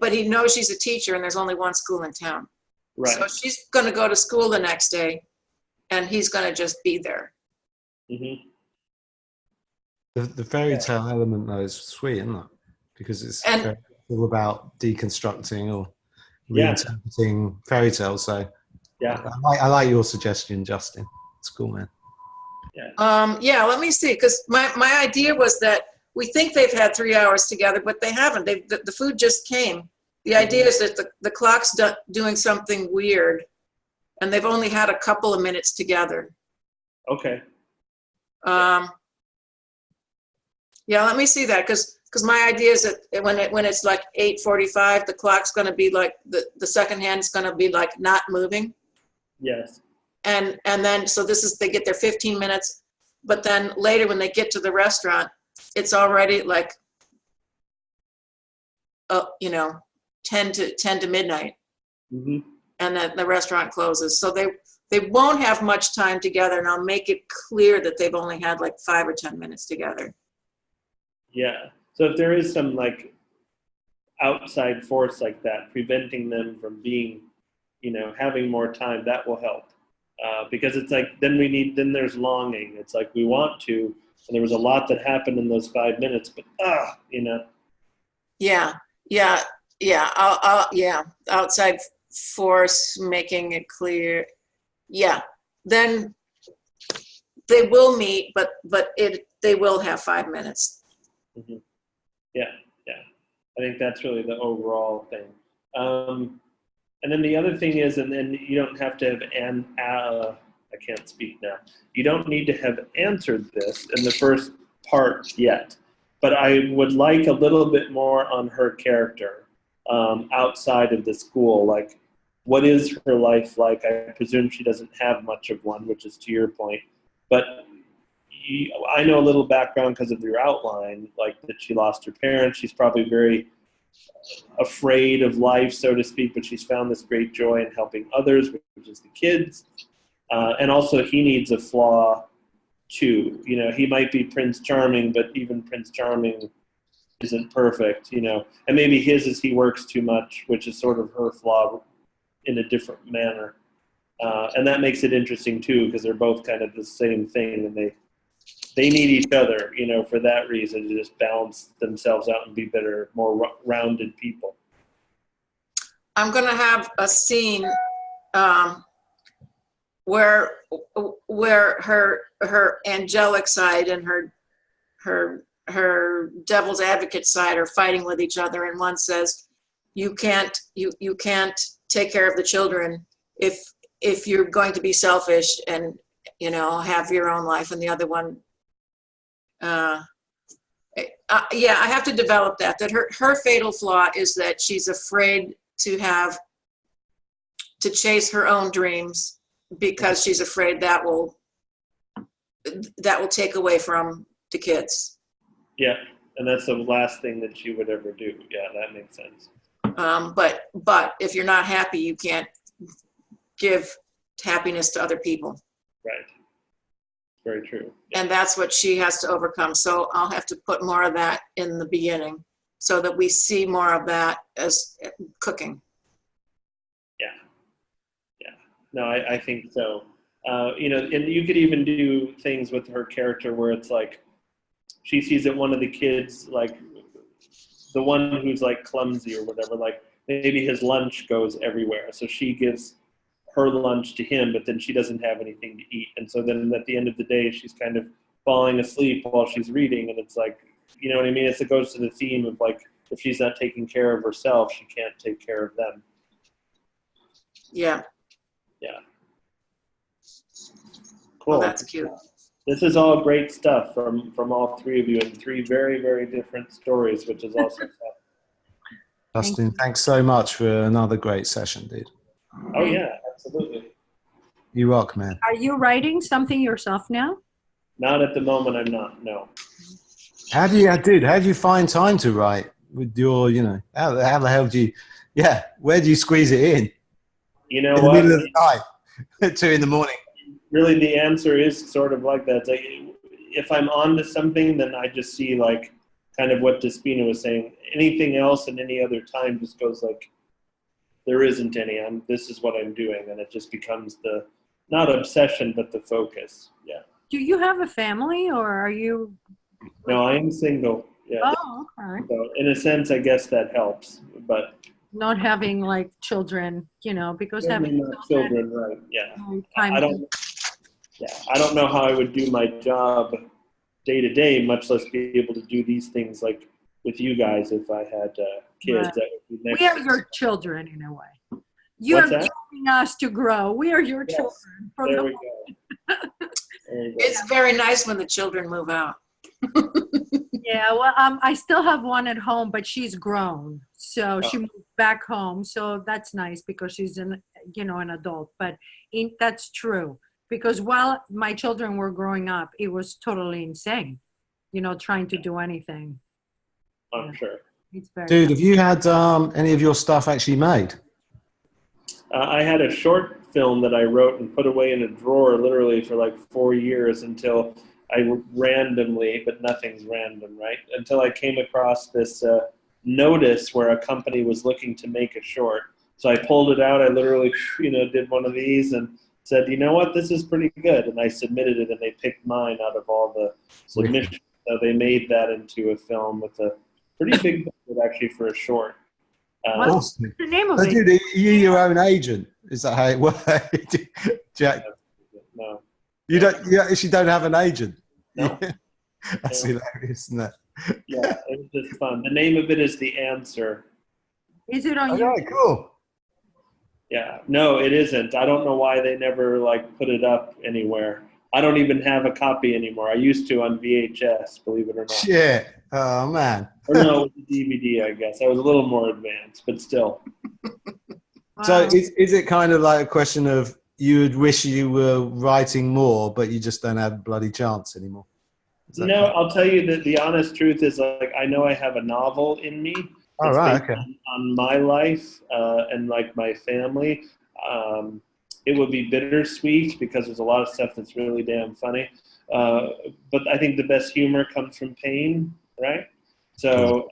but he knows she's a teacher and there's only one school in town. Right. So she's going to go to school the next day, and he's going to just be there. Mm-hmm. The fairy tale element, though, is sweet, isn't it? Because it's all about deconstructing or reinterpreting fairy tales. So yeah, I like your suggestion, Justin. It's cool, man. Yeah. Let me see, because my idea was that we think they've had 3 hours together, but they haven't. The food just came. The idea is that the clock's doing something weird, and they've only had a couple of minutes together. Okay. Yeah, let me see that, because my idea is that when it's like 8:45, the clock's going to be like the second hand's going to be like not moving. Yes. And then so they get their 15 minutes, but then later when they get to the restaurant, it's already like 10 to midnight. Mm-hmm. And then the restaurant closes. So they won't have much time together, and I'll make it clear that they've only had like 5 or 10 minutes together. Yeah. So if there is some like outside force like that preventing them from being, having more time, that will help. Because it's like then there's longing. It's like we want to, and there was a lot that happened in those 5 minutes, but Yeah. Outside force making it clear. Yeah. Then they will meet, but they will have 5 minutes. Mm-hmm. Yeah. I think that's really the overall thing. And then the other thing is, and then you don't have to have I can't speak now. You don't need to have answered this in the first part yet, but I would like a little bit more on her character outside of the school. Like, what is her life like? I presume she doesn't have much of one, which is to your point. But I know a little background because of your outline, like that she lost her parents. She's probably very afraid of life, so to speak, but she's found this great joy in helping others, which is the kids. And also he needs a flaw too. He might be Prince Charming, but even Prince Charming isn't perfect, and maybe his is he works too much, which is sort of her flaw in a different manner. And that makes it interesting too, because they're both kind of the same thing, and they need each other, for that reason, to just balance themselves out and be better, more rounded people. I'm going to have a scene where her angelic side and her devil's advocate side are fighting with each other, and one says, you can't take care of the children if you're going to be selfish and have your own life, and the other one yeah, I have to develop that her fatal flaw is that she's afraid to chase her own dreams because she's afraid that will take away from the kids. Yeah, and that's the last thing that she would ever do. Yeah, that makes sense. But if you're not happy, you can't give happiness to other people. Right. Very true. Yeah. And that's what she has to overcome. So I'll have to put more of that in the beginning so that we see more of that as cooking. Yeah. No, I think so. And you could even do things with her character where it's like she sees that one of the kids, like the one who's like clumsy or whatever, like maybe his lunch goes everywhere. So she gives her lunch to him, but then she doesn't have anything to eat. And so then at the end of the day, she's kind of falling asleep while she's reading. And it's like, you know what I mean? It goes to the theme of like, if she's not taking care of herself, she can't take care of them. Yeah. Yeah. Cool. Well, that's cute. This is all great stuff from all three of you, and three very, very different stories, which is also fun. Dustin, thanks so much for another great session, dude. Oh yeah, absolutely. You rock, man. Are you writing something yourself now? Not at the moment, I'm not, no. How do you find time to write with your, how the hell do you, where do you squeeze it in? You know in what? the middle of the night, at 2 a.m. Really, the answer is sort of like that. It's like, if I'm on to something, then I just see like kind of what Despina was saying. Anything else and any other time just goes like, there isn't any. This is what I'm doing, and it just becomes the not obsession, but the focus. Yeah. Do you have a family, or are you? No, I am single. Yeah. Oh, okay. So in a sense, I guess that helps, but Not having like children, because having not children, right? Yeah. Time I don't know how I would do my job day to day, much less be able to do these things like with you guys if I had kids. Right. That would be next. We are your children in a way. You're What's that? giving us to grow. We are your Yes. children. There we go. There you go. It's very nice when the children move out. Yeah, well, I still have one at home, but she's grown, so she moved back home. So that's nice because she's an adult. But that's true because while my children were growing up, it was totally insane, trying to do anything. I'm sure. It's very Dude, have you had any of your stuff actually made? I had a short film that I wrote and put away in a drawer literally for like 4 years until I randomly, but nothing's random, right? Until I came across this notice where a company was looking to make a short. So I pulled it out. I literally, did one of these and said, you know what, this is pretty good. And I submitted it, and they picked mine out of all the submissions. So they made that into a film with a pretty big budget actually for a short. Awesome. What's the name of So, it? dude, are you your own agent? Is that how it works? Jack, No. you actually don't have an agent. No. That's hilarious, isn't it? Yeah, it was just fun. The name of it is The Answer. Is it on Oh, YouTube? yeah, cool. Yeah, no, it isn't. I don't know why they never put it up anywhere. I don't even have a copy anymore. I used to on VHS, believe it or not. Shit. Oh, man. Or no, it was a DVD, I guess. I was a little more advanced, but still. So Wow. is it kind of like a question of you would wish you were writing more, but you just don't have a bloody chance anymore? Is that No, I'll tell you that the honest truth is I know I have a novel in me. Oh, It's right, based okay. on my life and my family. It would be bittersweet because there's a lot of stuff that's really damn funny. But I think the best humor comes from pain, right? So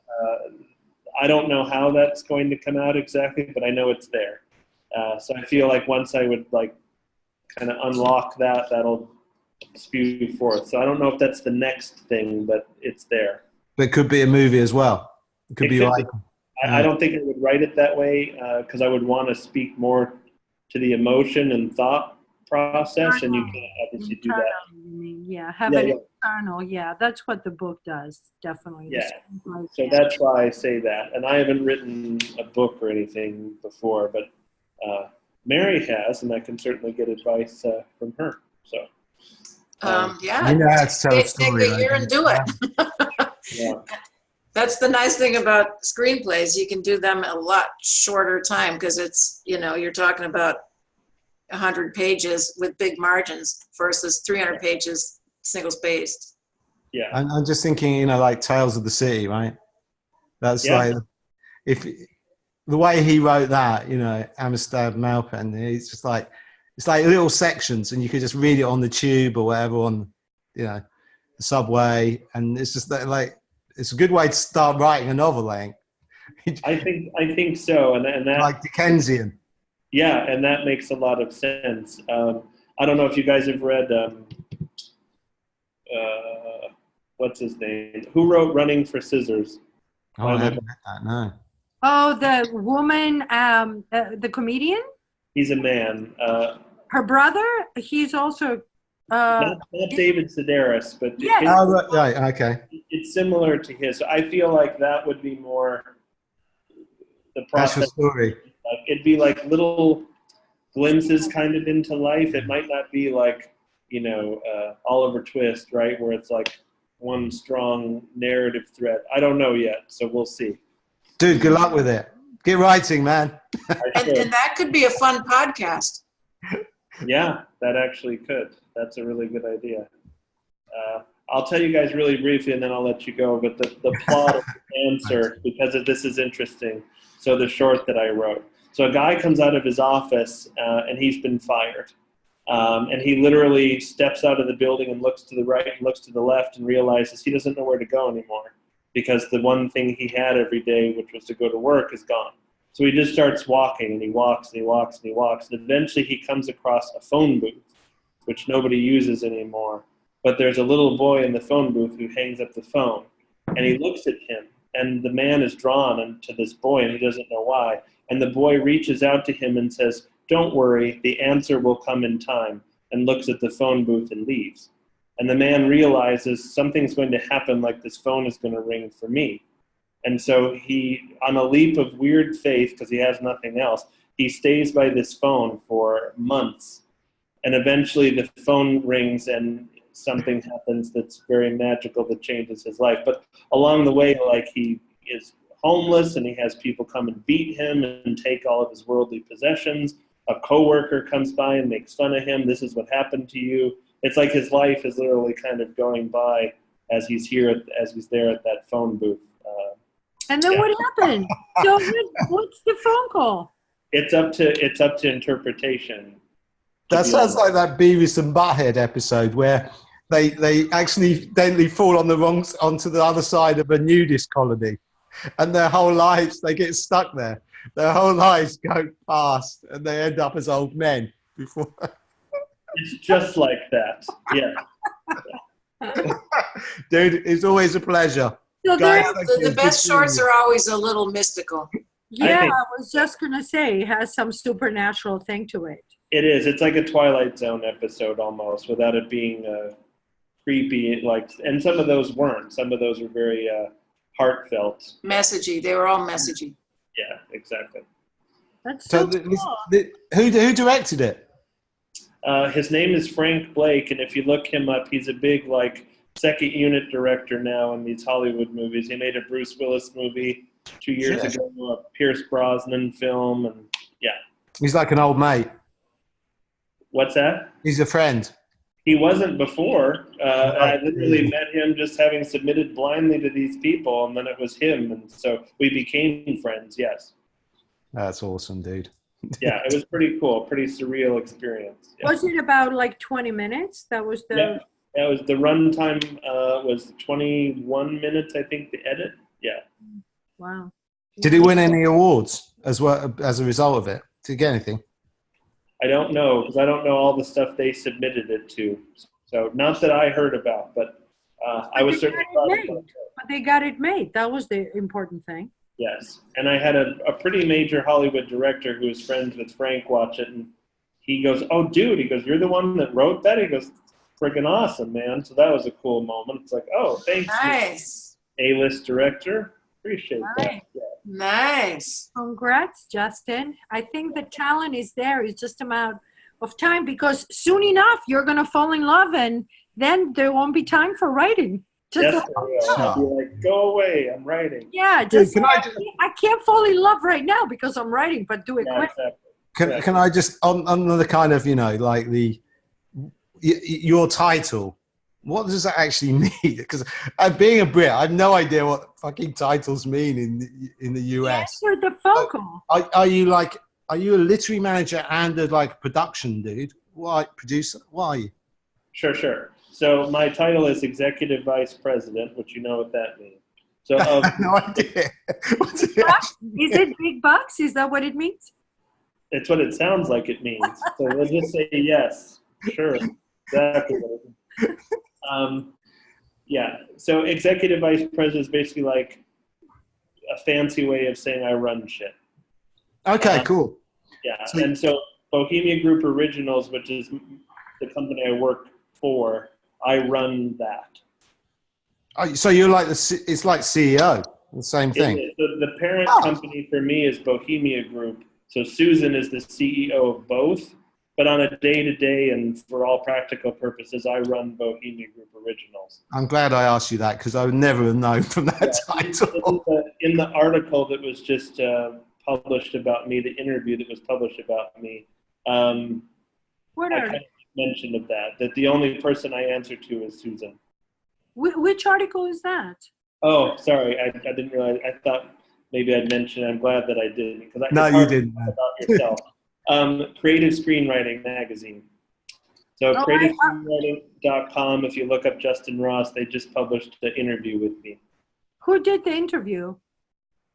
I don't know how that's going to come out exactly, but I know it's there. So I feel like once I would kind of unlock that, that'll spew forth. So I don't know if that's the next thing, but it's there. But it could be a movie as well. It could It be could like, I don't think I would write it that way because I would want to speak more to the emotion and thought process, and you can't obviously do that. Internal, you mean? Yeah, have Yeah, an yeah. internal. Yeah, that's what the book does. Definitely. The Yeah. screenplay So can. that's why I say that. And I haven't written a book or anything before, but Mary has, and I can certainly get advice from her. So, Yeah. you know how to tell a Take story. a year and do it. yeah. That's the nice thing about screenplays. You can do them in a lot shorter time because it's, you're talking about 100 pages with big margins versus 300 pages single spaced. Yeah. I'm just thinking, you know, like Tales of the City, right? That's Yeah. like, if the way he wrote that, you know, Amistad Malpen, it's just like, it's like little sections, and you could just read it on the tube or whatever, on, you know, the subway, and it's just that, like, it's a good way to start writing a novel, like. I think so, and that Like Dickensian. yeah, and that makes a lot of sense. I don't know if you guys have read what's his name? Who wrote Running for Scissors? Oh, I haven't read that, no. Oh, the woman, the comedian, He's a man. her brother. He's also. Not David Sedaris, but Yes. Oh, right, okay. it's similar to his. So I feel like that would be more the That's your process. story. Like, it'd be like little glimpses kind of into life. It might not be like, Oliver Twist, right? Where it's like one strong narrative thread. I don't know yet, so we'll see. Dude, good luck with it. Get writing, man. And that could be a fun podcast. Yeah, that actually could. That's a really good idea. I'll tell you guys really briefly, and then I'll let you go. But the plot of the answer, because this is interesting. So the short that I wrote. So a guy comes out of his office, and he's been fired. And he literally steps out of the building and looks to the right and looks to the left and realizes he doesn't know where to go anymore because the one thing he had every day, which was to go to work, is gone. So he just starts walking, and he walks, and he walks, and he walks. And eventually he comes across a phone booth, which nobody uses anymore. But there's a little boy in the phone booth who hangs up the phone. And he looks at him, and the man is drawn to this boy, and he doesn't know why. And the boy reaches out to him and says, "Don't worry, the answer will come in time," and looks at the phone booth and leaves. And the man realizes something's going to happen, like this phone is going to ring for me. And so he, on a leap of weird faith, because he has nothing else, he stays by this phone for months. And eventually the phone rings and something happens that's very magical that changes his life. But along the way, like, he is homeless and he has people come and beat him and take all of his worldly possessions. A coworker comes by and makes fun of him. "This is what happened to you." It's like his life is literally kind of going by as he's there at that phone booth. And then what happened? So what's the phone call? It's up to interpretation. That sounds like that Beavis and Butthead episode where they accidentally fall onto the other side of a nudist colony, and their whole lives, they get stuck there. Their whole lives go past, and they end up as old men before. It's just like that. Yeah. Dude, it's always a pleasure. So Guys, there, thank you. The Good best seeing shorts you. are always a little mystical. yeah, think- I was just gonna say it has some supernatural thing to it. It is. It's like a Twilight Zone episode almost, without it being creepy. And some of those weren't. Some of those were very heartfelt. Messagey. They were all messagey. Yeah, exactly. That's So so cool. who directed it? His name is Frank Blake, and if you look him up, he's a big second unit director now in these Hollywood movies. He made a Bruce Willis movie 2 years Yes. ago, a Pierce Brosnan film, and yeah. He's like an old mate. What's that? He's a friend. He wasn't before. I literally met him just having submitted blindly to these people, and then it was him, and so we became friends. Yes. That's awesome, dude. Yeah, it was pretty cool, pretty surreal experience. Yeah. Was it about like 20 minutes? That was the. Yeah. That was the runtime was 21 minutes, I think, the edit. Yeah. Wow. Did he win any awards as well as a result of it? Did he get anything? I don't know, because I don't know all the stuff they submitted it to. So not that I heard about, but I was they certainly got proud it of made. myself. But they got it made. That was the important thing. Yes, and I had a pretty major Hollywood director who was friends with Frank watch it, and he goes, "Oh, dude," he goes, "You're the one that wrote that?" He goes, "Freaking awesome, man!" So that was a cool moment. It's like, "Oh, thanks, Nice. A-list director. Appreciate that." Nice. Yeah. Nice. Congrats, Justin. I think the talent is there. It's just a matter of time because soon enough you're gonna fall in love, and then there won't be time for writing. Just Yes, I will. I'll be like, "Go away, I'm writing." yeah, Dude, just can say, I I just- can't fall in love right now because I'm writing, but do it Yeah, quick. exactly. Can I just on the kind of, you know, like your title, what does that actually mean? Because being a Brit, I have no idea what fucking titles mean in the US. Answer the phone call. Are you a literary manager and a like production dude? Why producer? Why? Sure. So my title is Executive Vice President, which you know what that means. So of No idea. What's it Is it big bucks? Is that what it means? it's what it sounds like it means. So we'll just say yes. Sure. Exactly what it means. Yeah. So Executive Vice President is basically like a fancy way of saying I run shit. Okay, cool. Yeah. So- And so Bohemia Group Originals, which is the company I work for, I run that. Oh, so you're like it's like CEO, the same thing. The parent Oh. company for me is Bohemia Group. So Susan is the CEO of both, but on a day-to-day and for all practical purposes, I run Bohemia Group Originals. I'm glad I asked you that because I would never have known from that title. In the article that was just published about me, the interview that was published about me, What I are kind of mentioned of that the only person I answer to is Susan. which article is that? Oh, sorry, I didn't realize. I thought maybe I'd mention. I'm glad that I didn't. Because No, it's you hard to didn't. talk about yourself. Creative Screenwriting Magazine. So Oh, creativescreenwriting.com. If you look up Justin Ross, they just published the interview with me. Who did the interview?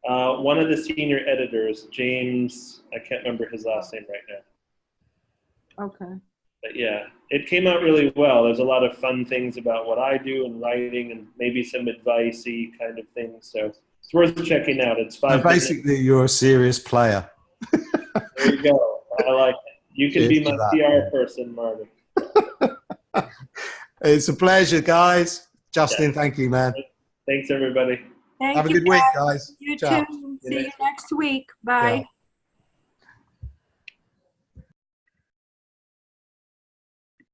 One of the senior editors, James. I can't remember his last name right now. Okay. But yeah, it came out really well. There's a lot of fun things about what I do and writing, and maybe some advice-y kind of things. So it's worth checking out. It's So 5 minutes. basically, you're a serious player. There you go. I like it. You can be Cheers my to that. PR person, Marty. It's a pleasure, guys. Justin, thank you, man. Thanks, everybody. Thank Have a you. good week, guys. You Ciao. too. See you next week. Bye. Ciao.